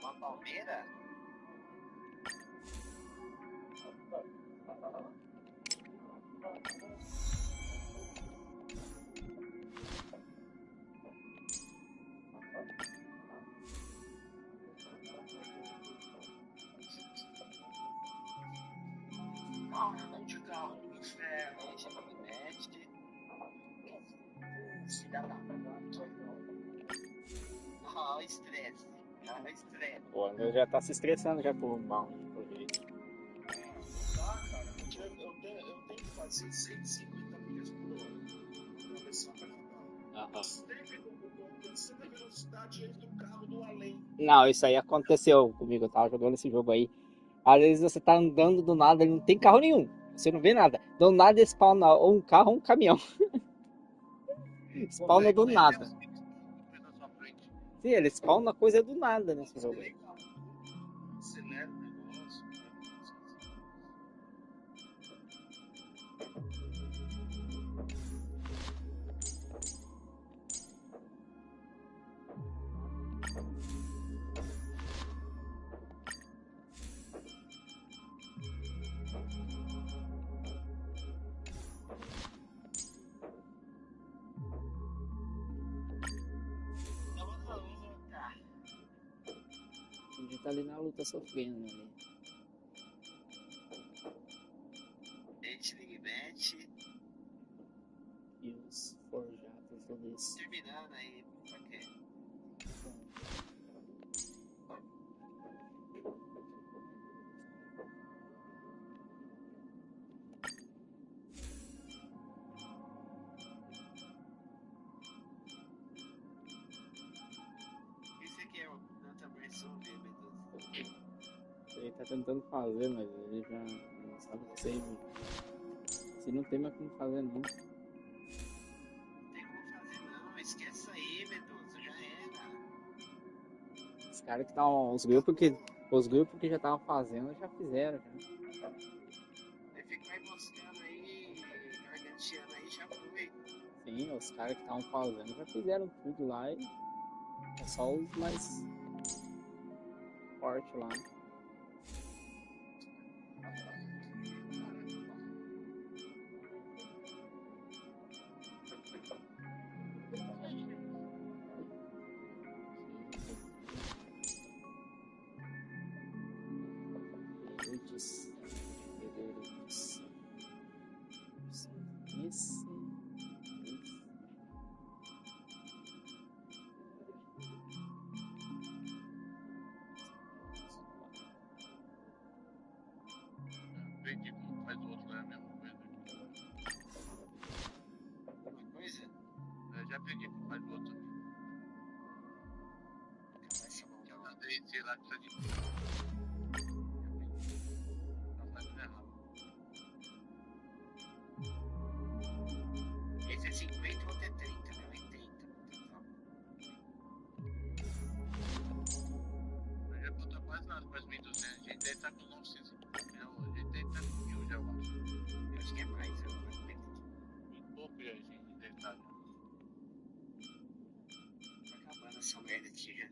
Uma palmeira? Normalmente o carro do inferno, a gente mete. Filha da puta. Ah, estresse. Ah, estresse. O André já tá se estressando já por mal, por jeito. Tá, cara, porque eu tenho que fazer 150 milhas por hora pra atravessar pra cá. Sempre a velocidade do carro do além. Não, isso aí aconteceu comigo, eu tava jogando esse jogo aí. Às vezes você tá andando do nada, ele não tem carro nenhum, você não vê nada. Do nada spawna ou um carro ou um caminhão. Spawna do nada. Sim, ele spawna coisa do nada nesse jogo aí. Acelera o negócio. tá ali na luta sofrendo ali. Gente, limite. E os forjados do desse. Terminando aí, pra quê? Esse aqui é o Nanta versão Medusa. Ele tá tentando fazer, mas ele já não sabe o que save. Se não tem mais como fazer, não. Não tem como fazer não, esquece aí, Medusa, já era. Os caras que estavam. Os grupos que já estavam fazendo já fizeram. Já. Aí fica mais buscando aí, garganteando aí, já foi. Sim, os caras que estavam fazendo já fizeram tudo lá e é só os mais fortes lá. Esse. Aprendi como faz o outro, não é a mesma coisa. Uma coisa? Eu já aprendi como faz o outro. Essa mão já lá, daí sei lá que precisa de. Tá fazendo errado. Esse é 50 ou até 30, né? 80 no total. Eu já botar quase nada, quase 1.200. A gente deve estar com 900 e pouco já. A gente deve estar com 1.000 já, eu acho. Eu acho que é mais, eu não acredito. Muito pouco já, a gente deve estar já. Tá acabando essa merda aqui já.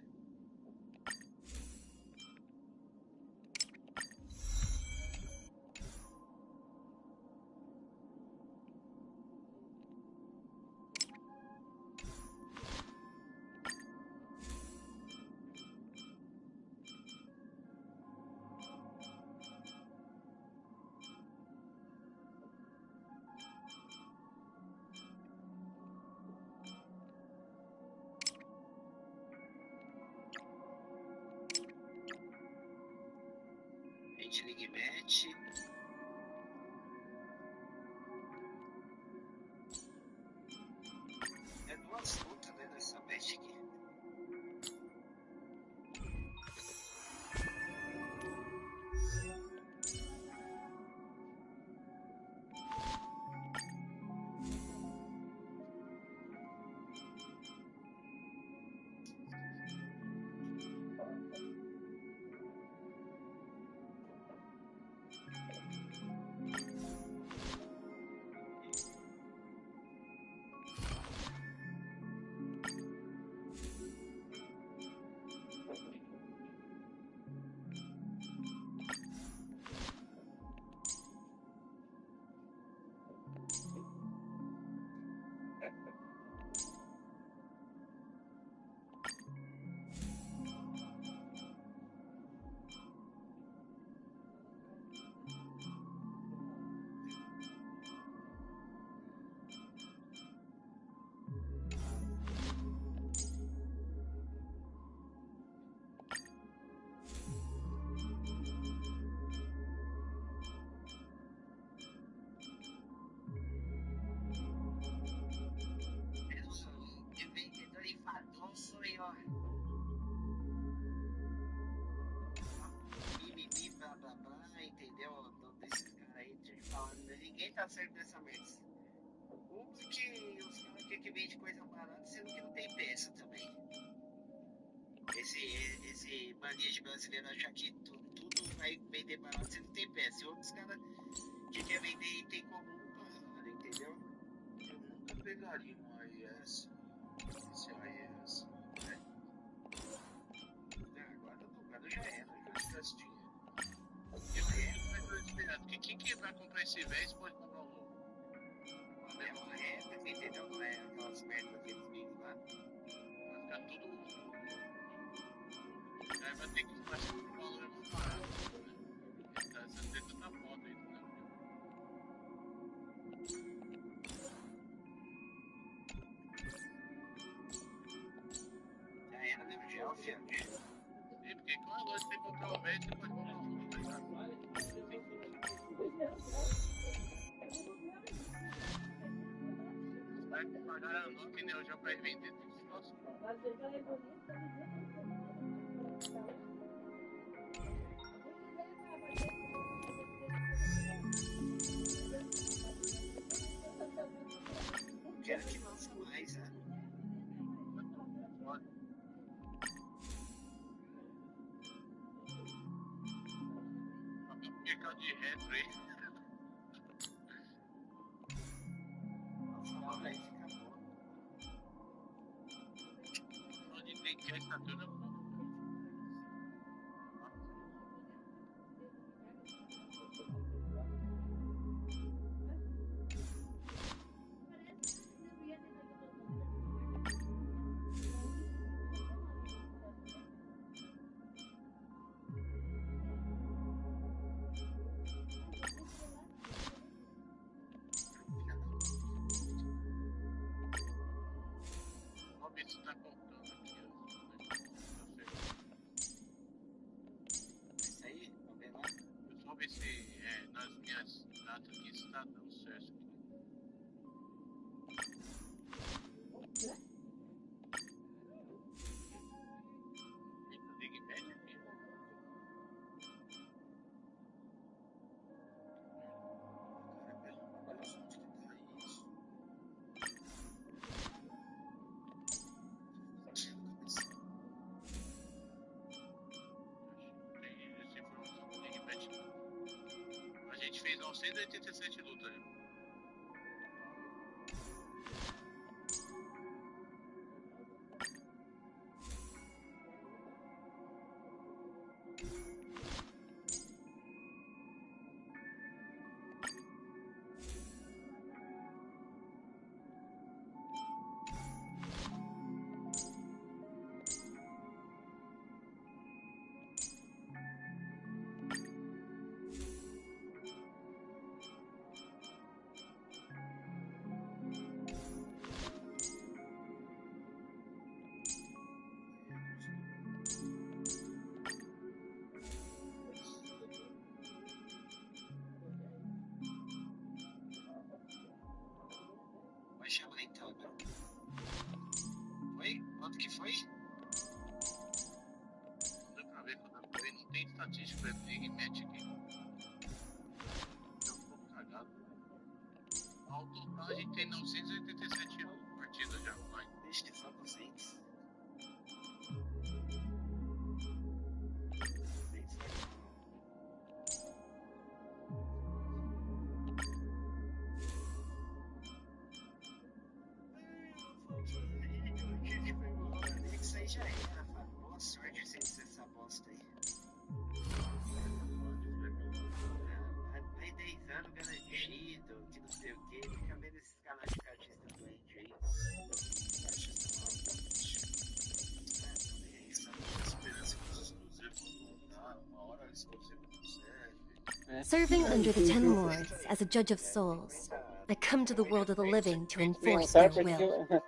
Gente, liga e mete. É duas lutas, né, nessa match aqui. Mimimi, blá blá blá, entendeu? Desses caras aí, falando, ninguém tá certo dessa mesa. Uma que os caras que vendem coisa barata, sendo que não tem peça também. Esse mania de brasileiro achar que tudo vai vender barato se não tem peça. E outros caras que quer vender item comum, cara, entendeu? Eu nunca pegaria um AES. Esse AES. Agora já era, já tivesse dinheiro. Já era, mas eu esperando. Porque quem vai comprar esse vez pode comprar um novo. Não é, entendeu? Não é aquelas merdas daqueles vídeos lá. Vai ficar tudo. Aí vai ter que voltar uma vez, você pode voltar uma outra, tá ligado? Vai pagaram não, que nem eu já pra vender tudo. Nossa. Quero que lance mais, né? Mercado de retro aí. Nossa, aí fica bom. Onde tem cash tá tudo bom. Vamos ver se tá contando aqui. Isso aí, vamos ver lá. Eu só ver se nas minhas datas aqui está dando certo. Liga média aqui. Agora só onde que tá isso. A gente fez 987 lutas, né? Vai chamar então, né? Foi? Quanto que foi? Não deu pra ver quando foi. Não tem estatística pra liga e match aqui. Deu um pouco cagado. Ao total a gente tem 987 partidas já online. Deixa que só 200. Isso aí já era, Fábio. Boa sorte sem ser essa bosta aí. Mais 10 anos garantido, que não sei o que, fica vendo esses canais de cartista doente aí. Esperança que os exclusivos vão voltar. Uma hora o exclusivo não serve. Serving under the Ten Lords as a judge of souls, I come to the world of the living to Não enforce their serve will. porque...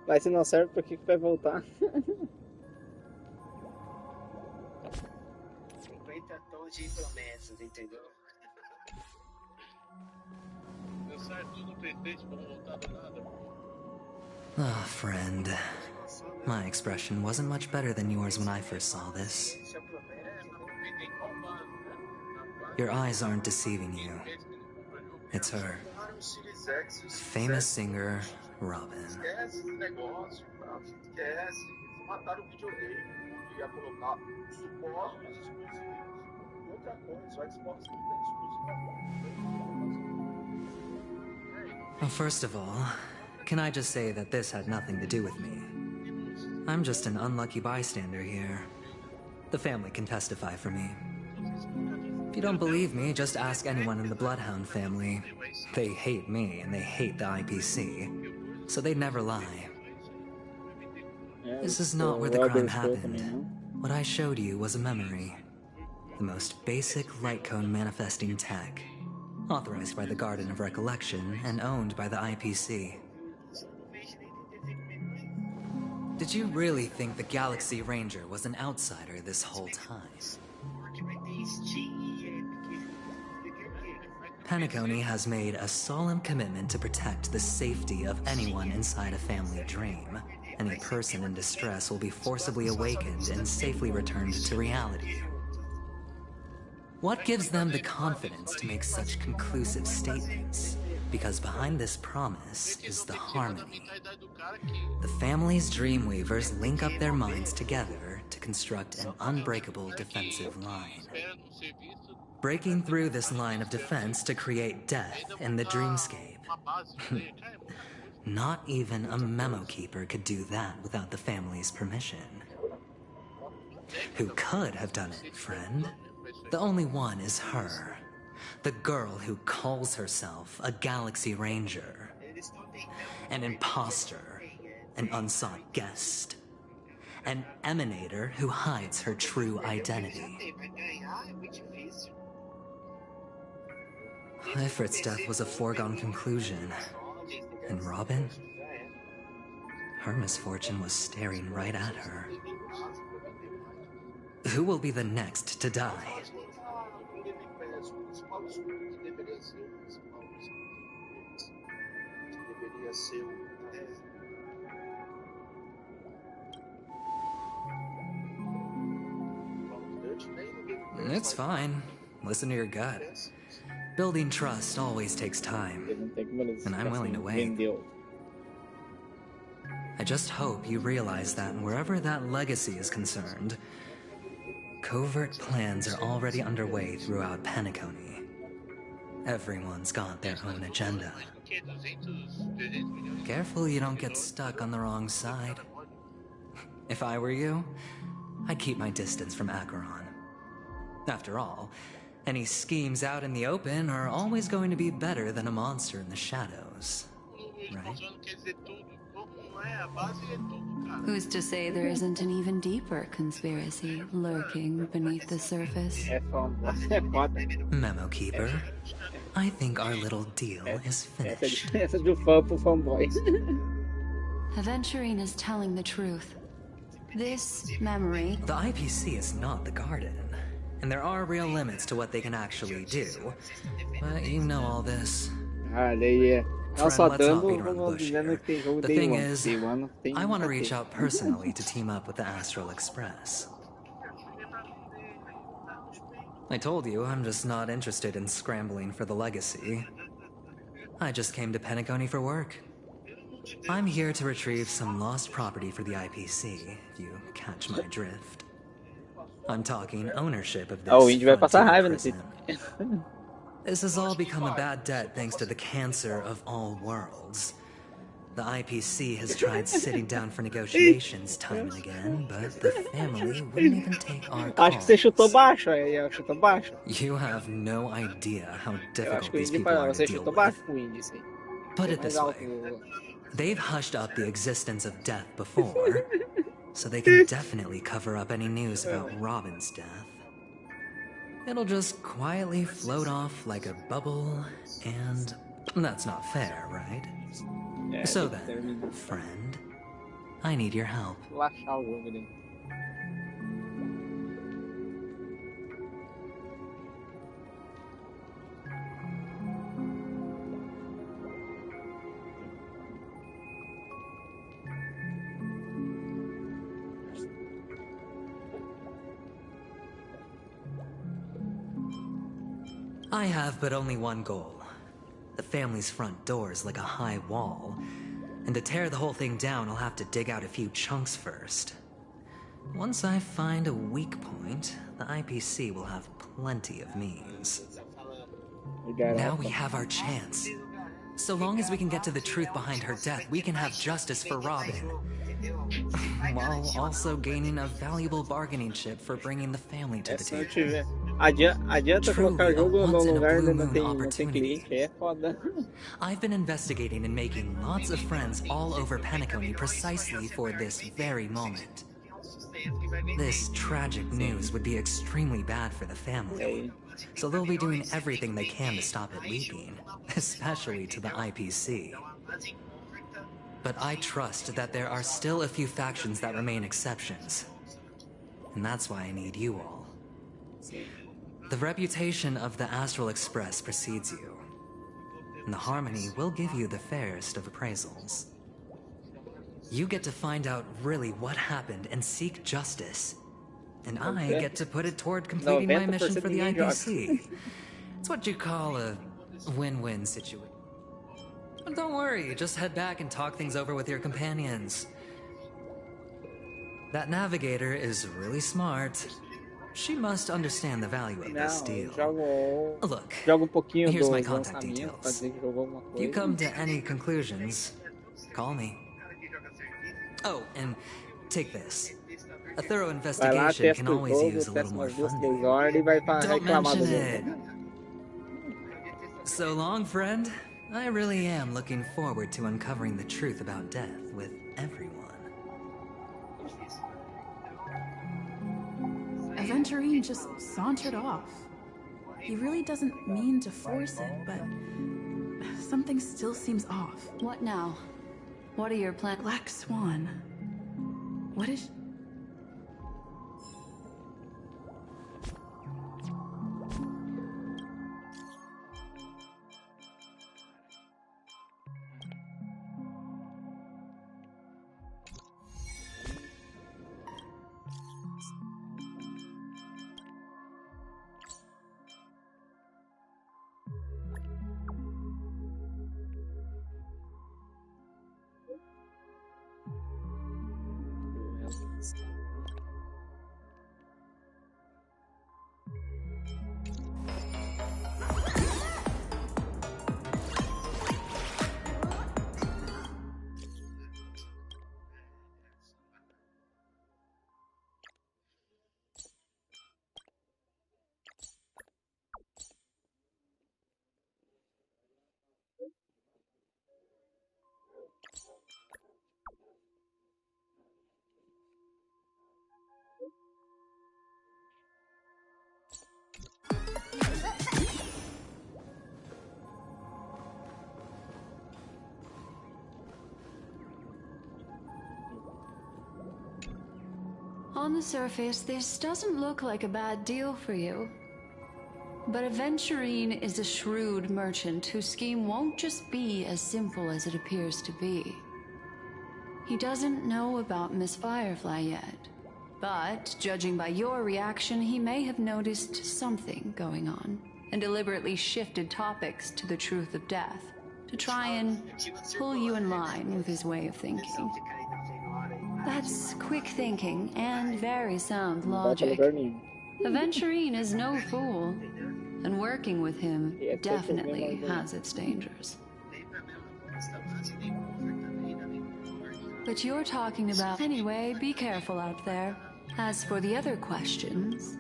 Mas se não serve, por que vai voltar? 50 tons de promessas, entendeu? Deu certo tudo no Playstation, vamos voltar do nada. Ah, friend. My expression wasn't much better than yours when I first saw this. Your eyes aren't deceiving you. It's her. Famous singer, Robin. Esquece esse negócio, esquece. Eles mataram o videogame. Ia colocar supostos exclusivos. Outra coisa, o Xbox não tem exclusivo. Well, first of all, can I just say that this had nothing to do with me? I'm just an unlucky bystander here. The family can testify for me. If you don't believe me, just ask anyone in the Bloodhound family. They hate me and they hate the IPC, so they'd never lie. This is not where the crime happened. What I showed you was a memory. The most basic light cone manifesting tech. Authorized by the Garden of Recollection and owned by the IPC. Did you really think the Galaxy Ranger was an outsider this whole time? Penacony has made a solemn commitment to protect the safety of anyone inside a family dream. Any person in distress will be forcibly awakened and safely returned to reality. What gives them the confidence to make such conclusive statements? Because behind this promise is the harmony. The family's Dreamweavers link up their minds together to construct an unbreakable defensive line. Breaking through this line of defense to create death in the dreamscape. Not even a memo keeper could do that without the family's permission. Who could have done it, friend? The only one is her. The girl who calls herself a Galaxy Ranger. An imposter. An unsought guest. An emanator who hides her true identity. Ifrit's death was a foregone conclusion. And Robin? Her misfortune was staring right at her. Who will be the next to die? It's fine. Listen to your gut. Building trust always takes time, and I'm willing to wait. I just hope you realize that wherever that legacy is concerned, covert plans are already underway throughout Penacony. Everyone's got their own agenda. Careful you don't get stuck on the wrong side. If I were you, I'd keep my distance from Acheron. After all, any schemes out in the open are always going to be better than a monster in the shadows, right? Who's to say there isn't an even deeper conspiracy lurking beneath the surface? Memo Keeper, I think our little deal is finished. Aventurine is telling the truth. This memory... The IPC is not the Garden, and there are real limits to what they can actually do. But you know all this. Friend, let's not beat around the bush here. The thing is, I want to reach out personally to team up with the Astral Express. I told you, I'm just not interested in scrambling for the legacy. I just came to Penacony for work. I'm here to retrieve some lost property for the IPC, if you catch my drift. I'm talking ownership of this frontier prison. This has all become a bad debt thanks to the cancer of all worlds. The IPC has tried sitting down for negotiations time and again, but the family wouldn't even take our calls. Acho que você chutou baixo, aí, chutou baixo. You have no idea how Eu acho difficult que o these Indy people falou, are você to deal chutou with. baixo com o Indy, sim. Put it this way. They've hushed up the existence of death before, so they can definitely cover up any news about Robin's death. It'll just quietly float off like a bubble, and that's not fair, right? Yeah, So tem que then, terminar. friend, I need your help. Laxar o jogo ali. I have but only one goal. The family's front door is like a high wall, and to tear the whole thing down, I'll have to dig out a few chunks first. Once I find a weak point, the IPC will have plenty of means. Now we have our chance. So long as we can get to the truth behind her death, we can have justice for Robin. While also gaining a valuable bargaining chip for bringing the family to the Se não table. tiver. Adianta colocar o jogo no lugar onde não tem cliente, é foda. I've been investigating and making lots of friends all over Penacony precisely for this very moment. This tragic news would be extremely bad for the family, so they'll be doing everything they can to stop it leaking, especially to the IPC. But I trust that there are still a few factions that remain exceptions, and that's why I need you all. The reputation of the Astral Express precedes you, and the Harmony will give you the fairest of appraisals. You get to find out really what happened and seek justice, and I get to put it toward completing my mission for the IPC. It's what you call a win-win situation. But don't worry, just head back and talk things over with your companions. That navigator is really smart. She must understand the value of this deal. Look, here's my contact details. If you come to any conclusions, call me. Oh, and take this. A thorough investigation can always use a little more funding. Don't mention it. So long, friend. I really am looking forward to uncovering the truth about death with everyone. Aventurine just sauntered off. He really doesn't mean to force it, but something still seems off. What now? What are your plans? Black Swan. What is... On the surface, this doesn't look like a bad deal for you. But Aventurine is a shrewd merchant whose scheme won't just be as simple as it appears to be. He doesn't know about Miss Firefly yet, but judging by your reaction, he may have noticed something going on and deliberately shifted topics to the truth of death to try and pull you in line with his way of thinking. That's quick thinking and very sound logic. Aventurine is no fool, and working with him definitely has its dangers. But you're talking about... Anyway, be careful out there. As for the other questions,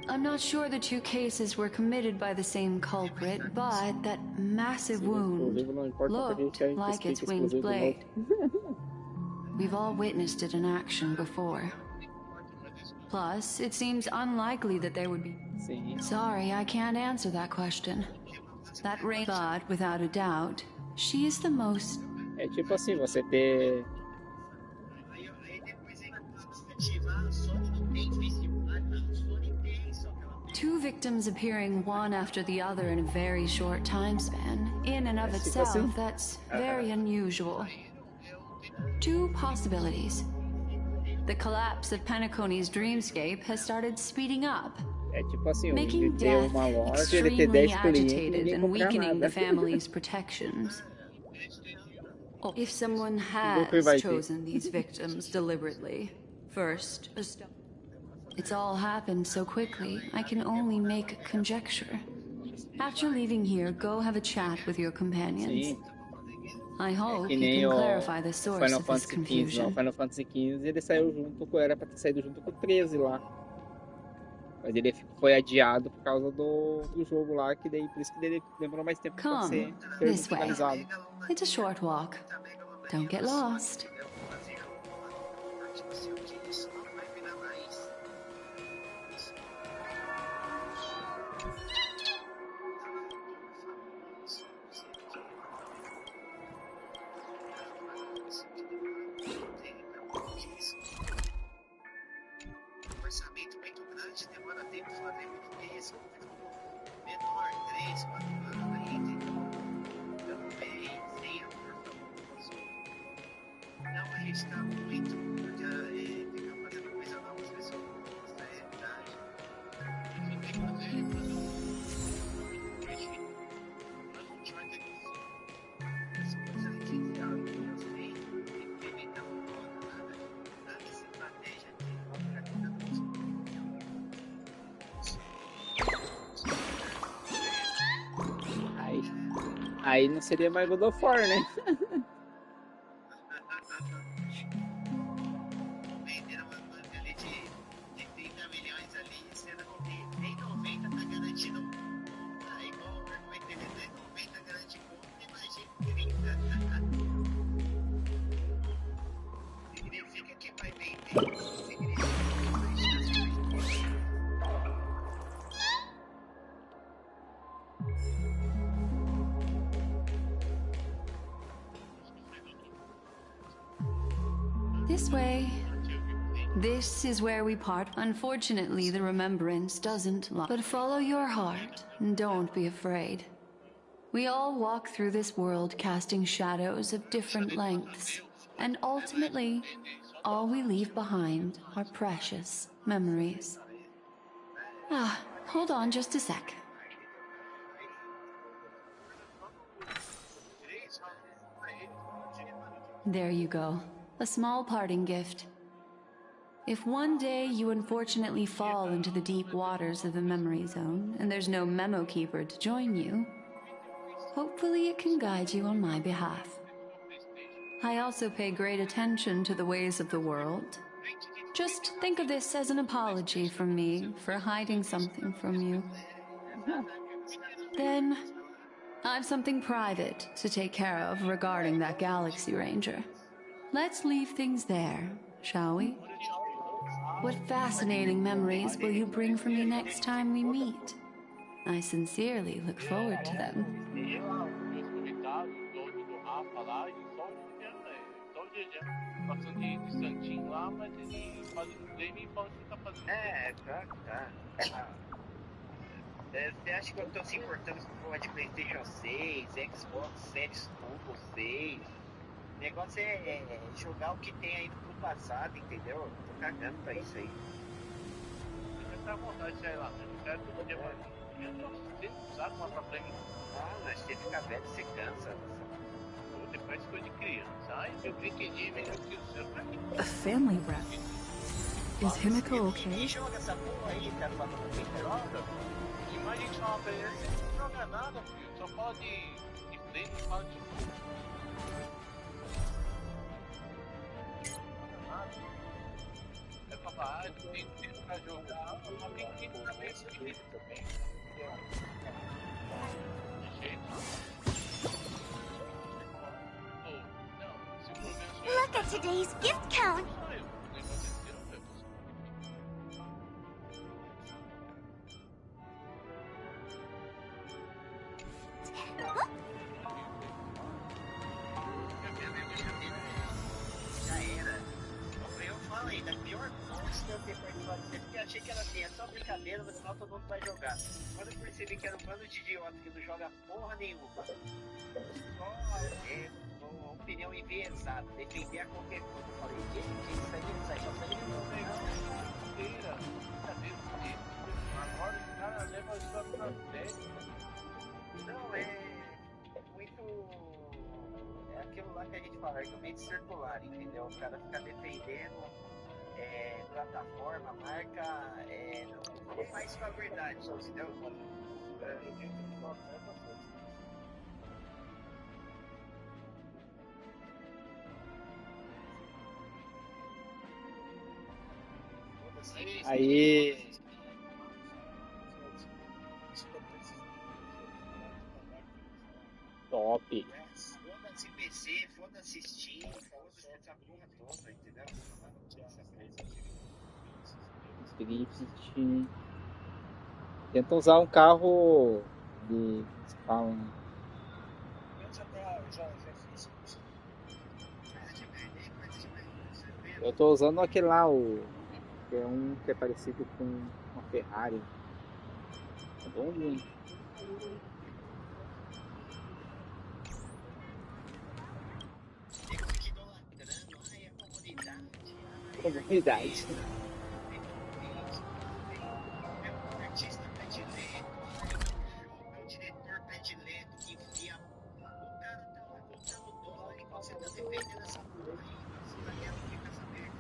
I'm not sure the two cases were committed by the same culprit, but that massive wound looked like its winged blade. We've all witnessed it in action before. Plus, it seems unlikely that there would be... Sorry, I can't answer that question. That ring... But, without a doubt, she is the most... É tipo assim, você ter... Two victims appearing one after the other in a very short time span, in and of itself, that's very unusual. Two possibilities. The collapse of Penacony's dreamscape has started speeding up, making death extremely agitated and weakening the family's protections. If someone has chosen these victims deliberately, first, it's all happened so quickly, I can only make conjecture. After leaving here, go have a chat with your companions. I hope you can clarify the source of this confusion. Final Fantasy XV ele saiu junto com... Era pra ter saído junto com o 13 lá. Mas ele foi adiado por causa do jogo lá, que daí por isso que ele demorou mais tempo pra ser finalizado. It's a short walk. Don't get lost. Orçamento muito grande, demora tempo fazer muito pessoa menor, 3, 4 anos aí, entendeu? Também tenha, por favor, não arriscar muito, porque ficar fazendo coisa nova, as pessoas não gostam da realidade. Só tem que fazer quando divertir. Mas a gente vai ter que essa coisa aí de ideal, entendeu? Tem que implementar um plano, nada de estratégia de ficar tentando Aí não seria mais God of War, né? venderam uma banca ali de 30 milhões ali, sendo que nem 90 tá garantindo. Ah, igual o vai entender, nem 90 garante compra, imagina 30. Significa que vai vender, significa que vai chance de vender. This way. This is where we part. Unfortunately, the remembrance doesn't lie. But follow your heart and don't be afraid. We all walk through this world casting shadows of different lengths. And ultimately, all we leave behind are precious memories. Ah, hold on just a sec. There you go. A small parting gift. If one day you unfortunately fall into the deep waters of the memory zone and there's no memo keeper to join you, hopefully it can guide you on my behalf. I also pay great attention to the ways of the world. Just think of this as an apology from me for hiding something from you. Then, I've something private to take care of regarding that Galaxy Ranger. Let's leave things there, shall we? What fascinating memories will you bring for me next time we meet? I sincerely look forward to them. Você acha que eu tô se importando com porra de PlayStation 6, Xbox Series Turbo 6? O negócio é jogar o que tem aí no passado, entendeu? Eu tô cagando pra isso aí. Você tá à vontade, sei lá, eu quero todo dia mais. Você não sabe uma problema. Ah, mas você fica velho, você cansa. Depois foi de criança. Ai, meu brinquedinho, meu Deus do céu, pra mim. A family rep. Is Himiko okay? Joga essa porra aí, cara, pra não ter imagem de uma vez, você não joga nada, filho. Só fala de play, não fala de é pra falar, tem tempo pra jogar, mas tem tempo pra ver esse vídeo também. De jeito. Look at today's gift count! Já era. Eu falei, da pior coisa que eu ter participado disso, porque eu achei que era assim, é só brincadeira, no final todo mundo vai jogar. Quando eu percebi que era um bando de idiota que não joga porra nenhuma, só uma opinião enviesada, defender a qualquer coisa. Eu falei, gente, isso aí não vai ganhar inteira. Brincadeira, agora o cara leva isso pra sério. Não, é muito. É aquilo lá que a gente fala, argumento circular, entendeu? O cara fica defendendo plataforma, marca, não faz com a verdade, entendeu? Aí. Top. Foda-se PC, foda-se Steam, foda-se essa porra toda, entendeu? Script. Tenta usar um carro de. Falam. Eu tô usando aquele lá, que é um que é parecido com uma Ferrari. Tá bom, ruim. Comunidade. Artista predileto, meu diretor predileto que enfia. O cara tá lá contando dólar enquanto você tá defendendo essa porra aí. Você tá ganhando o que com essa merda?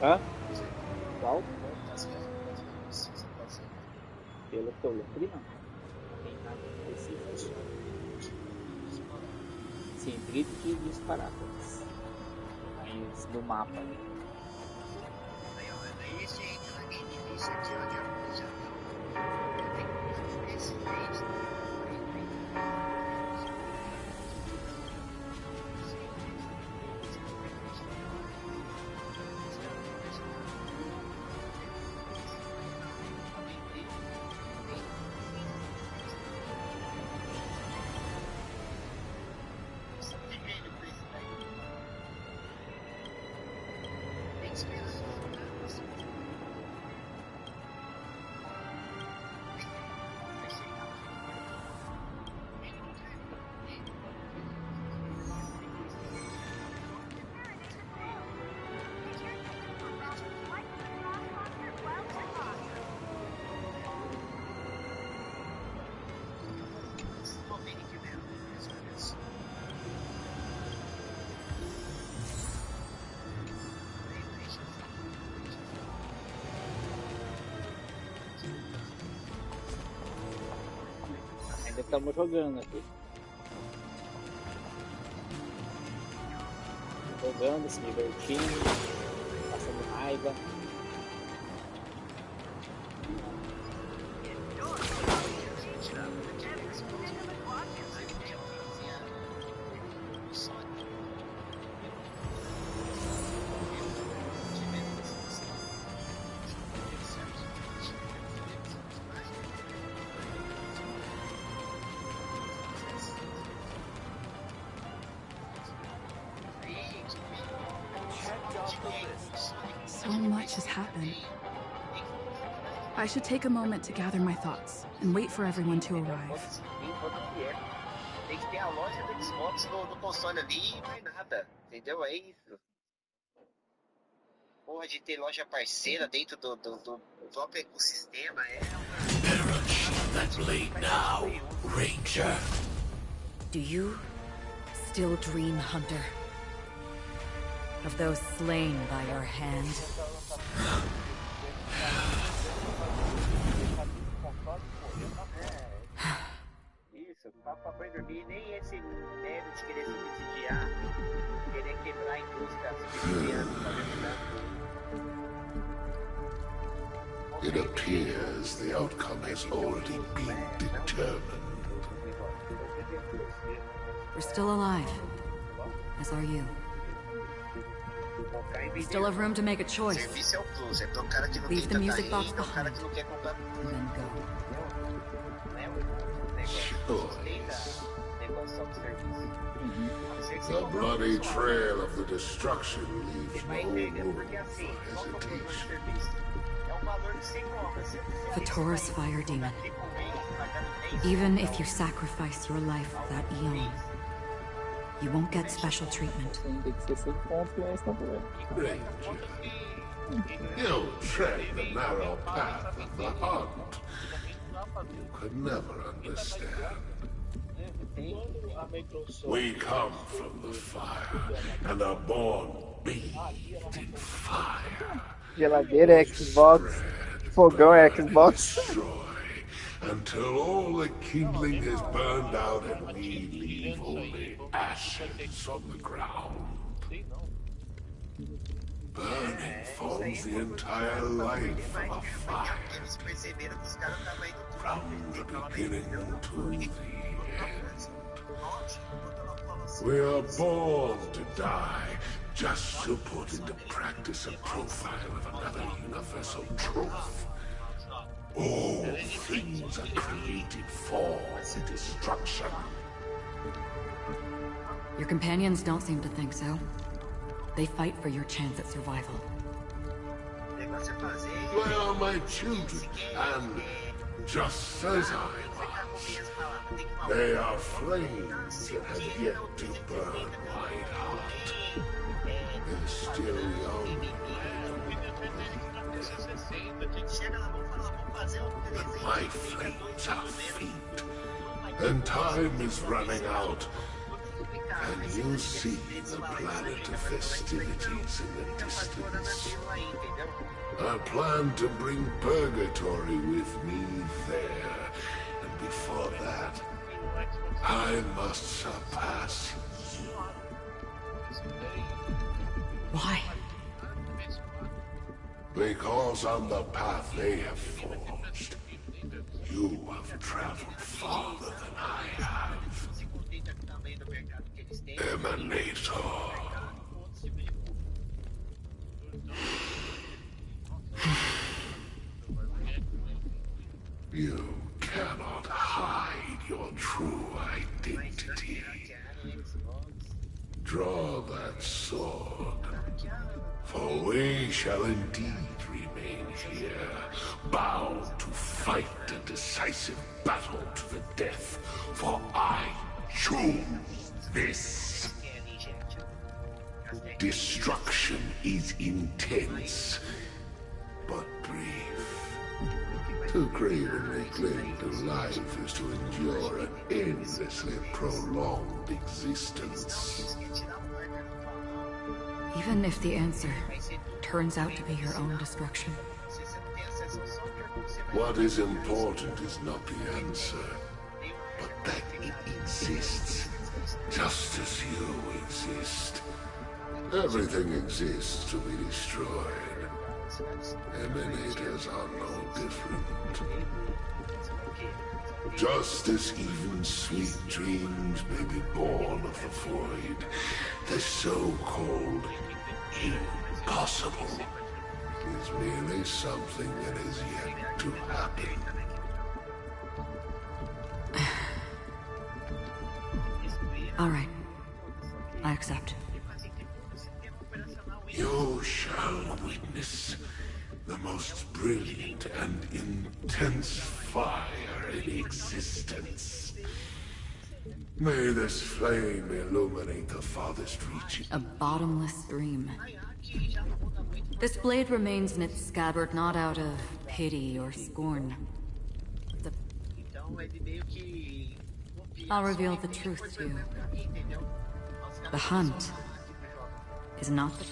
Hã? Qual? Pelo que eu lembro, não. Não tem nada específico. Sim, Tríptico dos Parápolis. Mas no mapa ali. Aí esse entra na game list aqui, ó, de alguns já viu. Tem coisas excelentes. Ainda estamos jogando aqui. Jogando, se divertindo, passando raiva. So much has happened. I should take a moment to gather my thoughts and wait for everyone to arrive. Tem que ter a loja do Xbox no console ali e mais nada. Entendeu? É isso. Porra de ter loja parceira dentro do próprio ecossistema é That blade now, Ranger. Do you still dream, Hunter? Of those slain by your hand? Isso, papo pra dormir, nem esse medo de querer subsidiar, querer quebrar a indústria subsidiando, fazendo tanto. It appears the outcome has already been determined. We're still alive, as are you. We still have room to make a choice. Serviço é o plus, é pro cara que não Leave the tem music tanta box renda, o cara behind, que não quer comprar and then go. The bloody trail of the destruction leaves no room for hesitation. Fatora's fire demon. Even if you sacrifice your life for that eon, you won't get special treatment. Ranger, you tread the narrow path of the hunt. You could never understand. We come from the fire and are born bathed in fire. Geladeira é Xbox, fogão é Xbox. Destroy until all the kindling is burned out and we leave only ashes on the ground. Burning forms the entire life of a fire. From the beginning to the end. We are born to die just to put into practice a profile of another universal truth. All things are created for destruction. Your companions don't seem to think so. They fight for your chance at survival. They are my children, and just as I was, they are flames that have yet to burn my heart. They're still young. But my flames are faint, and time is running out. And you see the planet of festivities in the distance. I plan to bring purgatory with me there, and before that, I must surpass you. Why? Because on the path they have forged, you have traveled farther than I have. Emanator. You cannot hide your true identity. Draw that sword, for we shall indeed remain here, bound to fight a decisive battle to the death, for I choose this. Destruction is intense, but brief. To cravenly cling to life is to endure an endlessly prolonged existence. Even if the answer turns out to be your own destruction. What is important is not the answer, but that it exists, just as you exist. Everything exists to be destroyed. Emanators are no different. Just as even sweet dreams may be born of the void, the so-called impossible is merely something that is yet to happen. All right. I accept. You shall witness the most brilliant and intense fire in existence. May this flame illuminate the farthest reaches. A bottomless stream. This blade remains in its scabbard not out of pity or scorn. I'll reveal the truth to you. The hunt is not the...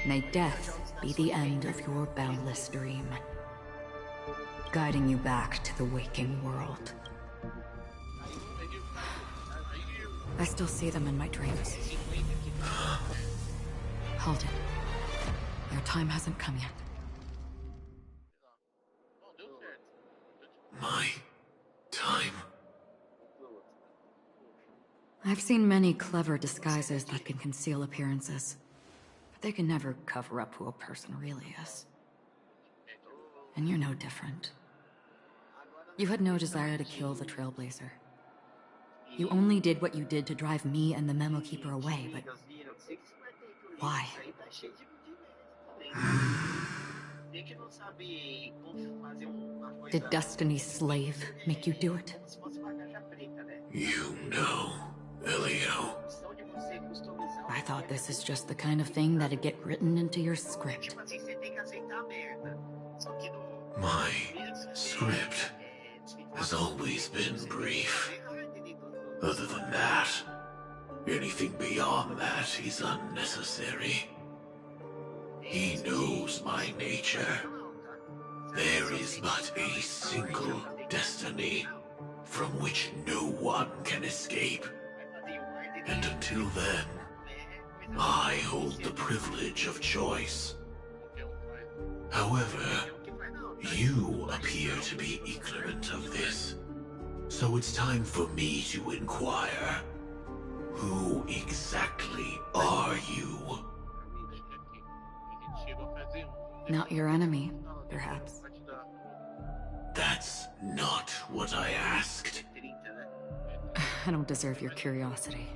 May death be the end of your boundless dream, guiding you back to the waking world. I still see them in my dreams. Hold it. Your time hasn't come yet. My time? I've seen many clever disguises that can conceal appearances, but they can never cover up who a person really is. And you're no different. You had no desire to kill the Trailblazer. You only did what you did to drive me and the Memo Keeper away, but... why? Did Destiny's slave make you do it? You know, Elio. I thought this is just the kind of thing that'd get written into your script. My script has always been brief. Other than that, anything beyond that is unnecessary. He knows my nature. There is but a single destiny from which no one can escape. And until then, I hold the privilege of choice. However, you appear to be ignorant of this. So it's time for me to inquire. Who exactly are you? Not your enemy, perhaps. That's not what I asked. I don't deserve your curiosity.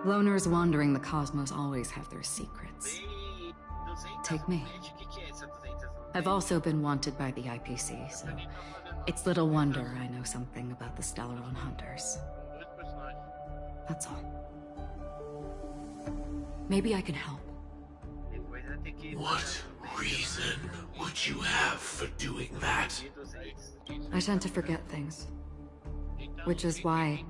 Loners wandering the cosmos always have their secrets. Take me. I've also been wanted by the IPC, so it's little wonder I know something about the Stellaron Hunters. That's all. Maybe I can help. What reason would you have for doing that? I tend to forget things. Which is why,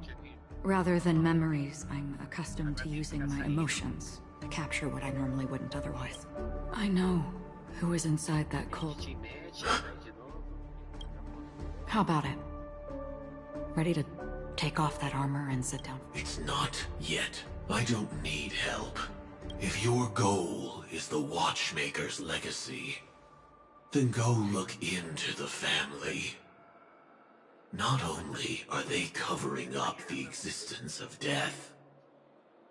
rather than memories, I'm accustomed to using my emotions to capture what I normally wouldn't otherwise. I know who is inside that cult. How about it? Ready to take off that armor and sit down? It's not yet. I don't need help. If your goal is the Watchmaker's legacy, then go look into the family. Not only are they covering up the existence of death,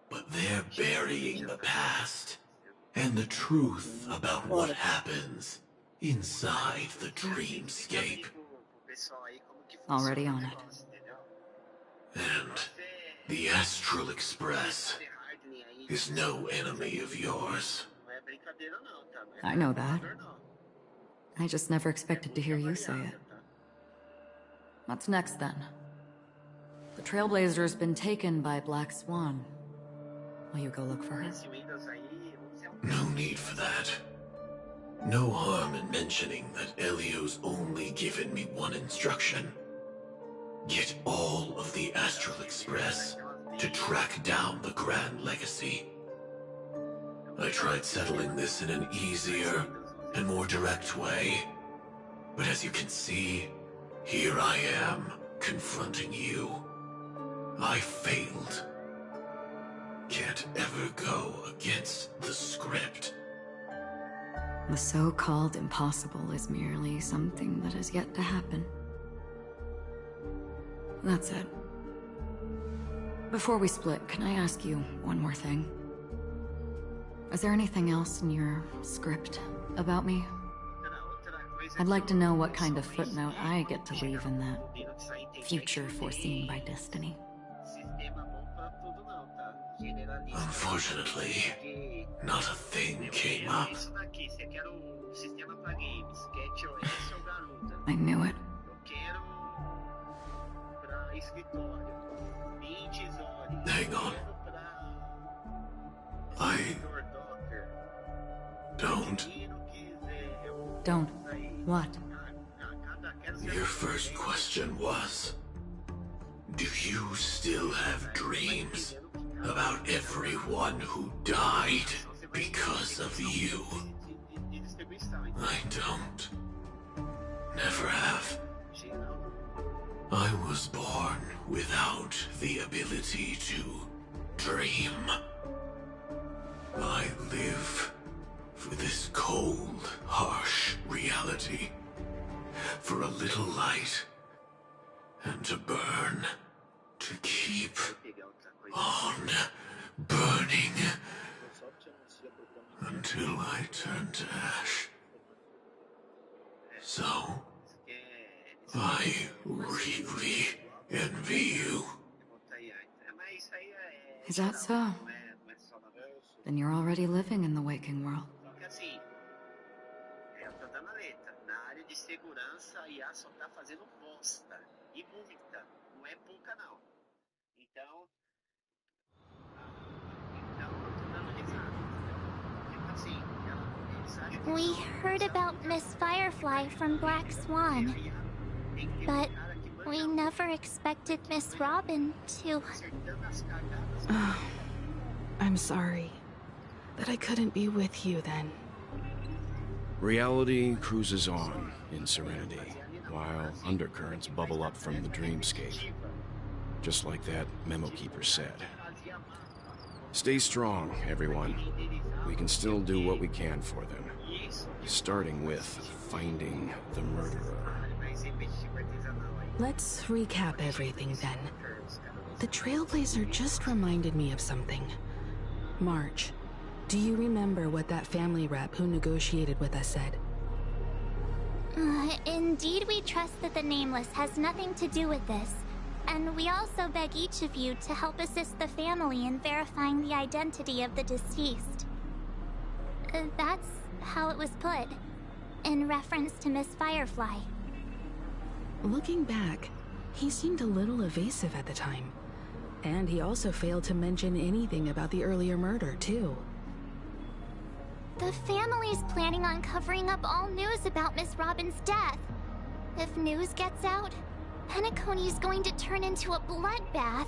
but they're burying the past and the truth about what happens inside the dreamscape. Already on it. And the Astral Express is no enemy of yours. I know that. I just never expected to hear you say it. What's next, then? The Trailblazer's been taken by Black Swan. Will you go look for her? No need for that. No harm in mentioning that Elio's only given me one instruction. Get all of the Astral Express to track down the Grand Legacy. I tried settling this in an easier and more direct way, but as you can see, here I am, confronting you. I failed. Can't ever go against the script. The so-called impossible is merely something that has yet to happen. That's it. Before we split, can I ask you one more thing? Is there anything else in your script about me? I'd like to know what kind of footnote I get to leave in that future foreseen by destiny. Unfortunately, not a thing came up. I knew it. Hang on. I don't. Don't. What? Your first question was, do you still have dreams about everyone who died because of you? I don't. Never have. I was born without the ability to dream. I live for this cold, harsh reality. For a little light. And to burn. To keep on burning. Until I turn to ash. So, I really envy you. Is that so? Then you're already living in the waking world. We heard about Miss Firefly from Black Swan, but we never expected Miss Robin to... I'm sorry that I couldn't be with you then. Reality cruises on in serenity, while undercurrents bubble up from the dreamscape. Just like that memo keeper said. Stay strong, everyone. We can still do what we can for them. Starting with finding the murderer. Let's recap everything then. The Trailblazer just reminded me of something. March, do you remember what that family rep who negotiated with us said? Indeed, we trust that the Nameless has nothing to do with this, And we also beg each of you to help assist the family in verifying the identity of the deceased. That's how it was put, in reference to Miss Firefly. Looking back, he seemed a little evasive at the time. And he also failed to mention anything about the earlier murder, too. The family's planning on covering up all news about Miss Robin's death. If news gets out, Penacony's going to turn into a bloodbath.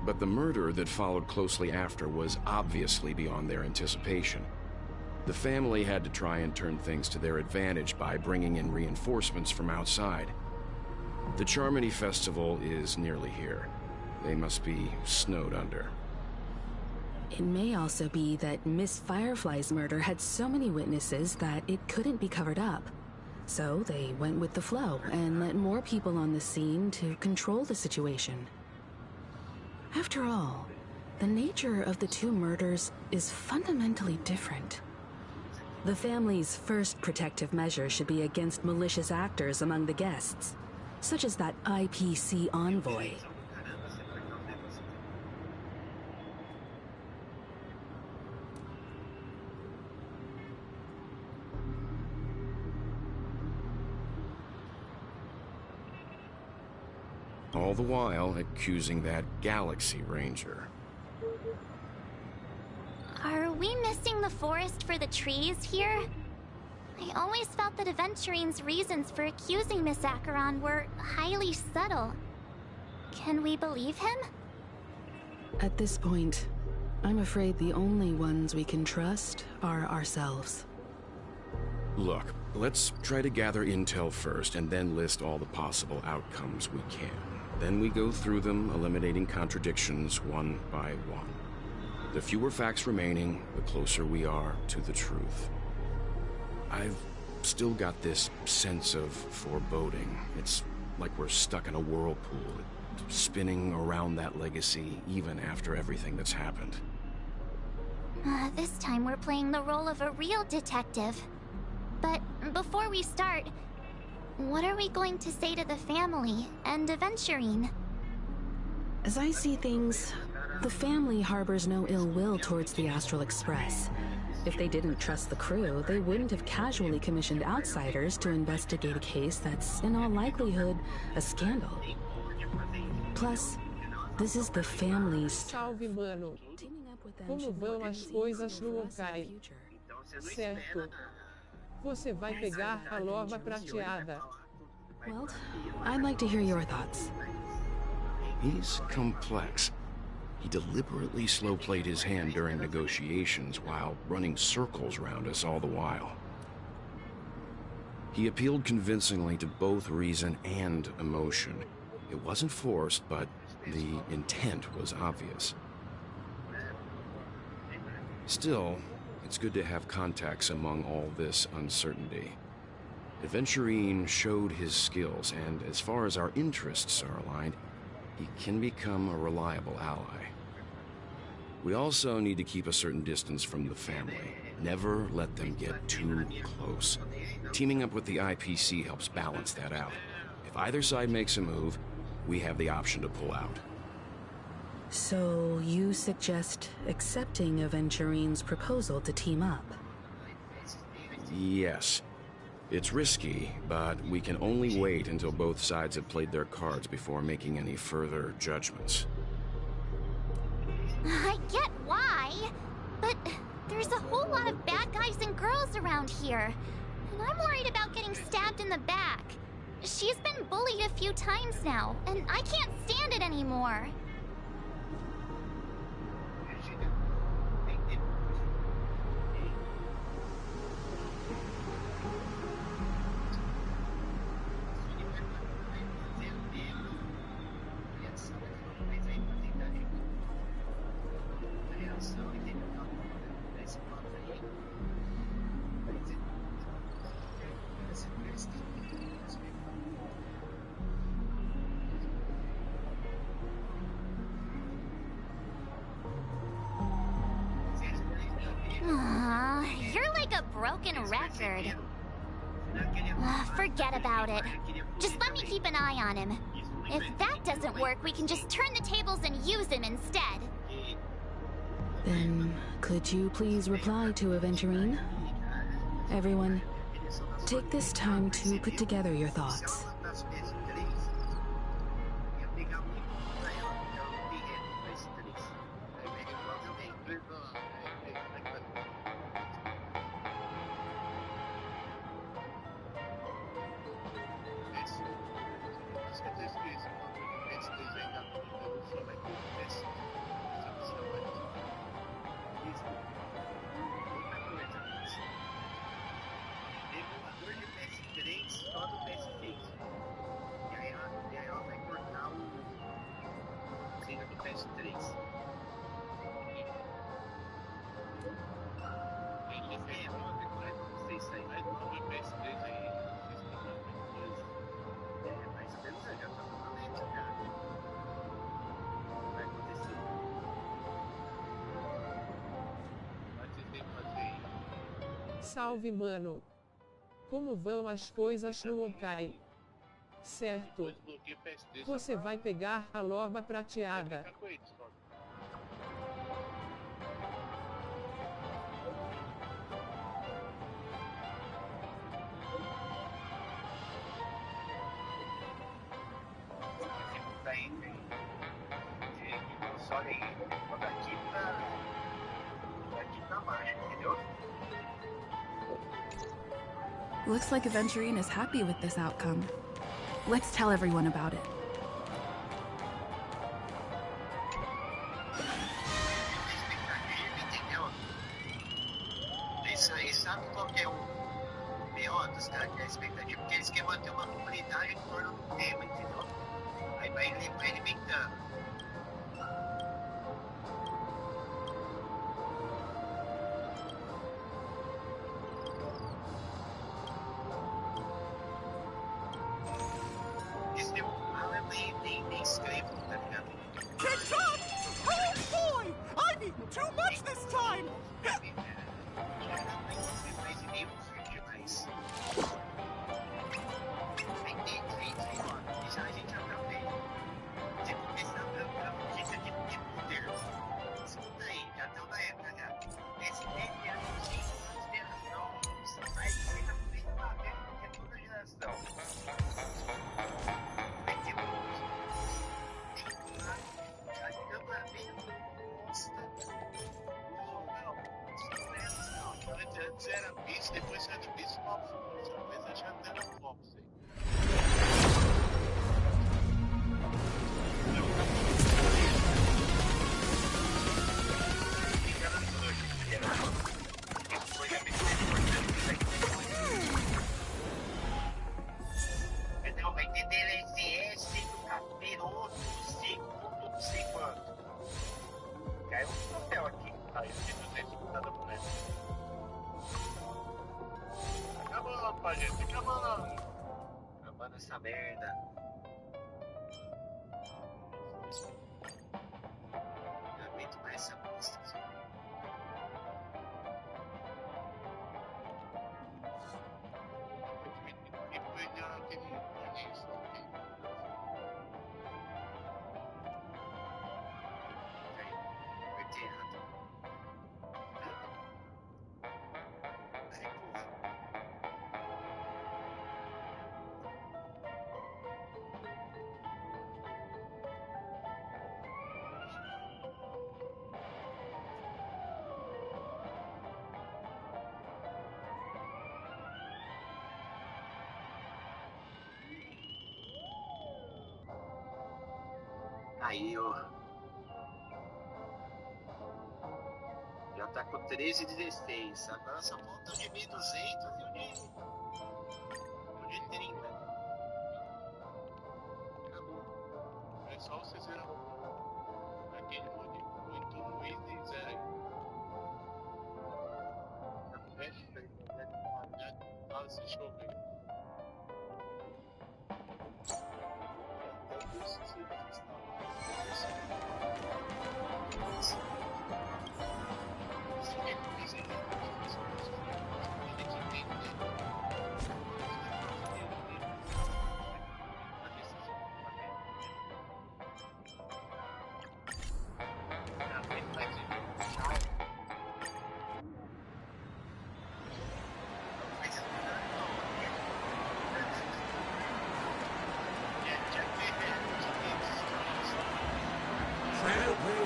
But the murder that followed closely after was obviously beyond their anticipation. The family had to try and turn things to their advantage by bringing in reinforcements from outside. The Charmony Festival is nearly here. They must be snowed under. It may also be that Miss Firefly's murder had so many witnesses that it couldn't be covered up. So they went with the flow and let more people on the scene to control the situation. After all, the nature of the two murders is fundamentally different. The family's first protective measure should be against malicious actors among the guests, such as that IPC envoy. All the while accusing that Galaxy Ranger. Are we missing the forest for the trees here? I always felt that Aventurine's reasons for accusing Miss Acheron were highly subtle. Can we believe him? At this point, I'm afraid the only ones we can trust are ourselves. Look, let's try to gather intel first and then list all the possible outcomes we can. Then we go through them, eliminating contradictions one by one. The fewer facts remaining, the closer we are to the truth. I've still got this sense of foreboding. It's like we're stuck in a whirlpool, spinning around that legacy even after everything that's happened. This time we're playing the role of a real detective. But before we start, what are we going to say to the family and Aventurine? As I see things, the family harbors no ill will towards the Astral Express. If they didn't trust the crew, they wouldn't have casually commissioned outsiders to investigate a case that's, in all likelihood, a scandal. Plus, this is the family's... Salve, mano. Como vão as coisas no Honkai? Certo. Você vai pegar a lova prateada. Well, I'd like to hear your thoughts. He's complex. He deliberately slow-played his hand during negotiations while running circles around us all the while. He appealed convincingly to both reason and emotion. It wasn't forced, but the intent was obvious. Still, it's good to have contacts among all this uncertainty. Aventurine showed his skills, and as far as our interests are aligned, he can become a reliable ally. We also need to keep a certain distance from the family. Never let them get too close. Teaming up with the IPC helps balance that out. If either side makes a move, we have the option to pull out. So, you suggest accepting Aventurine's proposal to team up? Yes. It's risky, but we can only wait until both sides have played their cards before making any further judgments. I get why, but there's a whole lot of bad guys and girls around here, and I'm worried about getting stabbed in the back. She's been bullied a few times now, and I can't stand it anymore. You're like a broken record. Forget about it. Just let me keep an eye on him. If that doesn't work, we can just turn the tables and use him instead. Then, could you please reply to Aventurine? Everyone, take this time to put together your thoughts. Emulador de PS3 só do PS6. E aí ela vai cortar o save do PS3. É, não sei se aí. Mas não do PS3 aí, não sei se tem alguma coisa. É, mas beleza, já tá totalmente já. O que vai acontecer? Mas vocês têm que fazer aí. Salve, mano. Como vão as coisas no Honkai? Certo. Você vai pegar a loba prateada. Daí de console aí, daqui pra baixo, entendeu? Looks like Aventurine is happy with this outcome. Let's tell everyone about it. Entendeu? Isso aí, sabe qual que é o BO dos caras que é a expectativa? Porque eles querem manter uma comunidade em torno do tema, entendeu? Aí vai alimentando. Esse é nem escrevo, tá ligado? Ketchup! Oh boy! I've eaten too much this time! Mais e-mail demais. A gente já tá bem. Tipo, essa dica de poder. Escuta aí, já estão na época já. Esse tempo é a geração, vai ser na frente da época que é toda geração. Vai ter acampamento, antes era bicho, depois era bicho, depois já era fox aí. Não, vai ter DLSS do capiroto, não sei como, não sei quanto. Caiu um papel aqui. Aí eu tenho 200 por cada boneco. Acabando, pai, gente, acabando. Acabando essa merda. Não aguento mais essa bosta. Depois daquele anexo aqui. Apertei errado. Aí, porra. Aí, ó. Já tá com 13,16. Agora só falta o de 1.200 e o de 30. Acabou. É só você zerar aquele modo 8 no Easy e zera aí. Nossa, deixa eu ver. Até isso você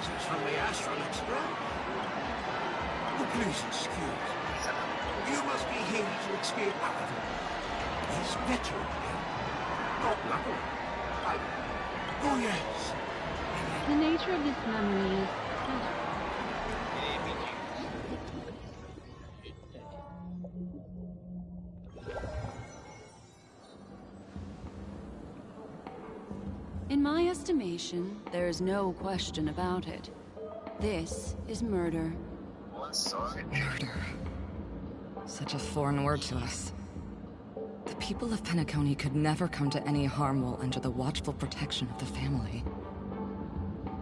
intelligence from the Astral Express. Oh, please excuse me. You must be here to escape out of it. He's better again. Not luckily. Oh, yes. The nature of this memory is tragic. In my estimation, there is no question about it. This is murder. Murder. Such a foreign word to us. The people of Penacony could never come to any harm while under the watchful protection of the family.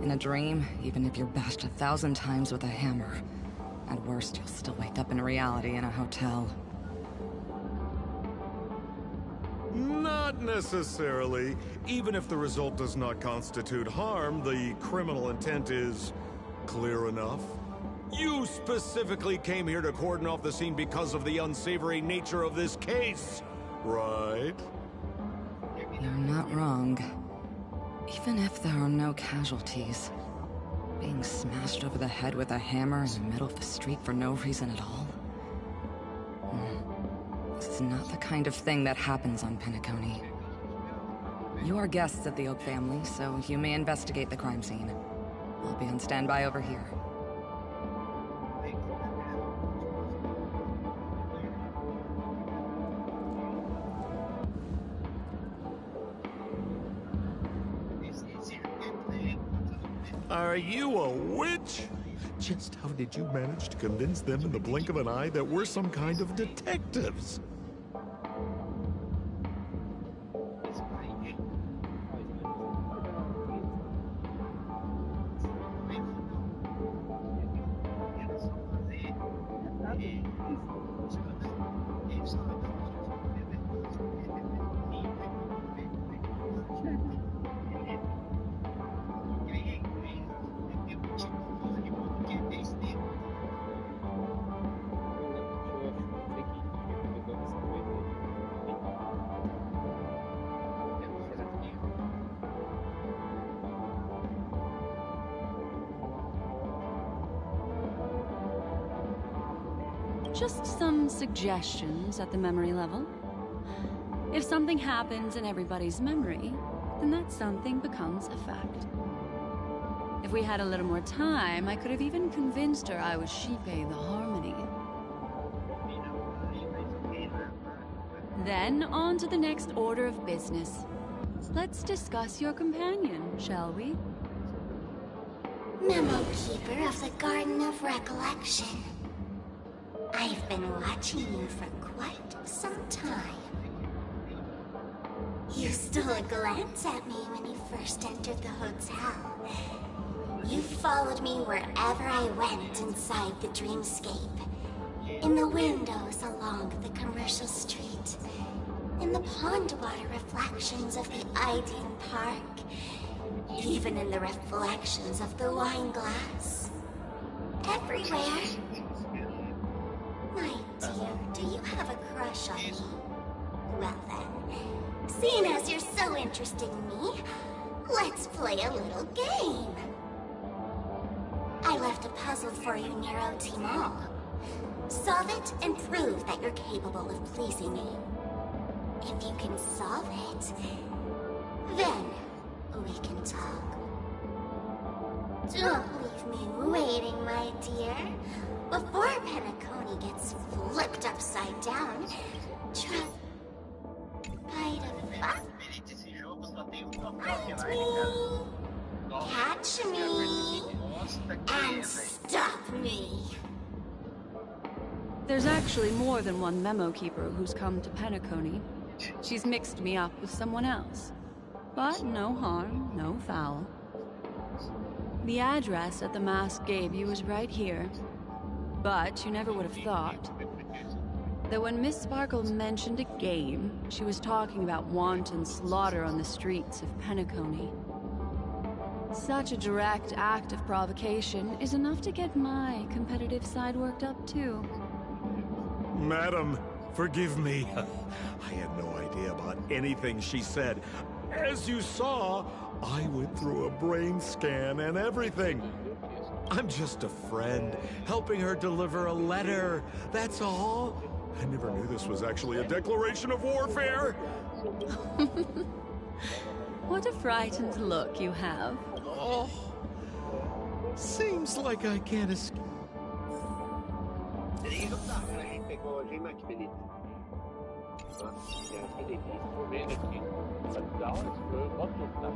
In a dream, even if you're bashed 1,000 times with a hammer, at worst, you'll still wake up in reality in a hotel. Not necessarily. Even if the result does not constitute harm, the criminal intent is clear enough. You specifically came here to cordon off the scene because of the unsavory nature of this case, right? You're not wrong. Even if there are no casualties, being smashed over the head with a hammer in the middle of the street for no reason at all? This is not the kind of thing that happens on Penacony. You are guests of the Oak family, so you may investigate the crime scene. I'll be on standby over here. Are you a witch? Just how did you manage to convince them in the blink of an eye that we're some kind of detectives? Just some suggestions at the memory level. If something happens in everybody's memory, then that something becomes a fact. If we had a little more time, I could have even convinced her I was Shipe the Harmony. Then, on to the next order of business. Let's discuss your companion, shall we? Memo Keeper of the Garden of Recollection. I've been watching you for quite some time. You stole a glance at me when you first entered the hotel. You followed me wherever I went inside the dreamscape. In the windows along the commercial street. In the pond water reflections of the Ideen Park. Even in the reflections of the wine glass. Everywhere. My dear, do you have a crush on me? Well then, seeing as you're so interested in me, let's play a little game. I left a puzzle for you near OT Mall. Solve it and prove that you're capable of pleasing me. If you can solve it, then we can talk. Don't leave me waiting, my dear. Before Penacony gets flipped upside down, try to fuck. Find me, catch me, and stop me. There's actually more than one Memo Keeper who's come to Penacony. She's mixed me up with someone else. But no harm, no foul. The address that the mask gave you is right here. But you never would have thought that when Miss Sparkle mentioned a game, she was talking about wanton slaughter on the streets of Penacony. Such a direct act of provocation is enough to get my competitive side worked up too. Madam, forgive me. I had no idea about anything she said. As you saw, I went through a brain scan and everything. I'm just a friend, helping her deliver a letter. That's all. I never knew this was actually a declaration of warfare. What a frightened look you have. Oh, seems like I can't escape. Ele não tá, né? A gente pegou a gema aqui, Felipe. Nossa, que delícia. Tô vendo aqui. Tá da hora esse jogo. Eu posso gostar.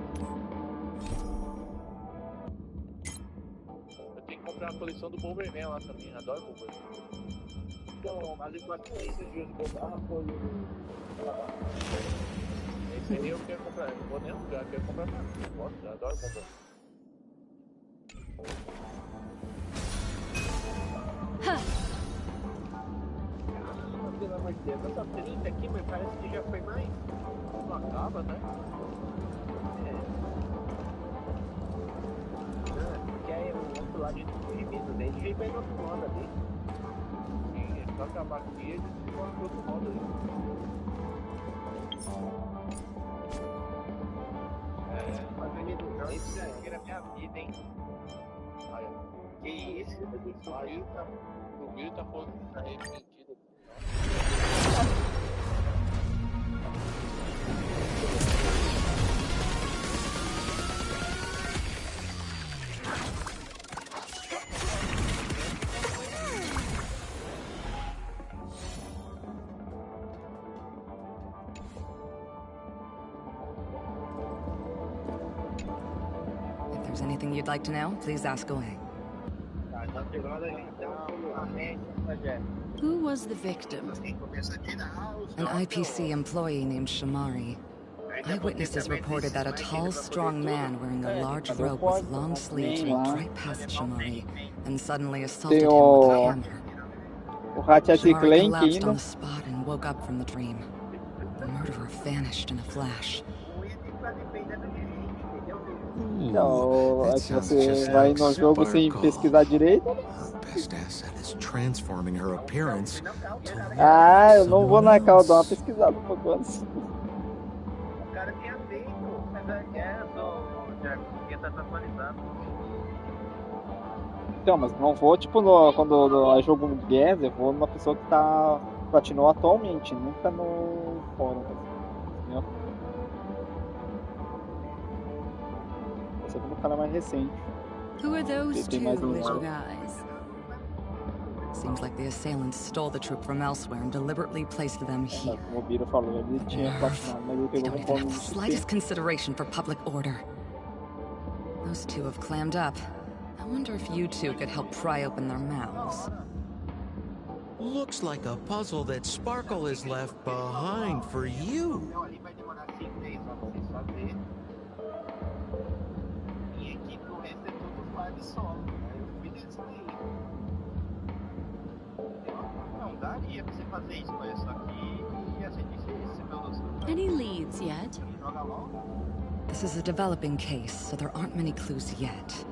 Eu tenho que comprar a coleção do Bomberman lá também. Adoro Bomberman. Então, mas enquanto isso, o jogo de bombar foi o. Esse aí eu quero comprar. Eu não vou nem alugar, eu quero comprar pra mim. Eu gosto, eu adoro Bomberman. Pelo amor de Deus, essa 30 aqui, mas parece que já foi mais. Não acaba, né? Porque aí o outro lado de inimigo dele já vai no outro modo ali. Sim, é só acabar aqui e ele se mostra no outro modo ali. Mas ele não, isso era minha vida, hein? Olha, que isso? O Will tá falando que tá arrependido. If there's anything you'd like to know, please ask away. Who was the victim? An IPC employee named Shamari. Eyewitnesses reported that a tall, strong man wearing a large robe with long sleeves walked right past Shamari and suddenly assaulted him with a hammer. Shamari collapsed on the spot and woke up from the dream. The murderer vanished in a flash. Então, é que você vai no jogo sem pesquisar direito. Best asset is transforming her appearance to... Ah, eu não vou na cal, dar uma pesquisada um pouco antes. O cara tinha feito, mas já tá atualizado. Então, mas não vou, tipo, quando é jogo guerra, eu vou numa pessoa que platinou atualmente, nunca no fórum, entendeu? Esse é como o cara mais recente. Who are those two mais little guys? Seems like the assailants stole the troop from elsewhere and deliberately placed them here. O Biro falou, ele tinha platinado, mas ele They pegou don't um even bônus have the de slightest consideration for public order. Those two have clammed up. I wonder if you two could help pry open their mouths. Looks like a puzzle that Sparkle has left behind for you. Any leads yet? This is a developing case, so there aren't many clues yet.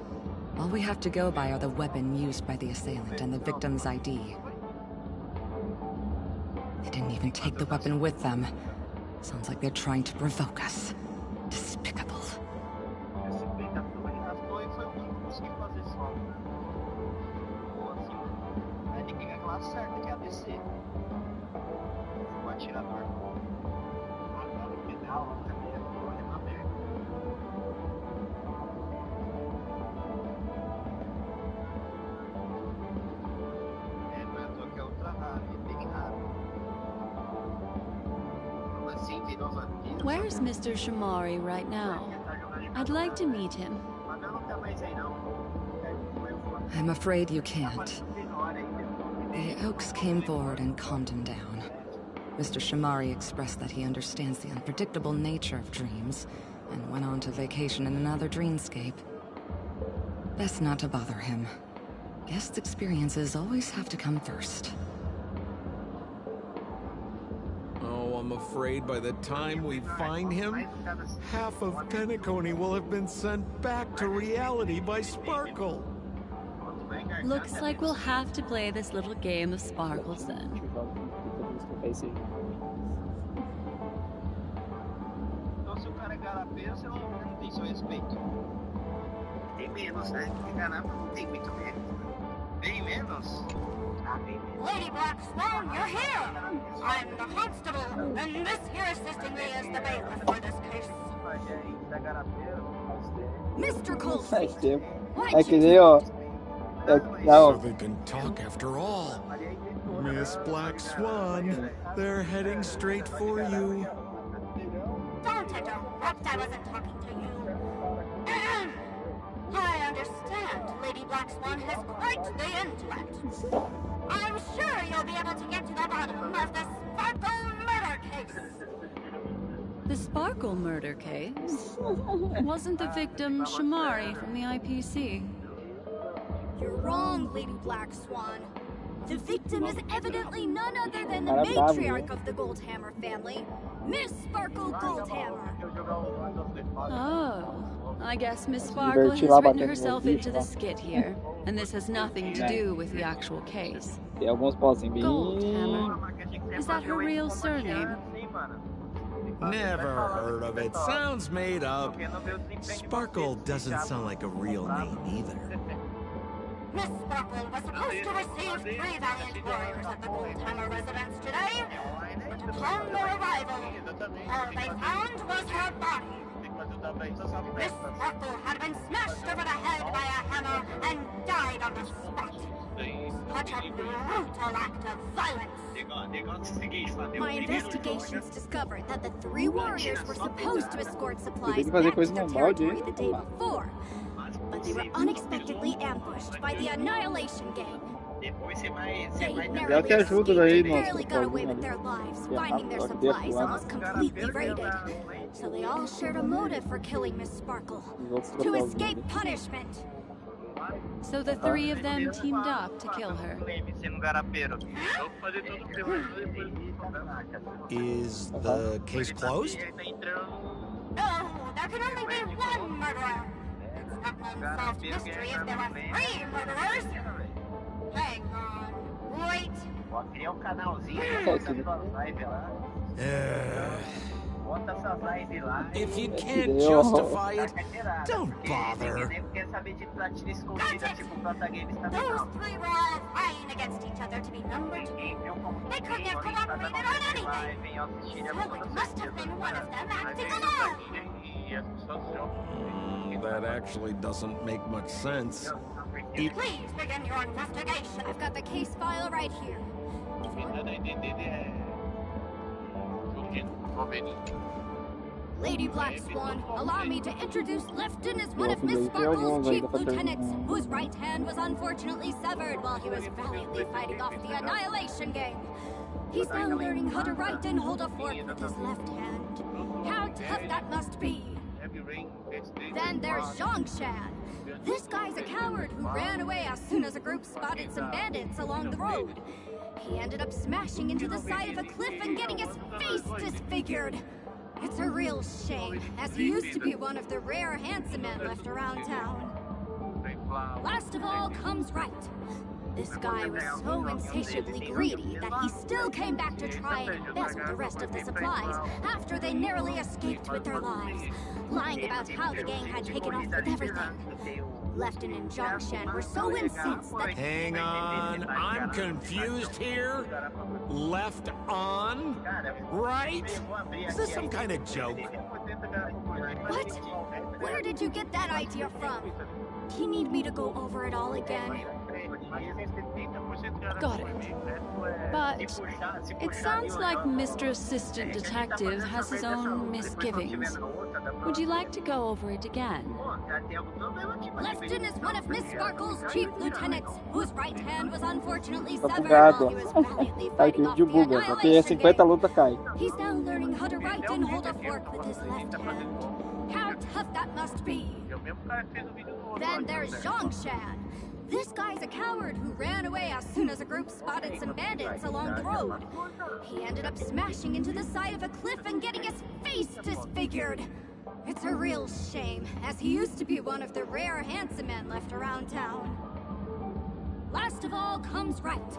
All we have to go by are the weapon used by the assailant and the victim's ID. They didn't even take the weapon with them. Sounds like they're trying to provoke us. Despicable. Where's Mr. Shamari right now? I'd like to meet him. I'm afraid you can't. The Oaks came forward and calmed him down. Mr. Shamari expressed that he understands the unpredictable nature of dreams, and went on to vacation in another dreamscape. Best not to bother him. Guest experiences always have to come first. Oh, I'm afraid by the time we find him, half of Penacony will have been sent back to reality by Sparkle. Looks like we'll have to play this little game of sparkles then. Bem menos, né? Porque caramba, não tem muito mérito. Bem menos. Lady Black Swan, you're here! I'm the constable, and this here assisting me is the bailiff for this case. Mr. Faz Coldfeet, tempo. why'd É que you nem, ó. So they can talk after all. Miss Black Swan, they're heading straight for you. Don't interrupt, I wasn't talking to you. I understand Lady Black Swan has quite the intellect. I'm sure you'll be able to get to the bottom of the Sparkle murder case. The Sparkle murder case? Wasn't the victim Shamari from the IPC? You're wrong, Lady Black Swan. The victim is evidently none other than the Cara bravo, matriarch né? of the Goldhammer family, Miss Sparkle Goldhammer. Oh, I guess Miss Sparkle has written herself into the skit here, and this has nothing to do with the actual case. Tem alguns pauzinhos bem. Goldhammer? Is that her real surname? Never heard of it. Sounds made up. Sparkle doesn't sound like a real name either. Miss Sparkle was supposed to receive 3 valiant warriors at the Goldhammer residence today, but upon their arrival, all they found was her body. Miss Sparkle had been smashed over the head by a hammer and died on the spot. Such a brutal act of violence. My investigations discovered that the 3 warriors were supposed to escort supplies Tem que back fazer to coisa their normal, territory gente. the day before, but they were unexpectedly ambushed by the Annihilation Gang. They Já te ajuda daí, nossa. barely got away with their lives, finding their supplies almost completely raided. So they all shared a motive for killing Miss Sparkle, to escape punishment. So the 3 of them teamed up to kill her. Is the case closed? No, there can only be one murderer. It's not an unsolved mystery if there are 3 murderers. Hang on, wait. Ó, criar canalzinho e botar suas lives lá. Bota suas lives lá. If you can't justify it, don't bother. Quer saber de platina escondida, tipo protagonista Those 3 were all vying against each other to be number 2. They couldn't have cooperated on anything. So it must have been one of them acting alone. That actually doesn't make much sense. Please begin your investigation. I've got the case file right here. Lady Black Swan, allow me to introduce Lefton as one of Miss Sparkle's chief lieutenants, whose right hand was unfortunately severed while he was valiantly fighting off the Annihilation Gang. He's now learning how to write and hold a fork with his left hand. How tough that must be! Then there's Zhongshan. This guy's a coward who ran away as soon as a group spotted some bandits along the road. He ended up smashing into the side of a cliff and getting his face disfigured. It's a real shame, as he used to be one of the rare handsome men left around town. Last of all comes Right. This guy was so insatiably greedy that he still came back to try and embezzle the rest of the supplies after they narrowly escaped with their lives, lying about how the gang had taken off with everything. Lefton and Zhongshan were so incensed that— Hang on, I'm confused here. Left on? Right? Is this some kind of joke? What? Where did you get that idea from? Do you need me to go over it all again? Got it. But it sounds like Mr. Assistant Detective has his own misgivings. Would you like to go over it again? Lefton is one of Miss Sparkle's chief lieutenants, whose right hand was unfortunately severed bugado. while he was valiantly Tá fighting aqui off de the buga. Só que Annihilation 50 Gang. luta cai. He's now learning how to write and hold a fork with his left hand. How tough that must be! Then there's Zhongshan. This guy's a coward who ran away as soon as a group spotted some bandits along the road. He ended up smashing into the side of a cliff and getting his face disfigured. It's a real shame, as he used to be one of the rare handsome men left around town. Last of all comes right.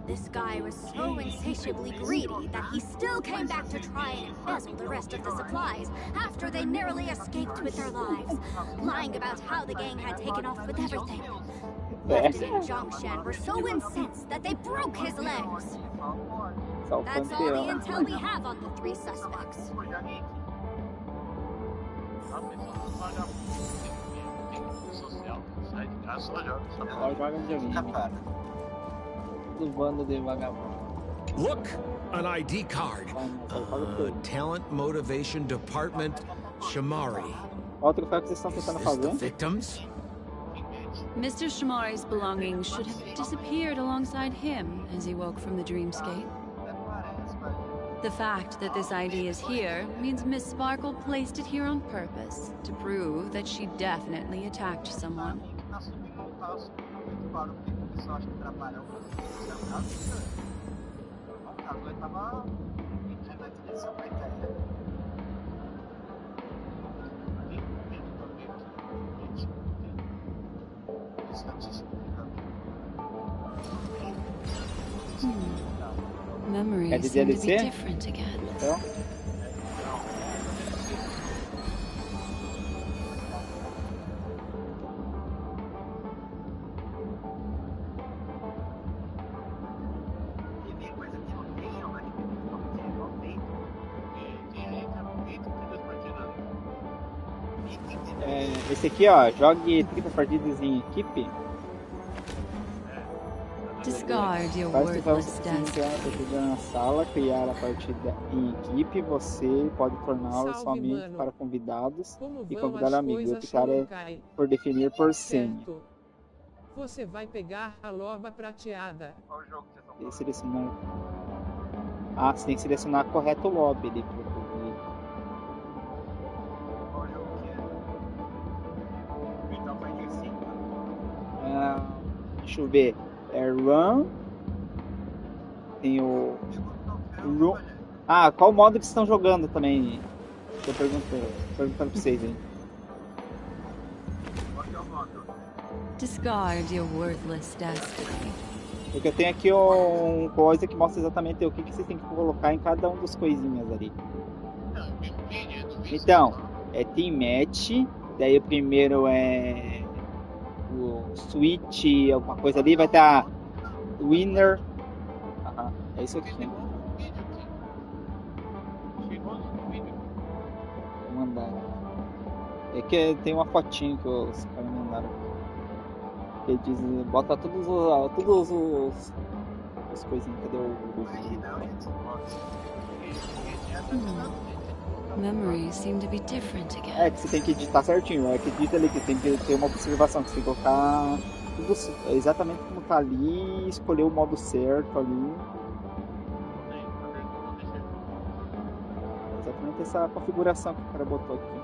This guy was so insatiably greedy that he still came back to try and embezzle the rest of the supplies after they narrowly escaped with their lives, lying about how the gang had taken off with everything. Lifton and Jongshan were so incensed that they broke his legs. That's all the intel we have on the 3 suspects. Look, an ID card. Talent Motivation Department, Shamari. Olha o troféu que vocês estão tentando fazer. Victims? Mr. Shamari's belongings should have disappeared alongside him as he woke from the dreamscape. The fact that this ID is here means Miss Sparkle placed it here on purpose to prove that she definitely attacked someone. Memories seem to be different again. Esse aqui, ó, jogue 30 partidas em equipe. Discard your Parece que worthless você desk. entrar na sala, criar a partida em equipe, você pode torná-lo Salve, somente mano. para convidados Como e vão convidar as amigos. coisas, Optar é Honkai? por definir por senha. Certo. Você vai pegar a loba prateada. Tem que selecionar. Ah, você tem que selecionar correto o lobby ali para poder. Deixa eu ver. É Run. Tem o. Run. Ah, qual modo que vocês estão jogando também? Tô perguntando pra vocês aí. Discard your worthless desk. Porque eu tenho aqui uma coisa que mostra exatamente o que vocês têm que colocar em cada um dos coisinhas ali. Então, é Team Match. Daí o primeiro é o Switch, alguma coisa ali, vai estar Winner. É isso aqui. Vou mandar. É que tem uma fotinho que os caras mandaram. Que diz, bota todos os coisinhos. Cadê o Memories seem to be different again. É que você tem que editar certinho, é que edita ali que tem que ter uma observação, que você tem que colocar tudo exatamente como tá ali, escolher o modo certo ali. Exatamente essa configuração que o cara botou aqui.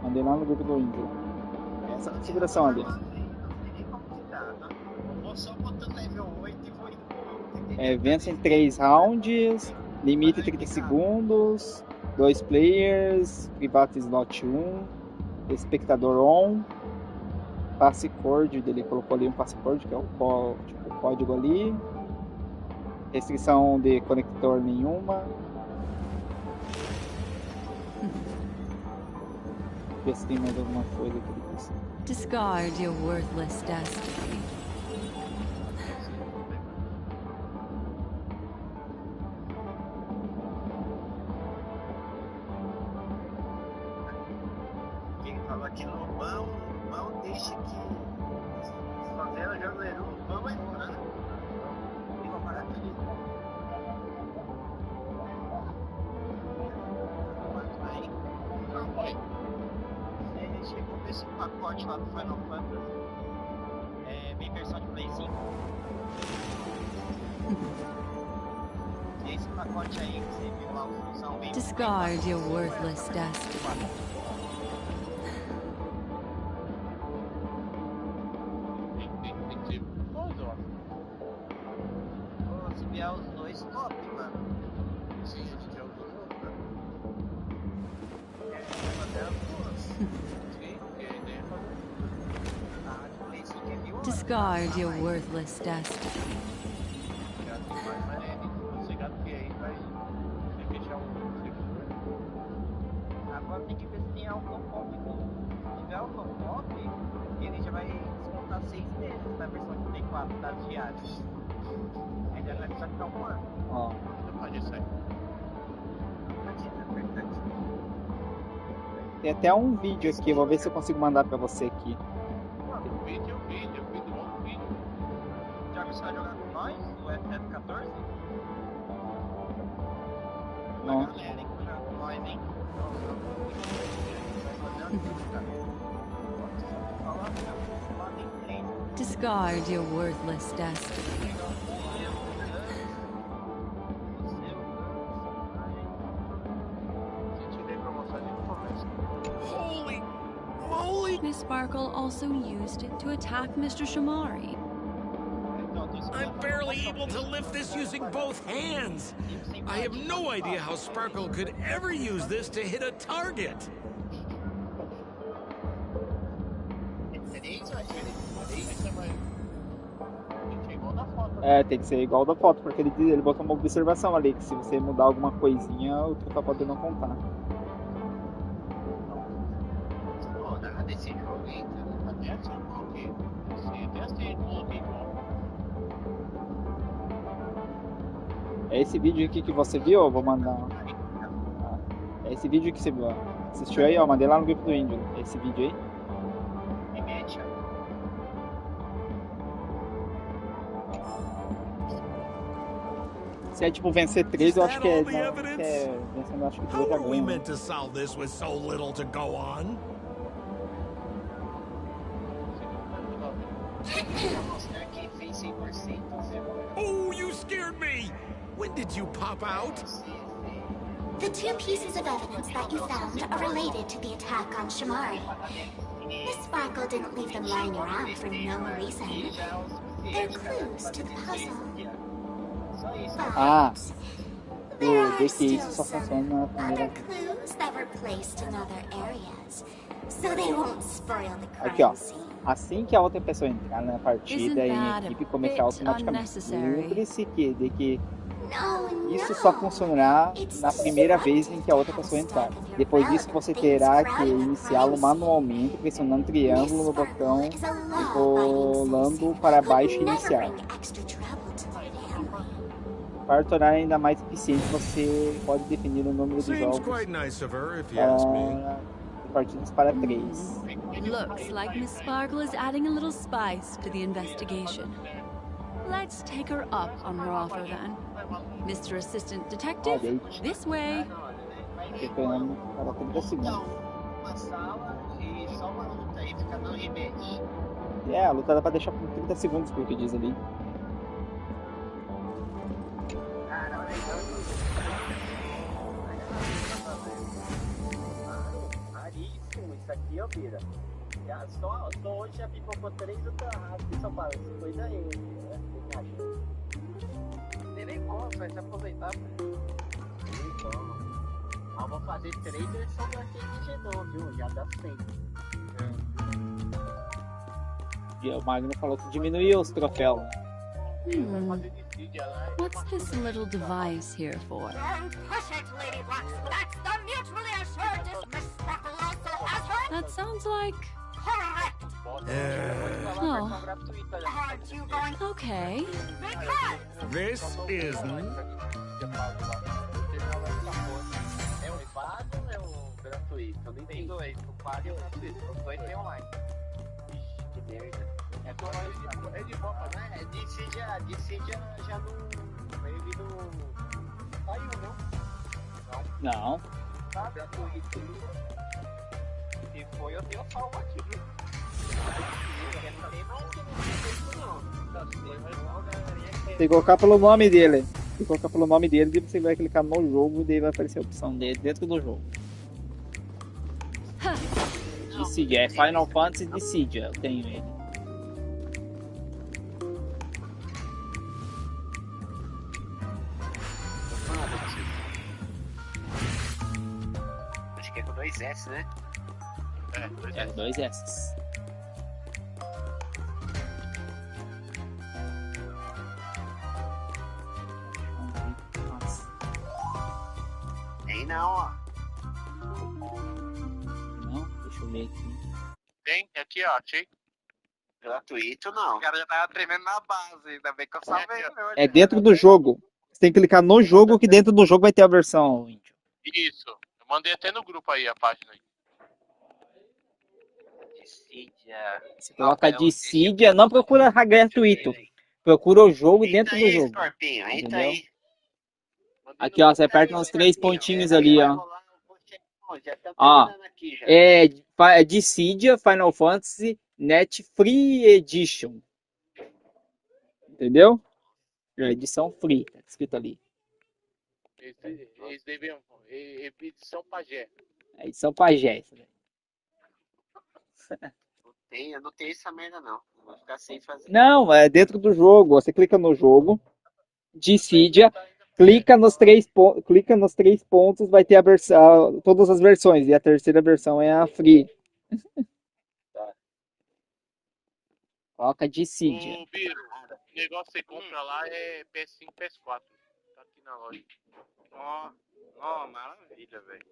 Mandei lá no grupo do Windows. Essa configuração ali. Vence em 3 rounds, limite 30 segundos, 2 players, private slot 1, espectador on, passcode, ele colocou ali um passcode, que é o código ali, restrição de conector nenhuma. Ver se tem mais alguma coisa que ele disse. Discard your worthless desk. Aqui no mal deixa que favela já zerou, o mal vai embora. Tem uma parada ali. Aí, não foi. Chegou com esse pacote lá do Final Fantasy. Bem versão de Play 5. E esse pacote aí que você viu lá, função bem. Discard your worthless desk. Os dois top, mano. Sim, a gente é o do jogo, cara. Sim, porque a ideia é fazer. Discard your worthless destiny. Agora tem que ver se tem autopop. Se tiver autopop, ele já vai descontar 6 meses da versão de Play 4 das diárias. Aí já vai precisar ficar um ano. Ó. Pode sair. Tem até um vídeo aqui, vou ver se eu consigo mandar pra você aqui. Vídeo, outro vídeo. Já você vai jogar com nós, o F14? Não. Galera, hein, que vai jogar com nós, hein? Discard your worthless destiny. Holy moly! Miss Sparkle also used it to attack Mr. Shamari. I'm barely able to lift this using both hands. I have no idea how Sparkle could ever use this to hit a target. É, tem que ser igual ao da foto, porque ele botou uma observação ali, que se você mudar alguma coisinha, o troféu pode não contar. Desse jogo aí, até assim, porque você até assim, coloquei igual. É esse vídeo aqui que você viu, eu vou mandar. É esse vídeo que você viu, ó. Assistiu aí, ó, mandei lá no grupo do Índio. É esse vídeo aí. Me mete, ó. Se é tipo vencer 3, eu acho que é. Não, que é vencendo, acho que 2 já We ganha. meant to solve this with so little to go on. Oh, you scared me! When did you pop out? The 2 pieces of evidence that you found are related to the attack on Shamari. Miss Sparkle didn't leave them lying around for no reason. They're clues to the puzzle. Ah, eu vi que isso só funciona na primeira. Clues that were placed in other areas, so they won't spoil the crime Aqui, ó. scene. Assim que a outra pessoa entrar na partida em equipe começar automaticamente. Lembre-se de que isso só funcionará na primeira vez em que a outra pessoa entrar. Depois disso você terá que iniciá-lo manualmente, pressionando triângulo no botão e rolando para baixo e iniciar. Para tornar ainda mais eficiente, você pode definir o número de jogos partidas para 3. Looks like Miss Sparkle is adding a little spice to the investigation. Let's take her up on her offer then. Mr. Assistant Detective, this way. Esperando para 30 segundos. Uma sala e só uma luta aí, fica no rematch. É, a luta dá pra deixar por 30 segundos, porque diz ali. Raríssimo isso aqui, ó, Bira. Só hoje já pipocou 3 ultra-rápidos em São Paulo. Coisa aí, né? O que acha? Nem como, vai se aproveitar, velho. Eu vou fazer 3 versões do Arcade G2, viu? Já dá 100. E o Magno falou que diminuiu os troféus. What's this little device here for? Don't push it, Lady Wax. That's the mutually assured Miss Sparkle also as her. That sounds like... Correct. Oh. Aren't you going? Okay. Because This isn't. É o pago ou é o gratuito? Eu não entendi. O pago e o gratuito. Os dois tem online. Ixi, que merda. É de boa, né? DC já não. Ele não. Saiu, não? Não. Tá gratuito. Se foi, eu tenho salvo aqui. Não tem mais que não tem isso, não. Tem que colocar pelo nome dele. Tem que colocar pelo nome dele e você vai clicar no jogo e daí vai aparecer a opção dele dentro do jogo. Dissidia, é Final Fantasy Dissidia, eu tenho ele. Acho que é com 2 S, né? É, 2 S. Tem não, ó. Não? Deixa eu ver aqui. Tem? Aqui, ó, achei. Gratuito não. O cara já tava tremendo na base, ainda bem que eu salvei. É dentro do jogo. Você tem que clicar no jogo, que dentro do jogo vai ter a versão. Isso. Eu mandei até no grupo aí a página aí. Dissidia. Você coloca Dissidia, não procura gratuito. Procura o jogo dentro do jogo. Scorpinho, entra Entendeu? aí. Aqui, ó, você aperta uns 3 pontinhos ali, ó. Já tá Ó, terminando aqui já. é Dissidia Final Fantasy Net Free Edition. Entendeu? É edição free, tá escrito ali. Eles deviam. Edição Pajé. É edição pajé. Isso daí. Eu não tenho essa merda não. Vou ficar sem fazer. Não, é dentro do jogo. Você clica no jogo, Dissidia, clica nos 3 pontos, vai ter a versão, todas as versões. E a terceira versão é a free. Coloca Dissidia. Ô, Biro, o negócio que você compra lá é PS5, PS4. Tá aqui na loja. Ó, maravilha, velho.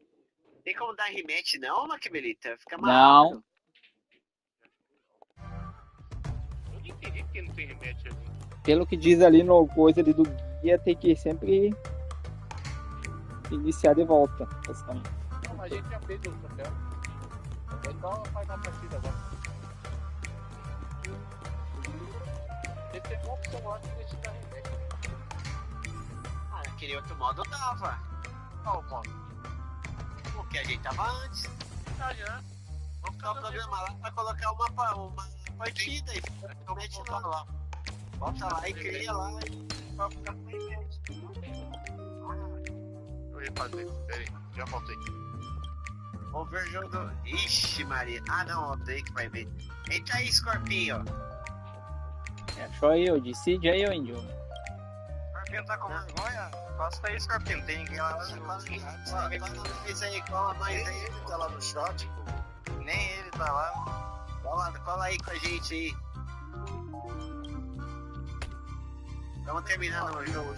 Tem como dar rematch não, Maquimelita? Fica mais Não. rápido. Eu não entendi porque não tem rematch ali. Pelo que diz ali no coisa ali do guia, tem que sempre iniciar de volta. Basicamente. Não, mas a gente já fez o troféu. É só fazer a partida agora. Tem uma opção lá que deixa dar rematch. Naquele outro modo dava. Qual o modo? O que a gente tava antes. Tá já. Vamos ficar o programa lá pra colocar uma partida e mete lá. Bota lá e cria lá e vai ficar com rematch. Eu ia fazer. Pera aí, já voltei. Vamos ver o jogo do... Ixi, Maria. Não, odeio que vai ver. Entra aí, Scorpinho. Achou aí o Dissidia aí, ô Índio? Scorpinho tá com vergonha? Passa aí, Scorpinho. Não tem ninguém lá. Fez aí, cola mais aí. Ele tá lá no shot, pô. Nem ele tá lá. Cola aí com a gente aí. Estamos terminando o jogo.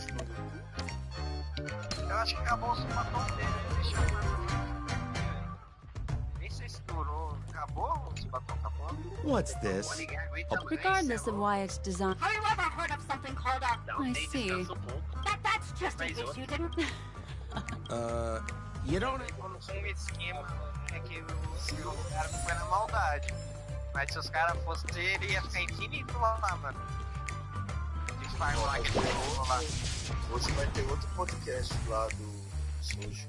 Eu acho que acabou o batom dele. Nem sei se durou. Acabou o batom? Acabou? What's this? Regardless of why it's designed. Have you ever heard of something called a... I see. That's just in case you didn't... You don't... Um esquema é que o cara foi na maldade. Mas se os caras fossem ter, ele ia ficar infinito lá, mano. De farmar que ele pegou lá. Hoje vai ter outro podcast lá do Sujo.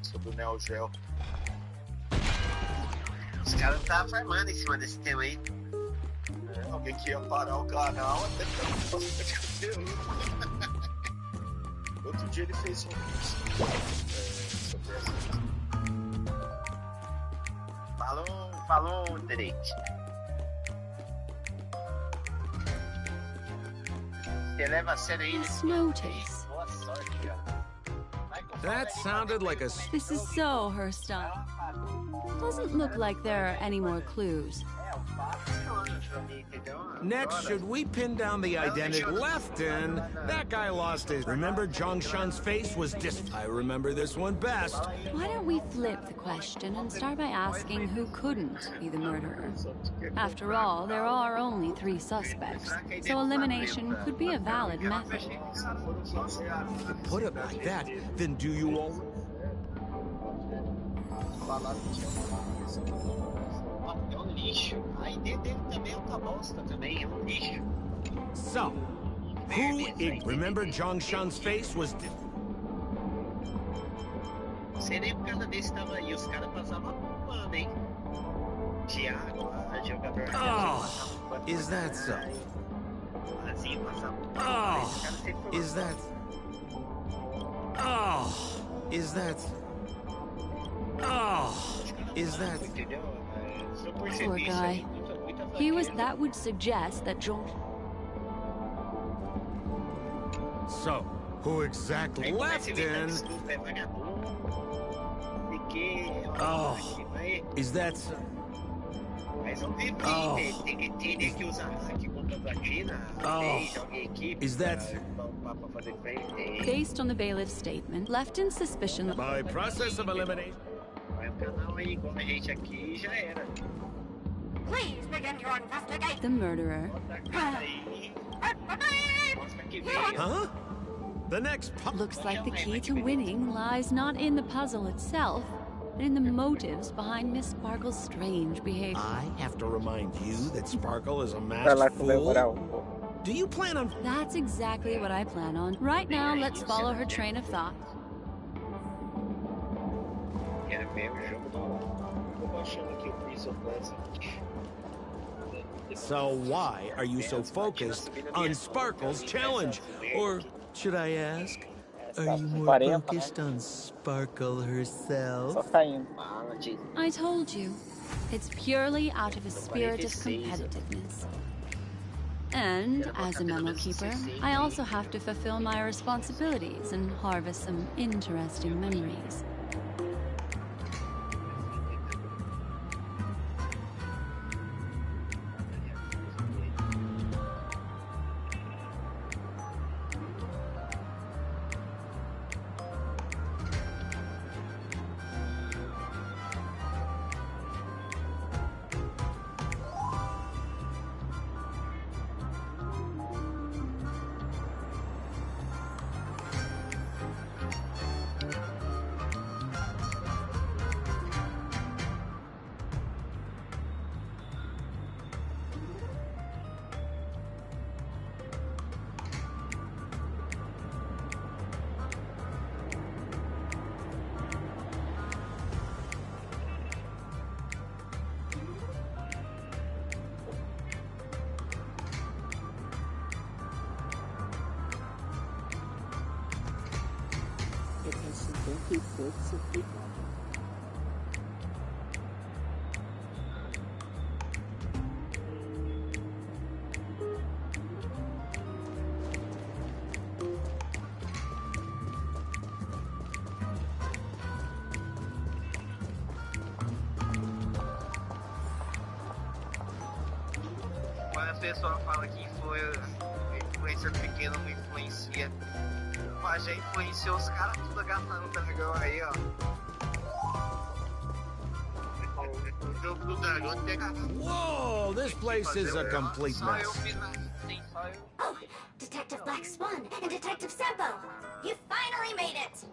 Sobre o Neo Geo. Os caras não estavam farmando em cima desse tema aí. Alguém que ia parar o canal até ficar com conteúdo. Outro dia ele fez um vídeo sobre essa. Falou, Derek. Você leva a sério aí? Notice. Boa sorte, cara. That sounded like a... This is so her style. Doesn't look like there are any more clues. Next, should we pin down the identity? Lefton, that guy lost his... Remember Zhongshan's face was I remember this one best. Why don't we flip the question and start by asking who couldn't be the murderer? After all, there are only 3 suspects, so elimination could be a valid method. If you put it like that, then do you all... É um lixo. A ideia dele também é outra bosta também, é um lixo. So, who... Remember Zhongshan's face was... Sei nem por causa desse tava aí, os caras passavam pano, hein? Thiago, jogador... Oh, is that so? Assim, passava Oh, is that... Oh, is that... Oh, is that... Poor guy. That would suggest that John... So, who exactly... Lefton... Oh, is that... Oh, is that... pra fazer frente. Based on the bailiff's statement, left in suspicion. By process of elimination. Vai o canal aí, como a gente aqui, já era. Please begin your investigation. The murderer. Huh? The next Looks like the key to winning lies not in the puzzle itself, but in the motives behind Miss Sparkle's strange behavior. I have to remind you that Sparkle is a masked fool. Do you plan on... That's exactly what I plan on. Right now, let's follow her train of thought. Quero ver o jogo do... Tô achando que o Prison Classic... So why are you so focused on Sparkle's challenge? Or should I ask, are you more focused on Sparkle herself? I told you, it's purely out of a spirit of competitiveness. And as a memo keeper, I also have to fulfill my responsibilities and harvest some interesting memories. Quando a pessoa fala que influência pequena não influencia, mas já influenciou os caras tudo agarrando o dragão aí, ó. O jogo do dragão tem agarrado. Whoa, this place is a complete Só eu mess. fiz assim, só eu. Oh, Detective Black Swan and Detective Sempo! You finally made it!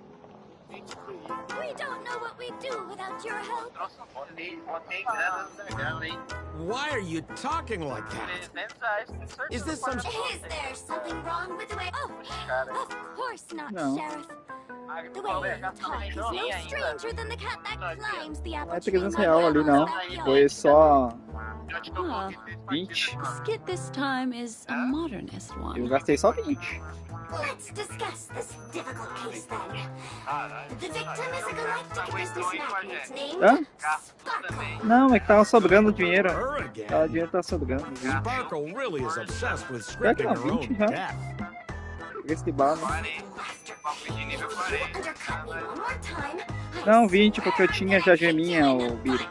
We don't know what we'd do without your help. Nossa, botei grana no dragão, hein? Why are you talking like that? Is this some... Is there something wrong with the way... Oh, of course not, No. Sheriff. The way you talk is no stranger than the cat that climbs the apple Não é tree. 300 real ali não. Foi só Ah, 20. the skit this time is a modernist one. Eu gastei só 20. Let's discuss this difficult case then. The victim is a galactic business magnate named Hã? Sparkle. Não, é que tava sobrando dinheiro. O dinheiro tá sobrando. Sparkle really is obsessed with Pior que scripting não, her own 20 já. death. Peguei esse bala. Undercut me one more time. Não, 20, porque eu tinha já geminha, o Biro.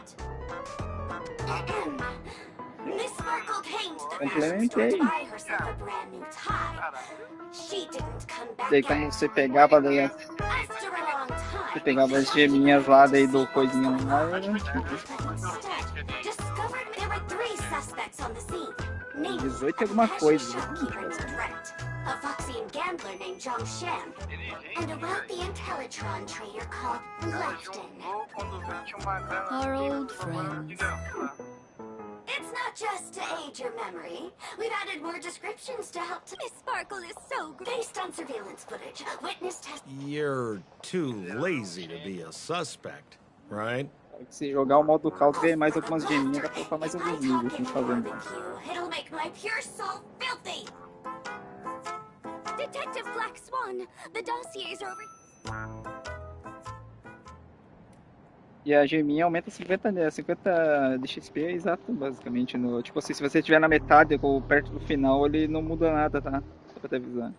Miss Sparkle came to the Complementei. to buy herself a brand new tie. She didn't come back. Daí quando você pegava daí, After a long time, você pegava as geminhas lá, daí do coisinho lá, era... discovered there were 3 suspects on the scene. Named 18 e alguma coisa. shopkeeper named Brent, a Foxian gambler named Zhang Shan, and a wealthy Intellitron trader called Lefton. Our old friends. It's not just to aid your memory. We've added more descriptions to help Miss Sparkle is so good. Based on surveillance footage, witness test... You're too lazy to be a suspect, right? Se jogar o modo caos, ganha mais algumas geminhas, dá pra colocar mais alguns níveis aqui fazendo. It'll make my pure soul filthy! Detective Black Swan, the dossiers are over... E a geminha aumenta 50 de XP, é exato, basicamente. No, tipo assim, se você estiver na metade ou perto do final, ele não muda nada, tá? Só pra te avisar.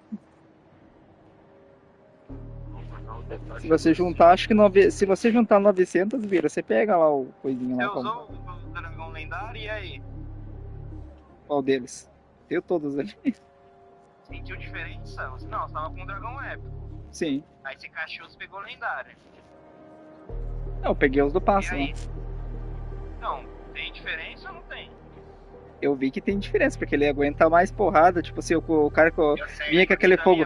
Se você juntar, acho que se você juntar 900, vira, você pega lá o coisinho lá. Você usou o dragão lendário e aí? Qual deles? Eu todos ali. sentiu diferença? Não, você tava com um dragão épico. Sim. Aí você cachou, você pegou lendário. Não, eu peguei os do passo, né? Não, tem diferença ou não tem? Eu vi que tem diferença, porque ele aguenta mais porrada, tipo assim, o cara que vinha com aquele fogo.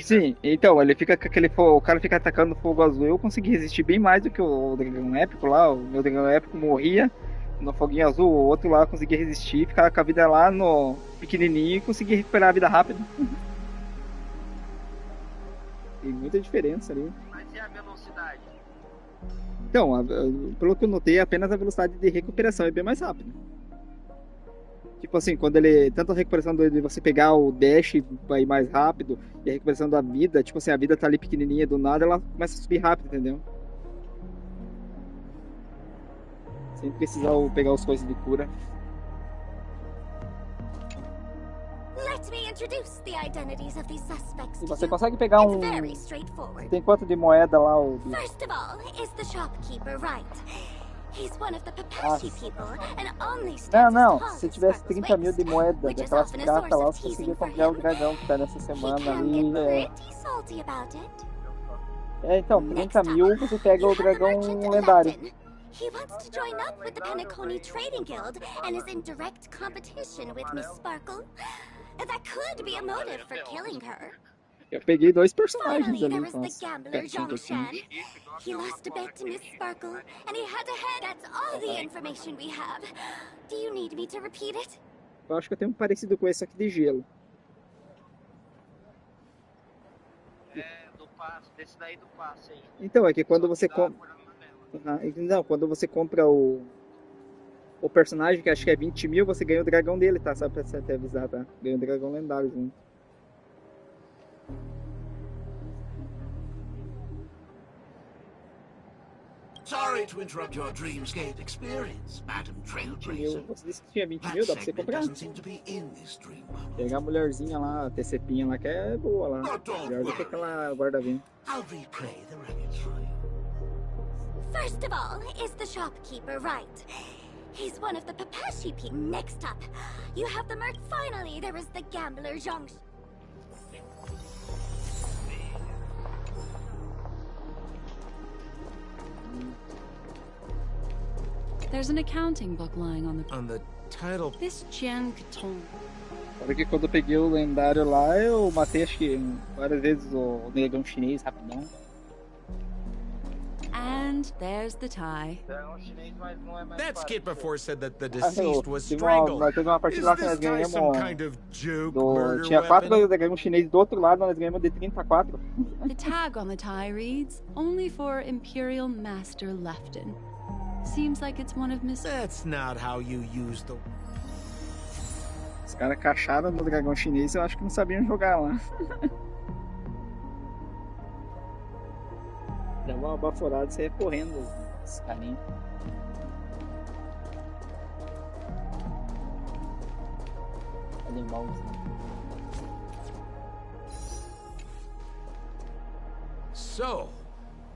Sim, então, ele fica com aquele fogo, o cara fica atacando fogo azul, eu consegui resistir bem mais do que o dragão épico lá, o meu dragão épico morria no foguinho azul, o outro lá conseguia resistir, ficava com a vida lá no pequenininho e conseguia recuperar a vida rápido. Tem muita diferença ali. Mas e a velocidade? Então, pelo que eu notei, apenas a velocidade de recuperação é bem mais rápida. Tipo assim, quando ele. Tanto a recuperação de você pegar o dash e vai mais rápido, e a recuperação da vida, tipo assim, a vida tá ali pequenininha do nada, ela começa a subir rápido, entendeu? Sem precisar pegar os coisas de cura. Let me introduce the identities of these suspects. E você consegue pegar It's very straightforward. Tem quanto de moeda lá? First of all, is the shopkeeper right? He's one of the Papashi people, and only stands Não, as tall se as tivesse Sparkle's 30 mil de waist, moeda which is daquelas often a cartas source lá, of você conseguia teasing for comprar o him. dragão que tá nessa He semana can ali. get pretty salty about it. Então, 30 mil você pega o dragão lendário. He wants to join up with the Penacony Trading Guild and is in direct competition with Miss Sparkle. That could be a motive for killing her. Eu peguei dois personagens Finally, there ali. was the gambler Zhongshan. He lost a bet to Miss Sparkle, and he had to head. That's all the information we have. Do you need me to repeat it? Eu acho que eu tenho um parecido com esse aqui de gelo. Do passe, desse daí do passe aí. Então, é que quando você compra. Não, quando você compra o personagem, que acho que é 20 mil, você ganha o dragão dele, tá? Só pra você até avisar, tá? Ganha o dragão lendário junto. Sorry to interrupt your dreamscape experience, Madam Trailblazer. Você disse que tinha 20 mil, dá pra você comprar. Pegar a mulherzinha lá, a TCPinha lá, que é boa lá. Melhor do que aquela guarda-vinho. I'll replay the records for you. First of all, is the shopkeeper right? He's one of the Papashi people. Next up, you have the merc. Finally, there is the gambler Zhongshan. There's an accounting book lying on the title. This Jian Katon. Olha que quando eu peguei o lendário lá, eu matei acho que várias vezes o dragão chinês rapidão. And there's the tie. That skipper said that the deceased was strangled. Nós teve uma partida lá que nós ganhamos. Tinha 4 dragões chineses do outro lado, nós ganhamos de 34. The tag on the tie reads, "Only for Imperial Master Lefton." Seems like it's one of Miss. That's not how you use the. Os caras cacharam no dragão chinês, eu acho que não sabiam jogar lá. Dá uma baforada e saia correndo esse carinha. Animalzinho. So,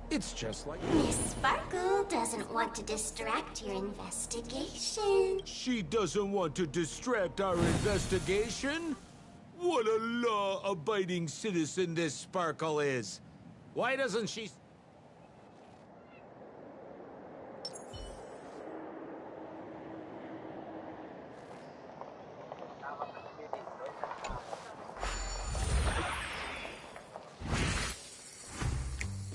it's just like. Miss Sparkle doesn't want to distract your investigation. She doesn't want to distract our investigation? What a law-abiding citizen this Sparkle is. Why doesn't she...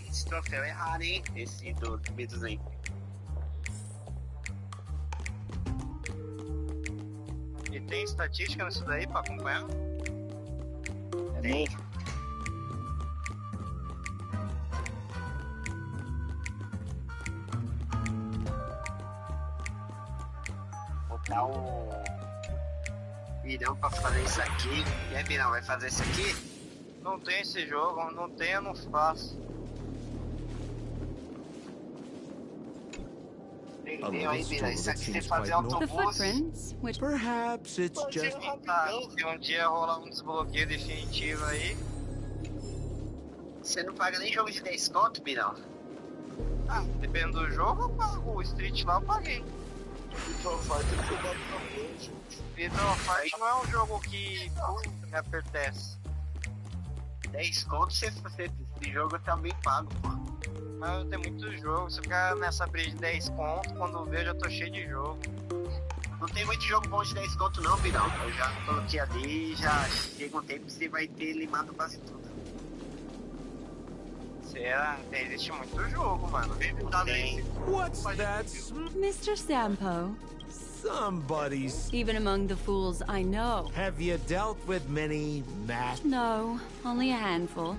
Esse troféu é raro, hein? Esse do Beatles aí. E tem estatística nisso daí pra acompanhar? Tem. Botar o Virão pra fazer isso aqui. E aí, Virão, vai fazer isso aqui? Não tem esse jogo, não tem, eu não faço. Tem aí, Virão, isso aqui você fazer autobus. Perhaps it's just... Se um dia rolar um desbloqueio definitivo aí... Você não paga nem jogo de 10 conto, Virão? Ah, dependendo do jogo, eu pago. O Street lá eu paguei. Então Fight é jogado na frente. Então Fight não é um jogo que me apetece. 10 contos, esse jogo tá bem pago, mano. Mas tem muito jogo, se ficar nessa briga de 10 contos, quando eu vejo eu tô cheio de jogo. Não tem muito jogo bom de 10 contos não, Pirão. Eu já coloquei ali e já chega um tempo que você vai ter limado quase tudo. Será? Existe muito jogo, mano. What's that? Mr. Sampo. Somebody's. Even among the fools I know. Have you dealt with many No, only a handful.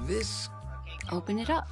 This. Open it up.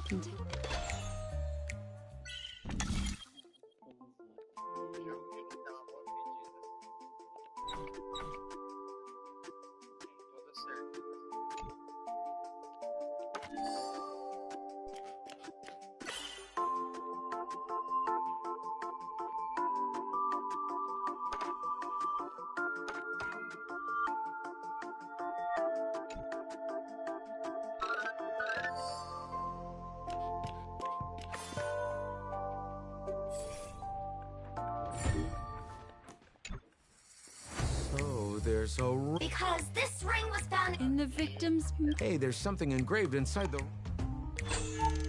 There's a. Because this ring was found in the victim's. Hey, there's something engraved inside the.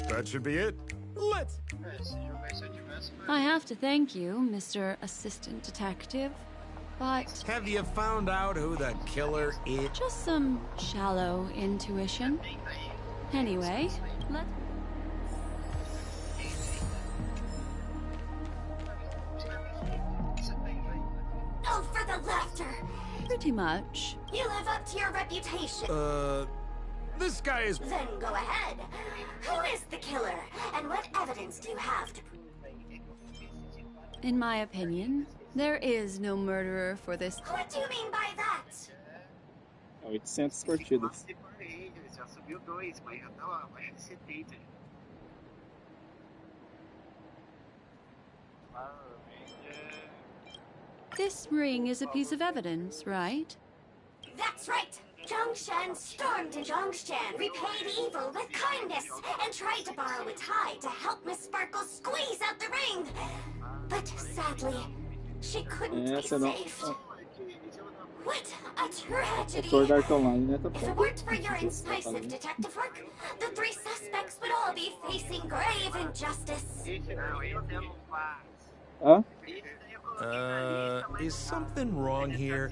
That should be it. Let's. I have to thank you, Mr. Assistant Detective, but... Have you found out who the killer is? Just some shallow intuition. Anyway, let's... Oh, for the laughter! Pretty much. You live up to your reputation. This guy is... Then go ahead. Who is the killer? And what evidence do you have to prove? In my opinion, there is no murderer for this. What do you mean by that? 800 curtidas. Já subiu 2, mas já tá abaixo de 70. This ring is a piece of evidence, right? That's right. Zhongshan stormed into Zhongshan, repaid evil with kindness, and tried to borrow a tie to help Miss Sparkle squeeze out the ring. But sadly, she couldn't be saved. What a tragedy! Sword Art Online, né? If it weren't for your incisive detective work, the 3 suspects would all be facing grave injustice. Hã? Is something wrong here?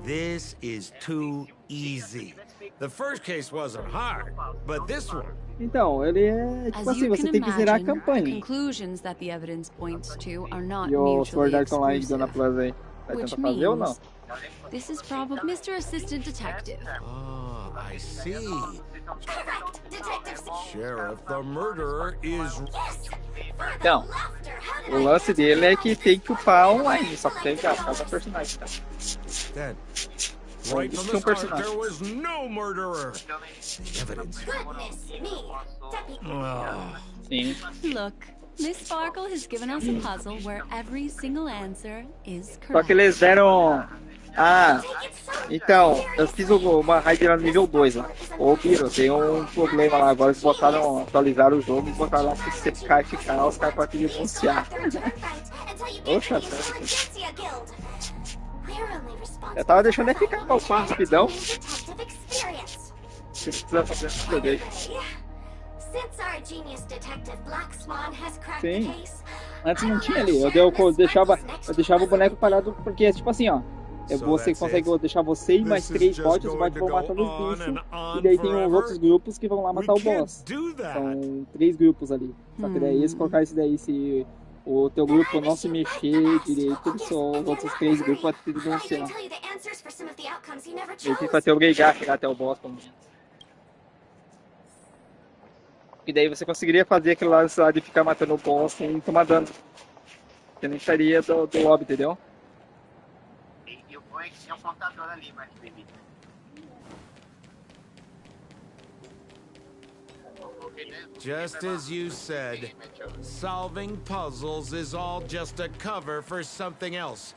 This is too easy. The first case wasn't hard, but this one. Então, ele é tipo assim, você tem que zerar a campanha. Conclusions that the evidence points to are not E o mutually Sword Art Online exclusive. Dona Plus aí, vai Which tentar fazer ou não? means this is probably Mr. Assistant Detective. Oh, I see. Correct, Detective. Sheriff, the murderer is... Yes! Então, o lance dele é que tem que upar online, só que tem que achar o personagem, tá? Then, right Isso from que é the um start, personagem. there was no murderer. The evidence. Goodness me! Oh. Sim. Look, Miss Sparkle has given us a puzzle where every single answer is Só correct. que eles deram... Ah, então, eu fiz uma raid no nível 2 lá. Ô, Piro, tem um problema lá. Agora eles atualizaram o jogo e botaram lá que se você ficar e ficar, os caras podem denunciar. Oxa, eu tava deixando ele ficar com o par rapidão. Você precisa fazer isso daí. Sim. Antes não tinha ali. Eu deixava o boneco parado porque, tipo assim, ó. Você consegue deixar você e mais 3 bots, os bots vão matando os bichos. E daí tem uns outros grupos que vão lá matar o boss. São 3 grupos ali. Só que daí, se colocar isso daí, se o teu grupo não se mexer direito, os outros 3 grupos podem te denunciar. tell you the answers for some of the outcomes you never Ele chose. vai te obrigar a chegar até o boss, pelo menos. E daí você conseguiria fazer aquele lance lá de ficar matando o boss sem tomar dano. Você nem estaria do lobby, entendeu? E o bom é que tem um contador ali, mas limita. Just as you said, solving puzzles is all just a cover for something else.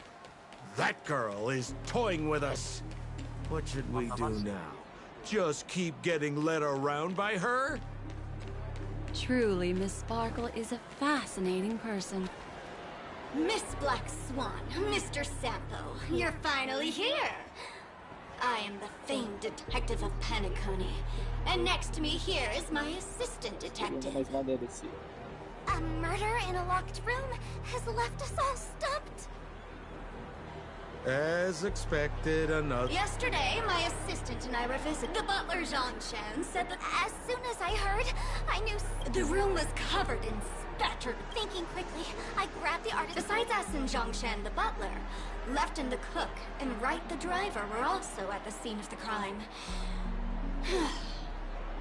That girl is toying with us. What should we do now? Just keep getting led around by her? Truly, Miss Sparkle is a fascinating person. Miss Black Swan, Mr. Sampo, you're finally here. I am the famed detective of Penacony, and next to me here is my assistant detective. A murder in a locked room has left us all stumped. As expected, another... Yesterday, my assistant and I revisited. The butler, Zhongshan, said that as soon as I heard, I knew the room was covered in spatter. Thinking quickly, I grabbed the artist. Besides us and Zhongshan, the butler, Left and the cook, and Wright the driver were also at the scene of the crime.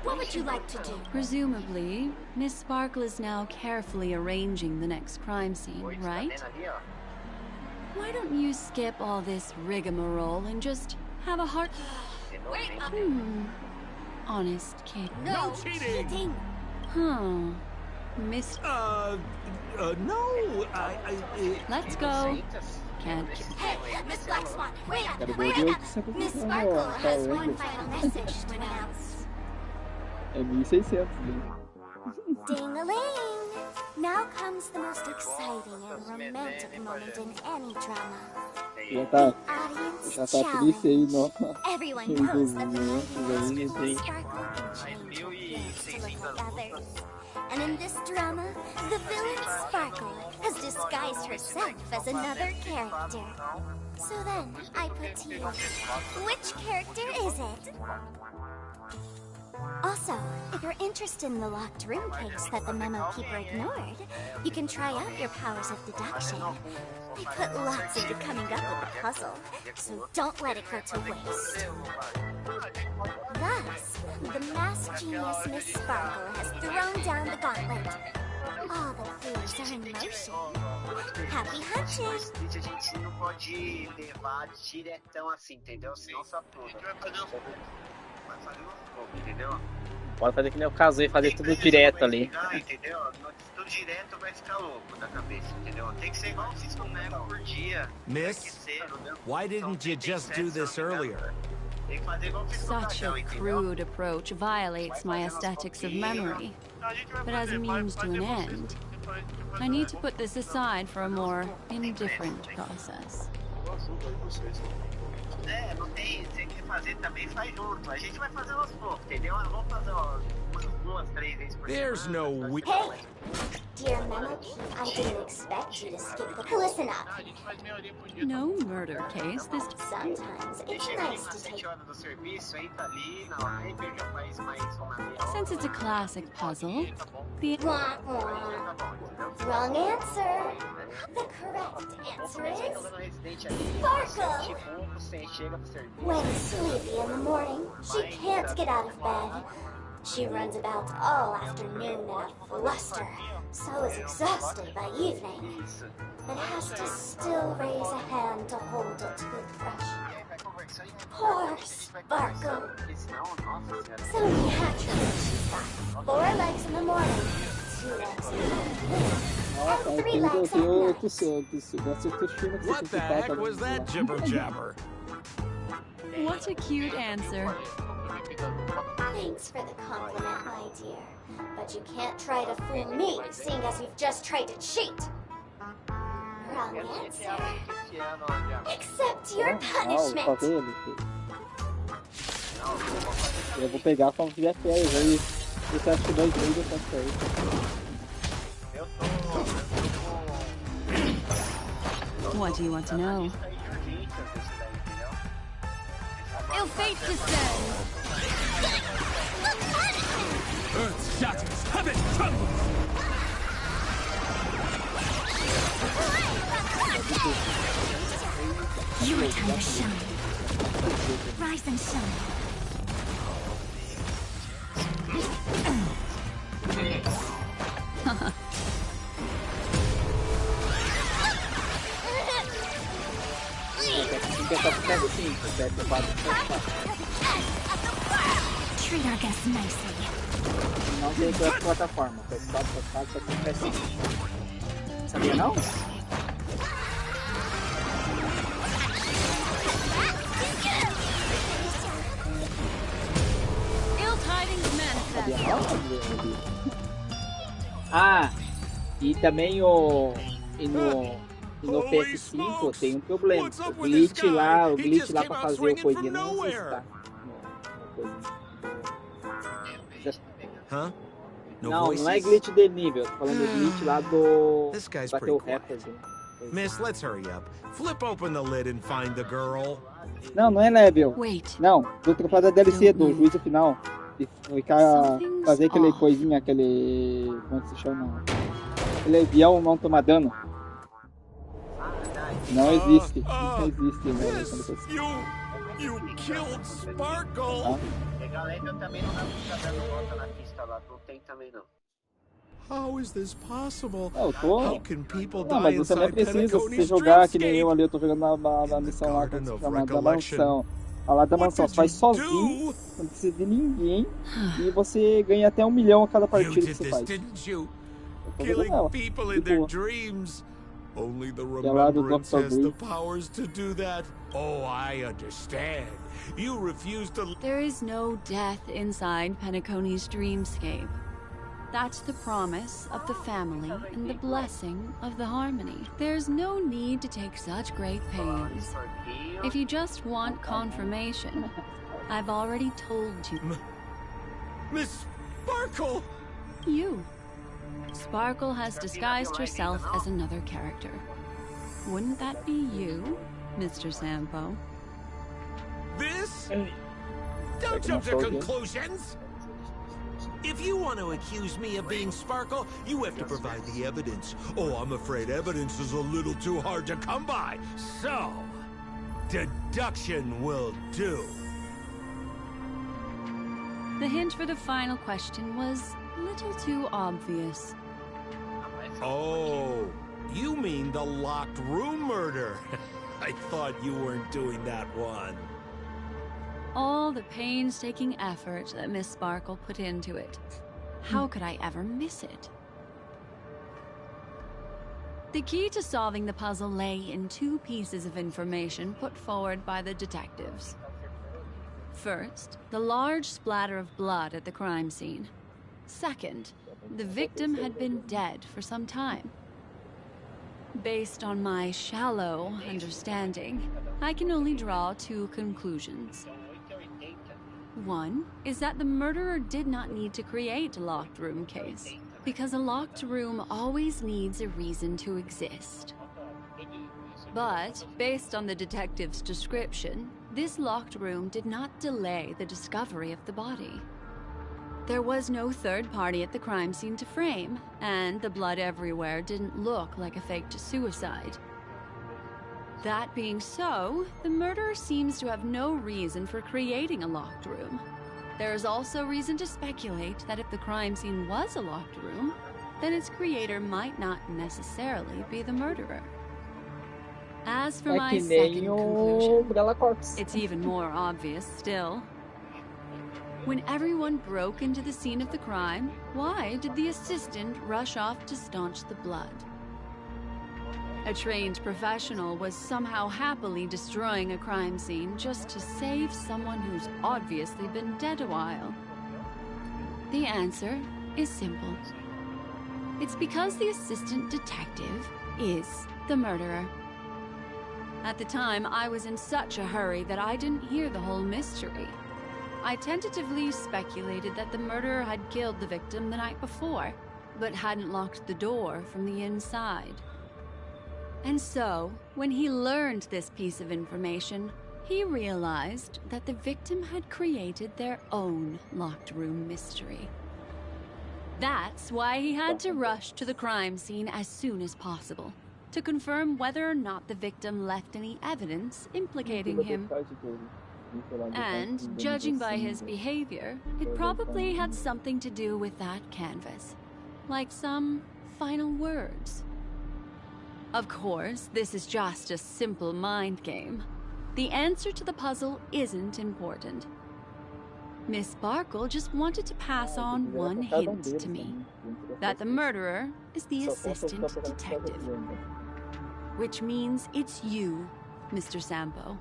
What would you like to do? Presumably, Miss Sparkle is now carefully arranging the next crime scene, right? Why don't you skip all this rigmarole and just have a heart... Honest kid. No cheating! Huh. Miss... no, Let's go. Can't... Hey, Miss Black Swan, wait up! Miss Sparkle has one final message to announce. É 1600, né? Ding-a-ling! Now comes the most exciting and romantic moment in any drama. Já tá triste aí, não. Everyone knows that the night Sparkle can change her appearance to look like others. And in this drama, the villain Sparkle has disguised herself as another character. So then, I put to you, which character is it? Also, if you're interested in the locked room case that the memo keeper ignored, you can try out your powers of deduction. They put lots into coming up with the puzzle, so don't let it go to waste. Thus, the masked genius Miss Sparkle has thrown down the gauntlet. All the clues are in motion. Happy hunting! A gente não pode levar diretão assim, entendeu? Senão só tudo. Vai fazer um pouco, entendeu? Pode fazer que nem o caso aí, fazer tudo direto ali. Entendeu? Tudo direto vai ficar louco da cabeça, entendeu? Tem que ser igual um cisco mega por dia. Miss, why didn't you just do this earlier? Such a crude approach violates my aesthetics of memory. But as a means to an end, I need to put this aside for a more indifferent process. É, não tem, você quer fazer também, faz junto. A gente vai fazer aos poucos, entendeu? Vamos fazer umas 3 vezes por semana. There's no way. Hey! Dear Memo, I didn't expect you to skip the... Listen up! No murder case, this... Sometimes it's nice to take... Since it's a classic puzzle, the... Wrong answer! The correct answer is... Sparkle! When sleepy in the morning, she can't get out of bed. She runs about all afternoon in a fluster, so is exhausted by evening, and has to still raise a hand to hold a toothbrush. Poor Sparkle. So naturally she's got 4 legs in the morning, 2 legs in the afternoon, and 3 legs at night. What the heck was that jibber jabber? What a cute answer. Thanks for the compliment, my dear. But you can't try to fool me, seeing as you've just tried to cheat. Wrong answer. Accept your punishment. Eu vou pegar quando tiver férias aí. Você acha que 2 meses eu faço férias? What do you want to know? Ill fate descends! Earth shatters, heaven trembles! Time to shine. Rise and shine. Treat our guests nicely. Não tem plataforma, foi 4x4, só tem PS5. Sabia não? Sabia não? Ah, e também no PS5 tem um problema. O glitch lá pra fazer o coisinha não existe, tá? Huh? Não é glitch de nível, tô falando glitch lá do This guy's bateu o pretty recorde. Miss, let's hurry up. Flip open the lid and find the girl. Não é level. Não, tô trocando a DLC do juízo final. E ficar fazer aquele coisinha, aquele. Como é que se chama? Aquele avião não tomar dano. Não existe. Não existe, né? You killed Sparkle! Legal, eu também não dá pra ficar dando volta na pista lá, não tem também não. How is this possible? Eu tô. How can people Não, die mas você não inside precisa se Penacony's jogar que nem dreamscape? eu ali, eu tô jogando na missão lá da mansão. A lá da mansão, você faz sozinho, não precisa de ninguém, e você ganha até 1 milhão a cada partida que você faz. Killing people in their dreams. Only the lá do remembrance Dr. has the Green. powers to do that. Oh, I understand. You refuse to. There is no death inside Penacony's dreamscape. That's the promise of the family and the blessing of the harmony. There's no need to take such great pains. If you just want confirmation, I've already told you. Miss Sparkle! You. Sparkle has disguised herself as another character. Wouldn't that be you, Mr. Sampo? This? Don't jump to conclusions! If you want to accuse me of being Sparkle, you have to provide the evidence. Oh, I'm afraid evidence is a little too hard to come by. So, deduction will do. The hint for the final question was a little too obvious. Oh, you mean the locked room murder? I thought you weren't doing that one. All the painstaking effort that Miss Sparkle put into it. How could I ever miss it? The key to solving the puzzle lay in 2 pieces of information put forward by the detectives. First, the large splatter of blood at the crime scene. Second, the victim had been dead for some time. Based on my shallow understanding, I can only draw 2 conclusions. One is that the murderer did not need to create a locked room case, because a locked room always needs a reason to exist. But, based on the detective's description, this locked room did not delay the discovery of the body. There was no third party at the crime scene to frame, and the blood everywhere didn't look like a faked suicide. That being so, the murderer seems to have no reason for creating a locked room. There is also reason to speculate that if the crime scene was a locked room, then its creator might not necessarily be the murderer. As for my second conclusion, it's even more obvious still. When everyone broke into the scene of the crime, why did the assistant rush off to staunch the blood? A trained professional was somehow happily destroying a crime scene just to save someone who's obviously been dead a while. The answer is simple. It's because the assistant detective is the murderer. At the time, I was in such a hurry that I didn't hear the whole mystery. I tentatively speculated that the murderer had killed the victim the night before, but hadn't locked the door from the inside. And so, when he learned this piece of information, he realized that the victim had created their own locked room mystery. That's why he had to rush to the crime scene as soon as possible, to confirm whether or not the victim left any evidence implicating him. And, judging by his behavior, it probably had something to do with that canvas. Like some final words. Of course, this is just a simple mind game. The answer to the puzzle isn't important. Miss Sparkle just wanted to pass on one hint to me. That the murderer is the assistant detective. Which means it's you, Mr. Sampo.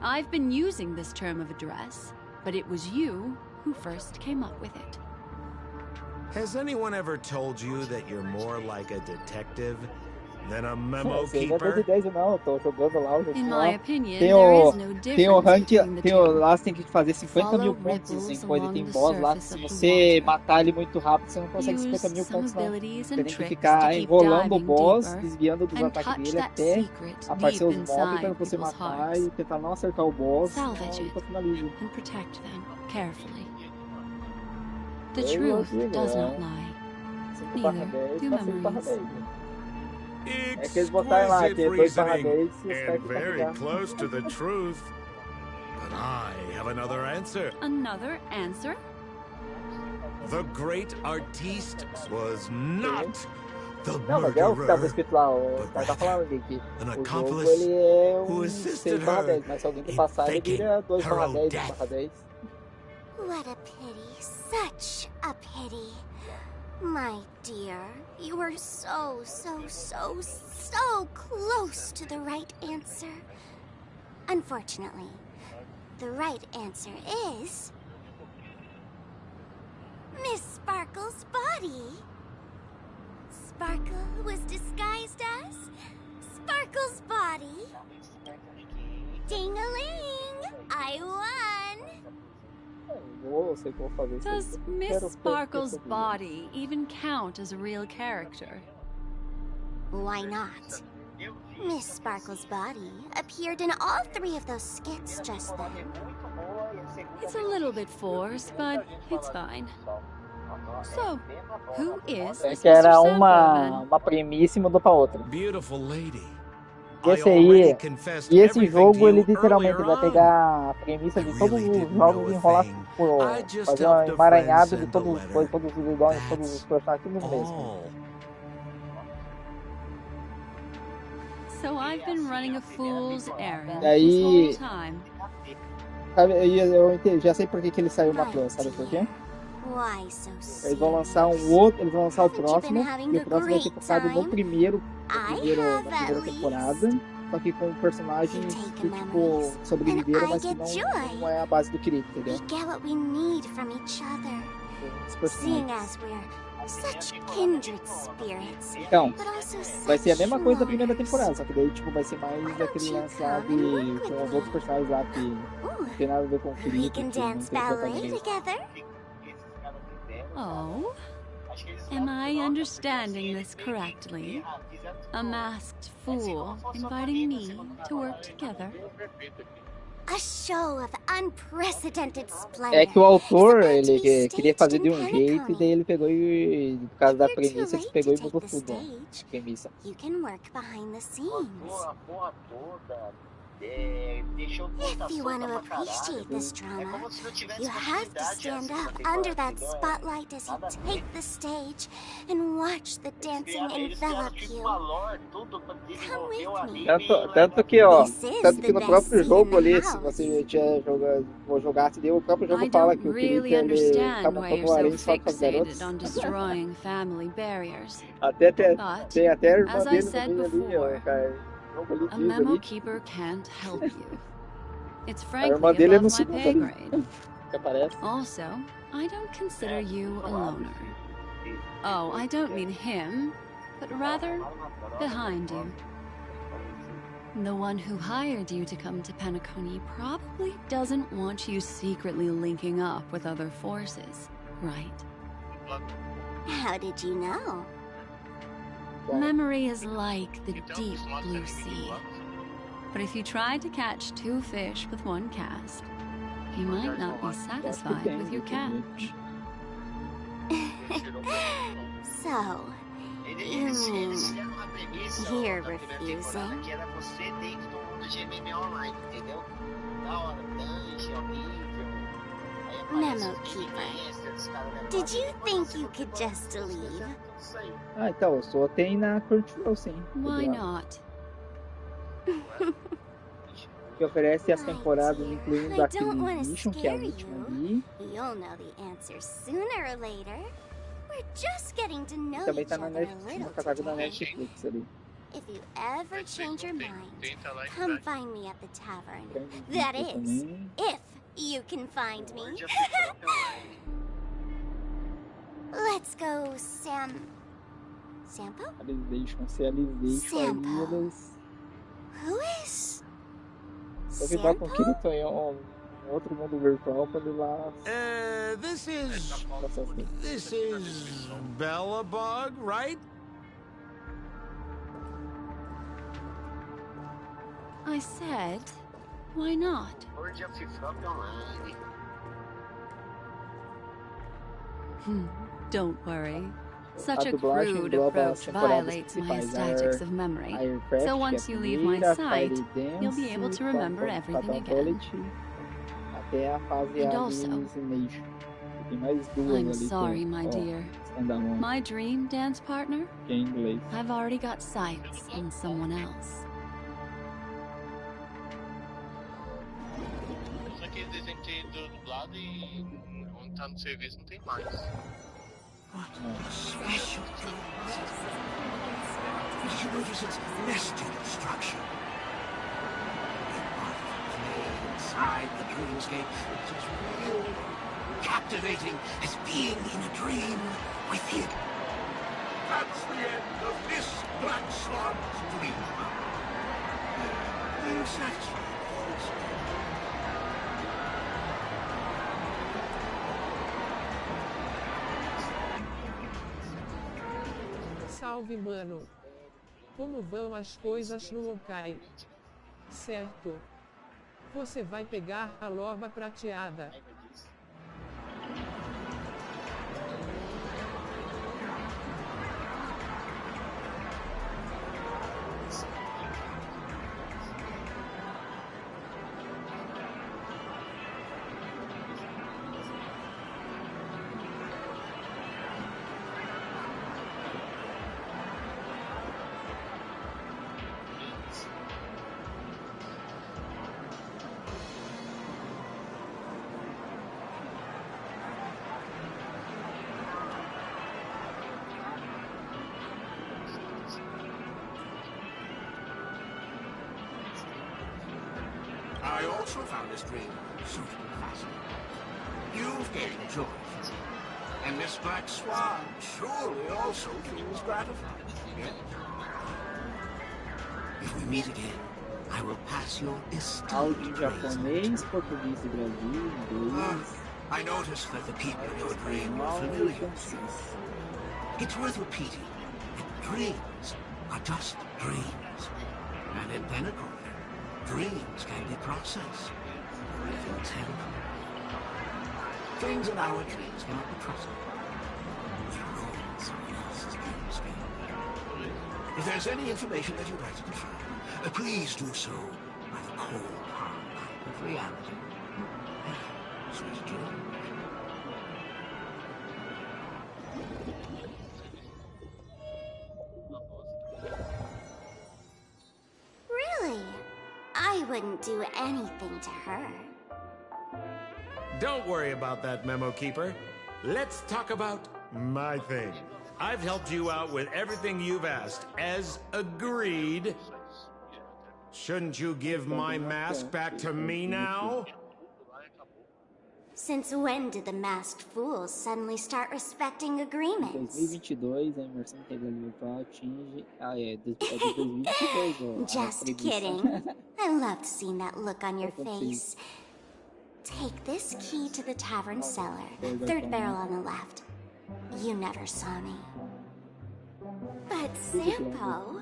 I've been using this term of address, but it was you who first came up with it. Has anyone ever told you that you're more like a detective than a memo keeper? In my opinion, there is no Tem o difference rank, between the tem o, two. lá você tem que fazer 50 mil pontos em coisa. Tem boss lá que se você matar ele muito rápido, você não consegue 50 mil pontos não. Você tem que ficar enrolando o boss, desviando dos ataques dele até aparecer os mobs para você matar e tentar não acertar o boss. Salvage it finaliza. and protect them carefully. The truth does not lie. Neither do memories. É que eles botaram lá, que é 2/10 e os and very close to the truth. But I have another answer. Another answer? The great artiste was not the Não, mas é o que tava escrito lá, o cara tá falando ali que o jogo ele é 6/10, mas se alguém que passar ele vira 2/10, 2/10. What a pity, such a pity. My dear, you were so close to the right answer. Unfortunately, the right answer is... Miss Sparkle's body. Sparkle was disguised as Sparkle's body. Ding-a-ling! I won! Does Miss Sparkle's body even count as a real character? Why not? Miss Sparkle's body appeared in all 3 of those skits just then. It's a little bit forced, but it's fine. So, who is É this que era Mr. Sampo, then? uma premissa e mudou pra outra. Beautiful lady. Esse aí, e esse jogo ele literalmente vai pegar a premissa de todos os jogos e enrolar por fazer um emaranhado de todos os vilões, todos os personagens, tudo mesmo. So I've been running a fool's errand Aí, this whole time. sabe, eu entendi, já sei por que ele saiu na Plus, sabe por quê? Why so Eles vão lançar um outro, eles vão lançar o próximo, e o próximo vai ser focado no primeiro na primeira temporada, só que com personagens que, tipo, sobreviveram, mas que não é a base do Kirito, entendeu? We get what we need from each other. Seeing as we're such kindred spirits. Então, but also vai ser a mesma coisa da such primeira temporada, só que daí, tipo, vai ser mais aquele lançado com os outros personagens lá que não tem nada a ver com o We Kirito, can que não dance tem ballet protagonista. together. Oh? Am I understanding this correctly? A masked fool inviting me to work together? A show of unprecedented splendor. É que o autor, ele queria fazer de um jeito, e daí ele pegou e, por causa da premissa, ele pegou e mudou tudo. A premissa. You can work behind the scenes. Deixou If you want to appreciate this drama, you have to stand up under that spotlight as you take the stage and watch the dancing envelop you. Come with me. Tanto que, ó, tanto que no próprio jogo ali, se você jogasse ali, o próprio jogo fala que o Kirito, ele tá montando o harém só com as garotas. Tem até a irmã dele no meio ali, ó, cara. A memo keeper can't help you. It's A frankly irmã dele é no above my segundo pay ali, grade. que aparece. Also, I don't consider you a loner. Oh, I don't mean him, but rather behind you. The one who hired you to come to Penacony probably doesn't want you secretly linking up with other forces, right? How did you know? Memory is like the deep blue sea. But if you try to catch 2 fish with 1 cast, you might not be satisfied with your catch. So, You mean fizeram uma premissa you're da primeira temporada refusing? que era você dentro do mundo de MMA online, entendeu? Da hora, dungeon, horrível. Aí aparece Memo os Keeper, Game os caras did you think you could just leave? Ah, então, eu só tenho na Crunchyroll, sim. Why not? Que oferece as temporadas, incluindo I a don't want to Mission, que é a scare última you. ali. You'll know the answer sooner or later. We're just getting to know Também each tá na other a Netflix, little no catálogo da today. Netflix ali. If you ever change your mind, come find me at the tavern. That is, também. if you can find me. Let's go, Sampo? Alicization, se Alicization aí, Sampo. eles... Who is Eu vi lá com o Kirito em um outro mundo virtual quando ele lá... This is Bellabug, right? I said, why not? World of Warcraft Online. Don't worry. Such A a dublagem crude engloba as approach temporadas violates my principais, statics of memory. Aircraft, So que once é a you leave my primeira, sight, Fire Dance, you'll be able to remember everything Fatal again. Bullet, até a fase And also, Alicization. Tem mais duas I'm ali sorry, que my dear. standalone, My dream dance partner? que é em inglês. I've already got sights on someone else. Só aquele desenho que tem dublado e onde tá no serviço não tem mais. Special Did you notice its nested structure? Inside the dreamscape, it's as real, captivating as being in a dream with him. That's the end of this Black Swan's dream. Are you satisfied? Salve, mano. Como vão as coisas no Honkai? Certo. Você vai pegar a loba prateada. I also found this dream suitably fascinating. You've gained joy from it. And Miss Black Swan surely also feels gratified. Yes? If we meet again, I will pass your Áudio em japonês, português do Brasil, inglês. I noticed that the people in your dream were familiar. It's worth repeating that dreams are just dreams. And in Pinnacle, dreams can be processed, or even temporary. Things in our dreams cannot be trusted. They ruin someone else's dreamscape. If there's any information that you'd like to confirm, please do so by the cold, hard light of reality. Sweet dreams. Really? I wouldn't do anything to her. Don't worry about that, Memo Keeper. Let's talk about my thing. I've helped you out with everything you've asked, as agreed. Shouldn't you give my mask back to me now? Since when did the masked fools suddenly start respecting agreements? 2022, a imersão em realidade virtual atinge... Ah, é de 2022, ó. Just kidding. I loved seeing that look on your face. Take this key to the tavern cellar. Third barrel on the left. You never saw me. But Sampo,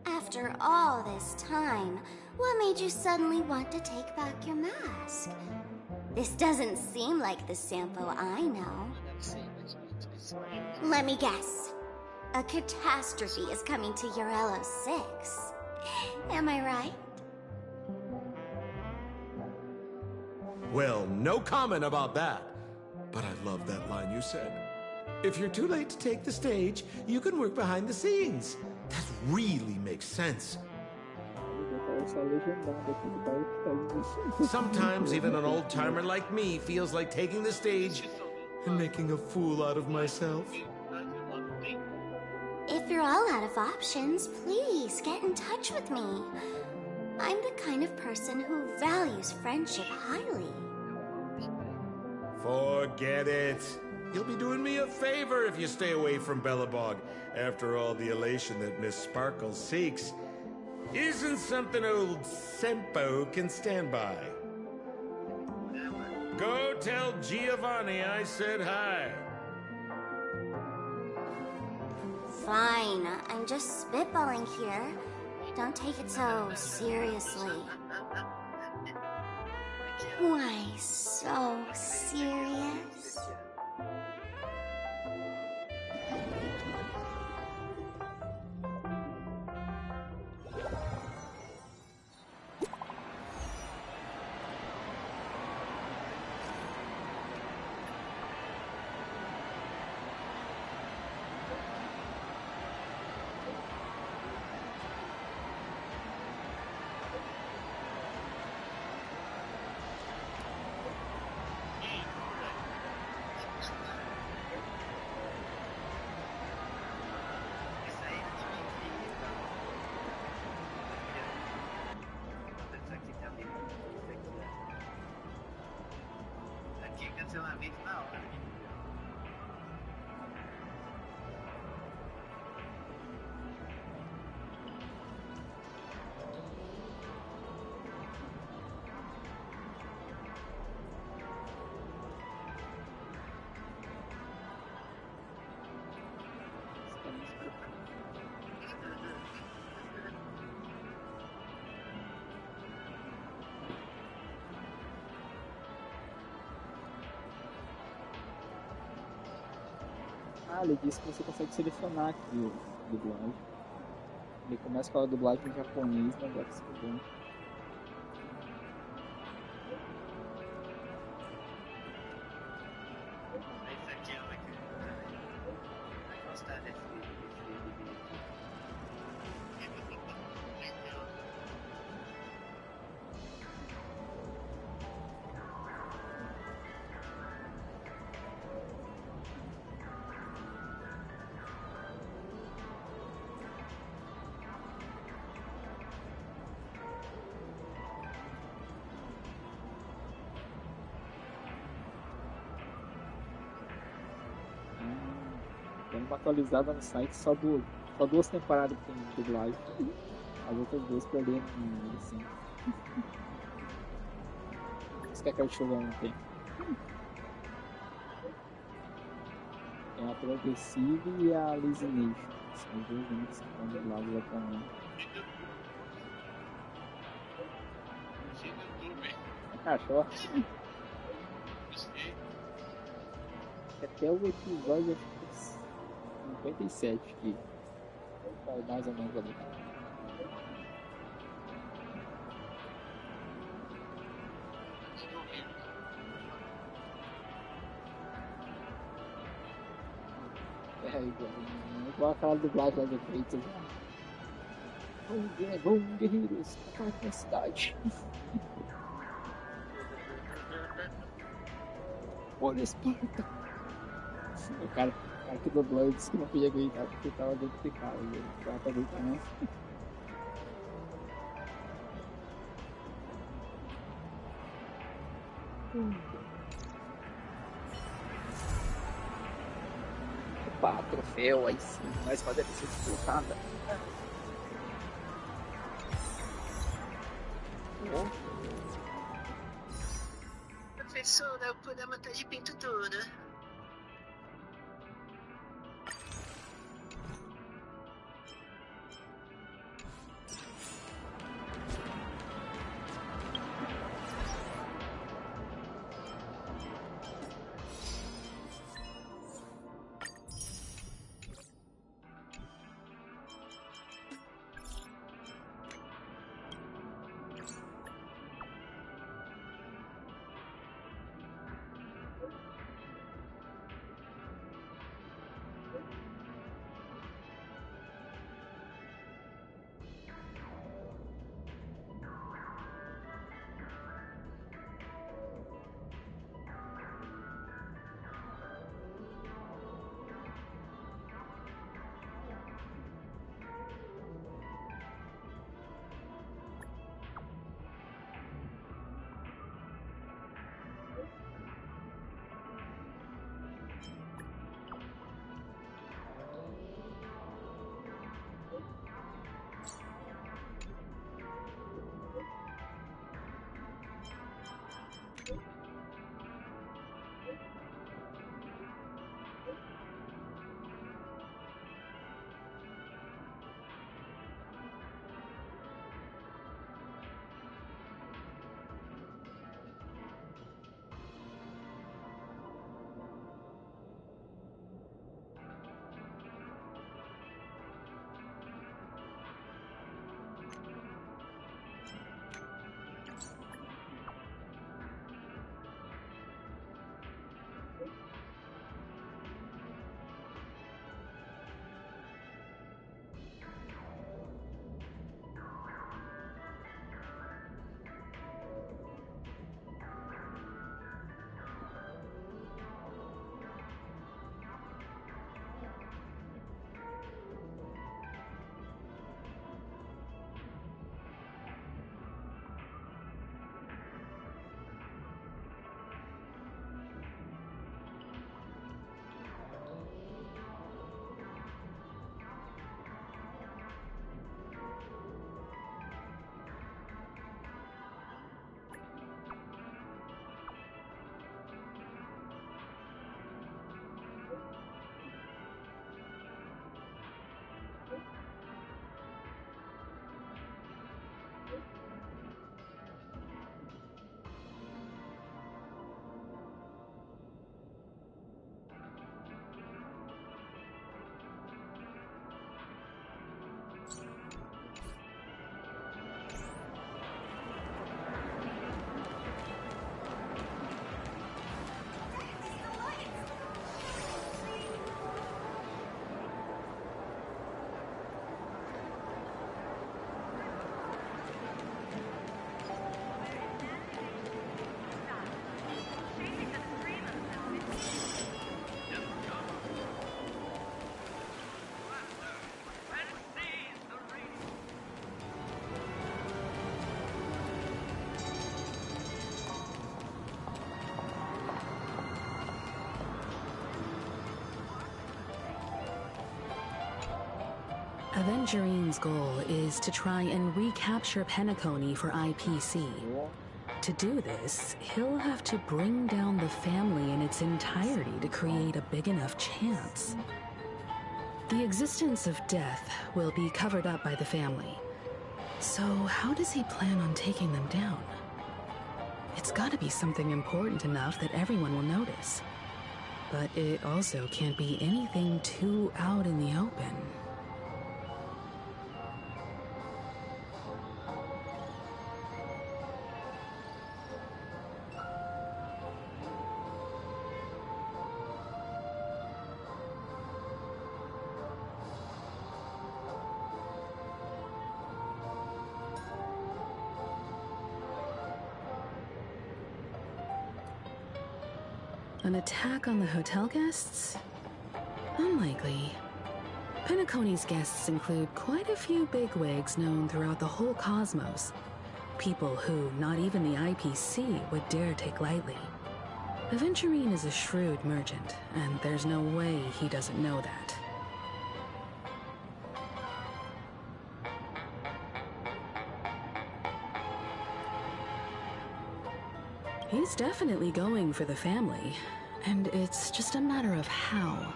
after all this time, what made you suddenly want to take back your mask? This doesn't seem like the Sampo I know. Let me guess. A catastrophe is coming to Urello 6. Am I right? Well, no comment about that. But I love that line you said. If you're too late to take the stage, you can work behind the scenes. That really makes sense. Sometimes even an old-timer like me feels like taking the stage and making a fool out of myself. If you're all out of options, please get in touch with me. I'm the kind of person who values friendship highly. Forget it. You'll be doing me a favor if you stay away from Bellabog. After all, the elation that Miss Sparkle seeks isn't something old Sempo can stand by. Go tell Giovanni I said hi. Fine, I'm just spitballing here. Don't take it so seriously. Why so serious? Cancelamento na hora. Ah, ele disse que você consegue selecionar aqui o dublagem. Ele começa com a dublagem em japonês, mas agora ficou bom. Esse aqui é o que vai gostar desse vídeo aqui. Tem uma atualizada no site só duas temporadas que tem dublagem. As outras duas perderam assim. Isso que é aquele show não tem. Tem a Progressive e a Hallucination. São duas únicas que estão dubladas atualmente. Achou? Até o episódio acho que 57 que vai mais ou menos ali. Igual aquela dublagem lá do Kratos. Vamos, guerreiros, ataque a cidade. Olha Esparta. O cara que dublou disse que não podia gritar porque tava dentro de casa. Ele tava pra gritar, né? Opa, troféu, aí sim, mais uma deve ser disputada. Professora, o programa tá de pinto duro. Avengerine's goal is to try and recapture Penacony for IPC. To do this, he'll have to bring down the family in its entirety to create a big enough chance. The existence of death will be covered up by the family. So how does he plan on taking them down? It's gotta be something important enough that everyone will notice. But it also can't be anything too out in the open. An attack on the hotel guests? Unlikely. Penacony's guests include quite a few bigwigs known throughout the whole cosmos. People who not even the IPC would dare take lightly. Aventurine is a shrewd merchant, and there's no way he doesn't know that. He's definitely going for the family, and it's just a matter of how.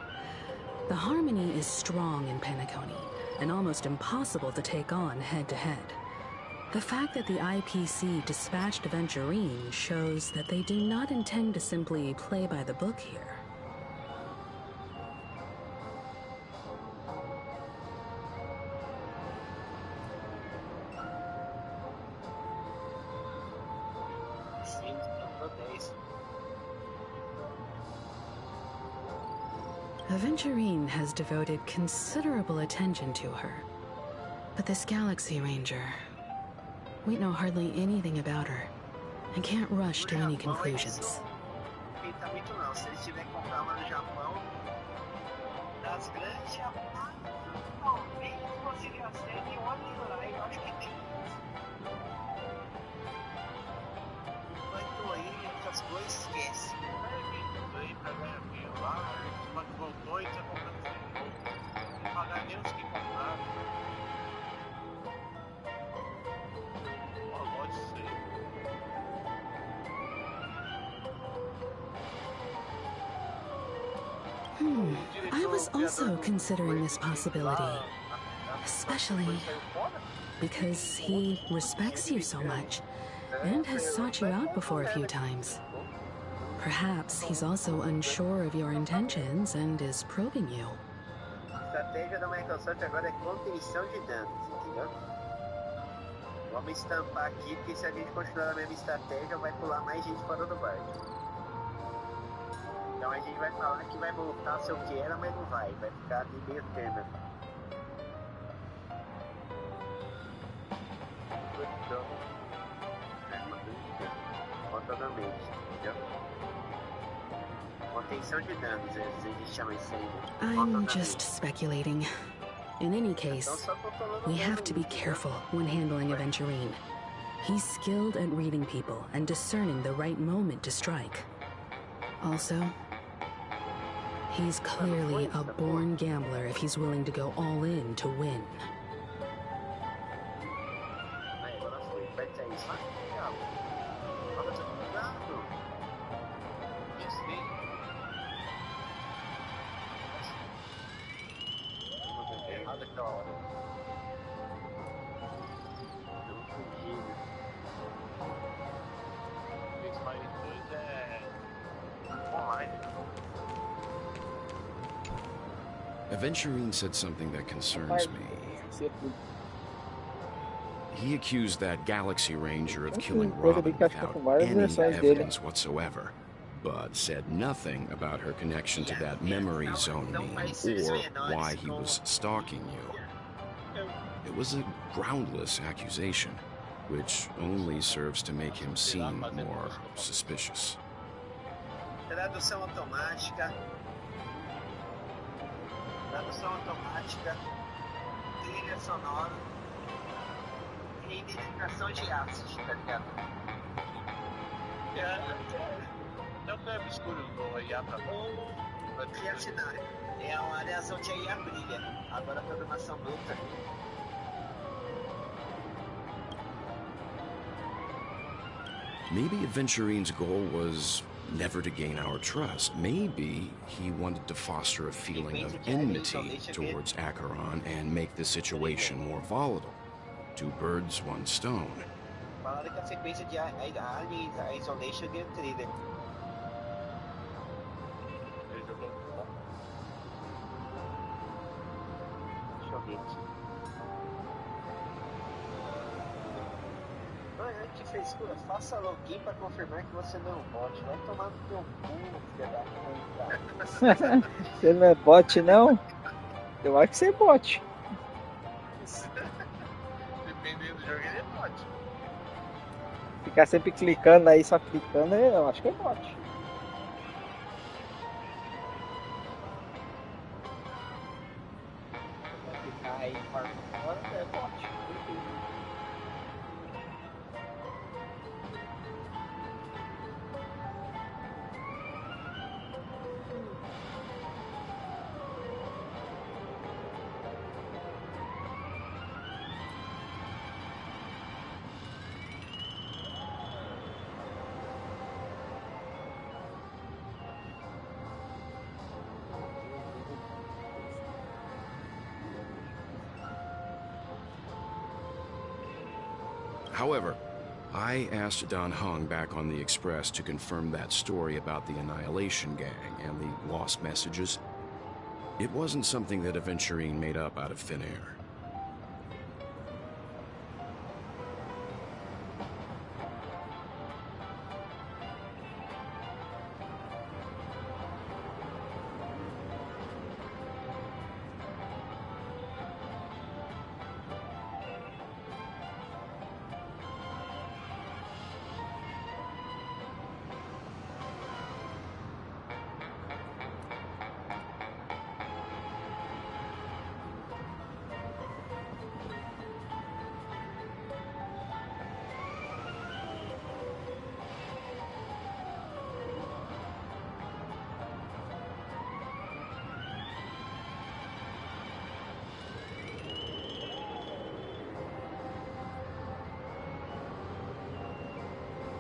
The harmony is strong in Penacony, and almost impossible to take on head-to-head. The fact that the IPC dispatched Aventurine shows that they do not intend to simply play by the book here. Aventurine has devoted considerable attention to her. But this Galaxy Ranger, we know hardly anything about her, and can't rush to any conclusions. Pinta muito não. Se ele tiver que comprar lá no Japão, das grandes Japão, talvez consiga ser de olho lá. Eu acho que tem isso. Mas tô aí, essas coisas esquece. Aí pra ganhar mil lá, quando voltou e tinha comprado de novo. Não pagar nem os que compraram. Pode ser. I was also considering this possibility, especially because he respects you so much and has sought you out before a few times. Perhaps he's also unsure of your intentions and is probing you. A estratégia da Microsoft agora é contenção de danos, entendeu? Vamos estampar aqui, porque se a gente continuar a mesma estratégia, vai pular mais gente fora do barco. Então a gente vai falar que vai voltar a ser o que era, mas não vai. Vai ficar ali meio termo. Controlamente, entendeu? Contenção de danos, eles chamam isso aí. I'm just speculating. In any case, we have to be careful when handling Aventurine. He's skilled at reading people and discerning the right moment to strike. Also, he's clearly a born gambler if he's willing to go all in to win. Aventurine said something that concerns me. He accused that Galaxy Ranger of killing Robin without any evidence whatsoever, but said nothing about her connection to that memory zone meme or why he was stalking you. It was a groundless accusation, which only serves to make him seem more suspicious. Tradução automática, trilha sonora e identificação de assets, tá ligado? É o que é obscuro no IA pra bom. E assinar. É uma reação de IA brilha. Agora a programação bruta. Maybe Adventurine's goal was never to gain our trust. Maybe he wanted to foster a feeling of enmity towards Acheron and make the situation more volatile. Two birds, one stone. Falaram que a sequência de Alien Isolation ganha trailer. Eu joguei aqui, ó. Deixa eu ver aqui. Mano, que frescura. Faça login pra confirmar que você não é um bot. Vai tomar no teu cu, filha da puta. Você não é bot, não? Eu acho que você é bot. Dependendo do jogo, ele é bot. Ficar sempre clicando aí, só clicando, eu acho que é bot. Vai ficar aí fora, é bot. However, I asked Don Hung back on the Express to confirm that story about the Annihilation Gang and the lost messages. It wasn't something that Aventurine made up out of thin air.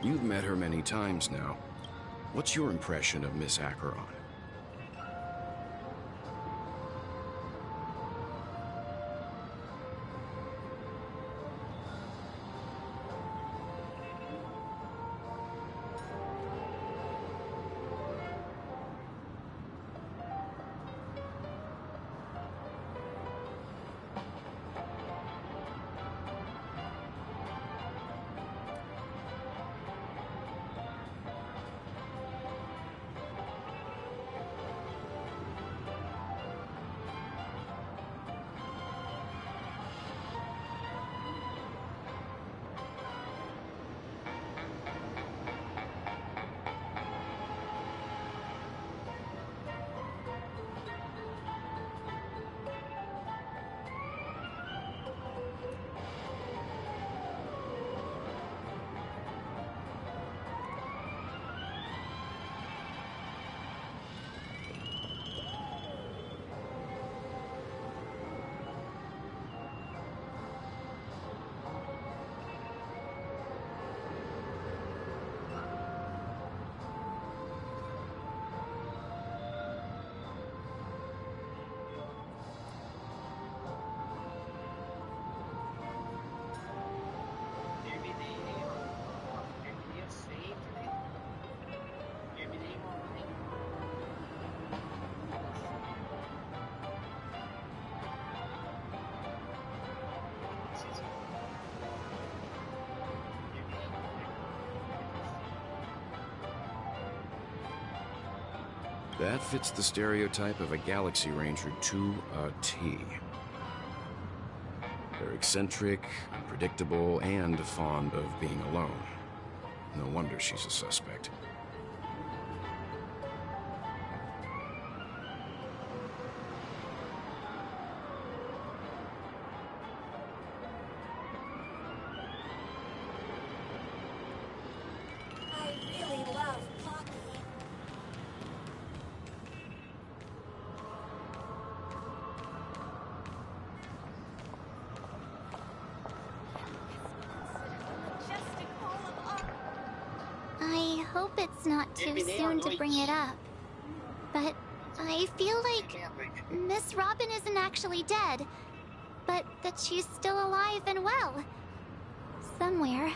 You've met her many times now. What's your impression of Miss Acheron? That fits the stereotype of a Galaxy Ranger to a T. They're eccentric, unpredictable, and fond of being alone. No wonder she's a suspect. I really love Poppy. hope it's not too soon to bring it up. But I feel like Miss Robin isn't actually dead, but that she's still alive and well. Somewhere.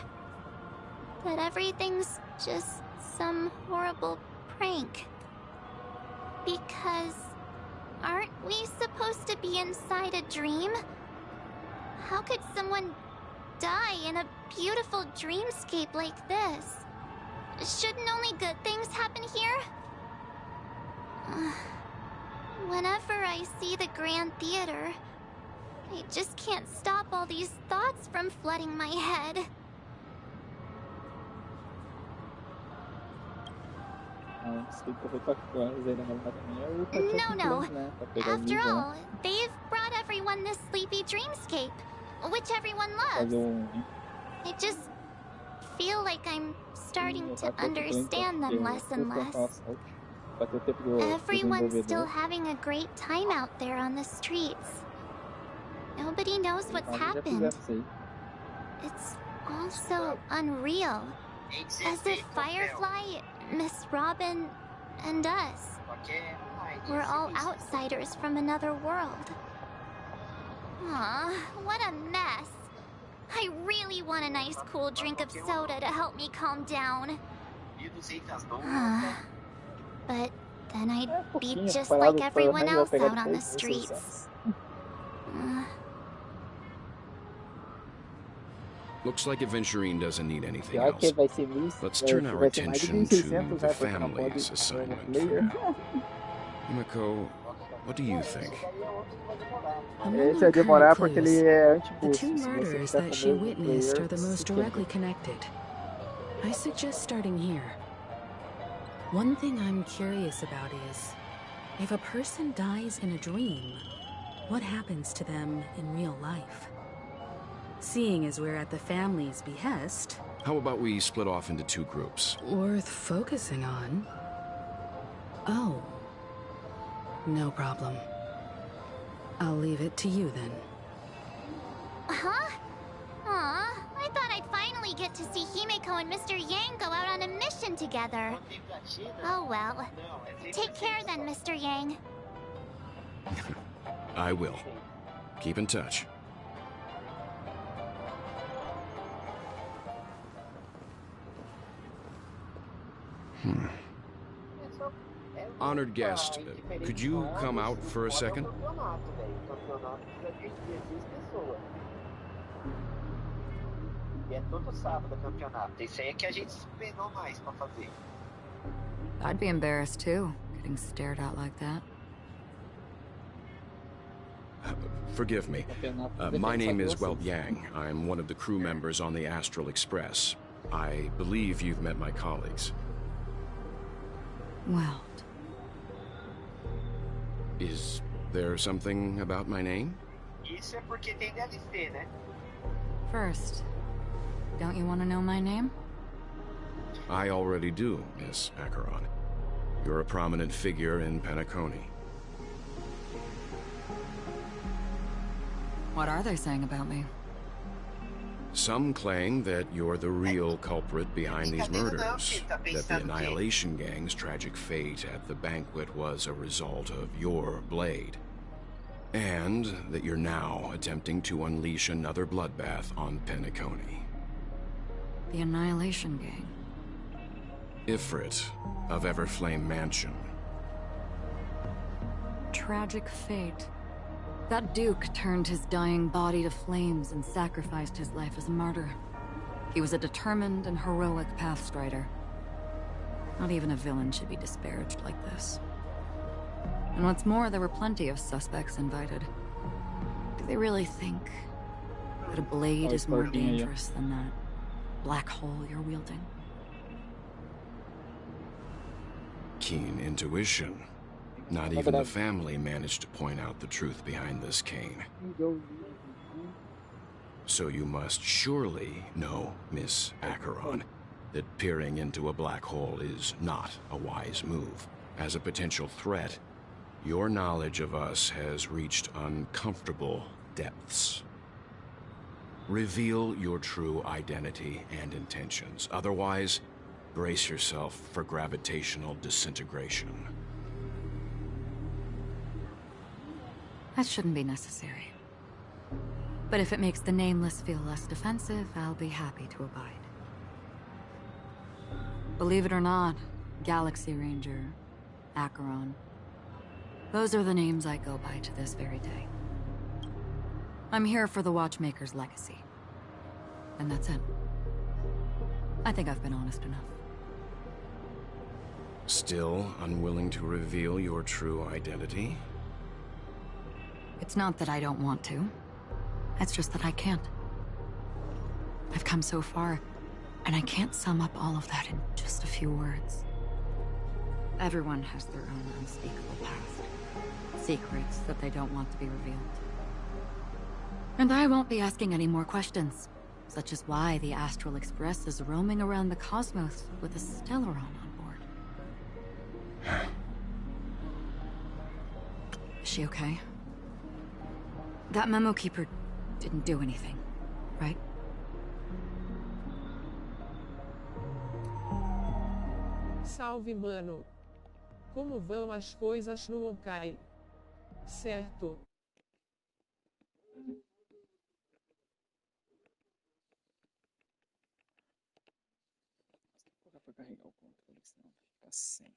That everything's just some horrible prank. Because aren't we supposed to be inside a dream? How could someone die in a beautiful dreamscape like this? Shouldn't only good things happen here? Whenever I see the Grand Theater, I just can't stop all these thoughts from flooding my head. No. After all, they've brought everyone this sleepy dreamscape, which everyone loves. I just feel like I'm starting to understand them less and less. Everyone's still having a great time out there on the streets. Nobody knows what's happened. It's all so unreal. As if Firefly, Miss Robin, and us were all outsiders from another world. Aw, what a mess. I really want a nice cool drink of soda to help me calm down. But then I'd be just like everyone else out on the streets. Looks like Aventurine doesn't need anything else. Let's turn our attention to the family's assignment for now. Himiko, what do you think? Among our current clues, the two murders that she witnessed are the most directly connected. I suggest starting here. One thing I'm curious about is, if a person dies in a dream, what happens to them in real life? Seeing as we're at the family's behest... How about we split off into two groups? Worth focusing on? Oh. No problem. I'll leave it to you then. Huh? Aw, I thought I'd finally get to see Himeko and Mr. Yang go out on a mission together. Oh well. Take care then, Mr. Yang. I will. Keep in touch. Honored guest, could you come out for a second? I'd be embarrassed too, getting stared at like that. Forgive me. My name is Welt Yang. I'm one of the crew members on the Astral Express. I believe you've met my colleagues. Well. Is there something about my name? First, don't you want to know my name? I already do, Miss Acheron. You're a prominent figure in Penacony. What are they saying about me? Some claim that you're the real culprit behind these murders, that the Annihilation Gang's tragic fate at the banquet was a result of your blade, and that you're now attempting to unleash another bloodbath on Penacony. The Annihilation Gang? Ifrit of Everflame Mansion. Tragic fate. That Duke turned his dying body to flames and sacrificed his life as a martyr. He was a determined and heroic pathstrider. Not even a villain should be disparaged like this. And what's more, there were plenty of suspects invited. Do they really think that a blade is more dangerous than that black hole you're wielding? Keen intuition. Not even the family managed to point out the truth behind this cane. So you must surely know, Miss Acheron, that peering into a black hole is not a wise move. As a potential threat, your knowledge of us has reached uncomfortable depths. Reveal your true identity and intentions. Otherwise, Brace yourself for gravitational disintegration. That shouldn't be necessary. But if it makes the Nameless feel less defensive, I'll be happy to abide. Believe it or not, Galaxy Ranger, Acheron, those are the names I go by to this very day. I'm here for the Watchmaker's legacy. And that's it. I think I've been honest enough. Still unwilling to reveal your true identity? It's not that I don't want to. It's just that I can't. I've come so far, and I can't sum up all of that in just a few words. Everyone has their own unspeakable past. Secrets that they don't want to be revealed. And I won't be asking any more questions, such as why the Astral Express is roaming around the cosmos with a Stellaron on board. Is she okay? That Memo Keeper didn't do anything, right? Salve, mano. Como vão as coisas no Honkai? Certo. Vou colocar pra carregar o controle, senão vai ficar sem.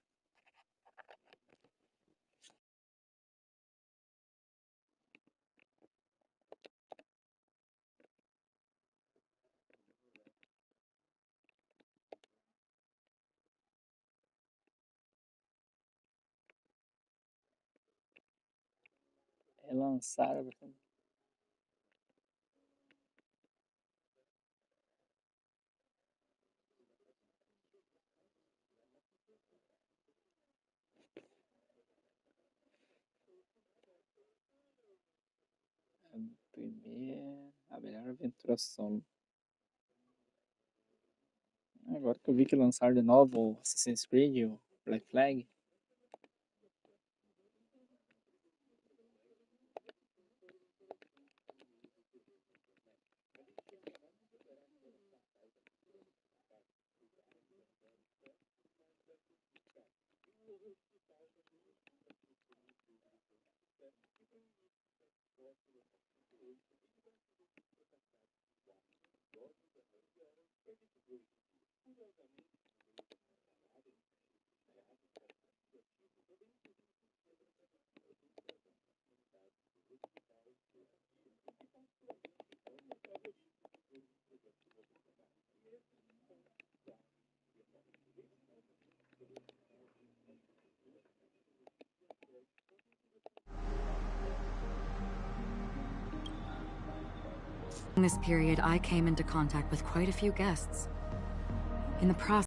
Relançar a versão. A melhor aventura solo. Agora que eu vi que lançaram de novo o Assassin's Creed, o Black Flag. In this period, I came into contact with quite a few guests. In the process,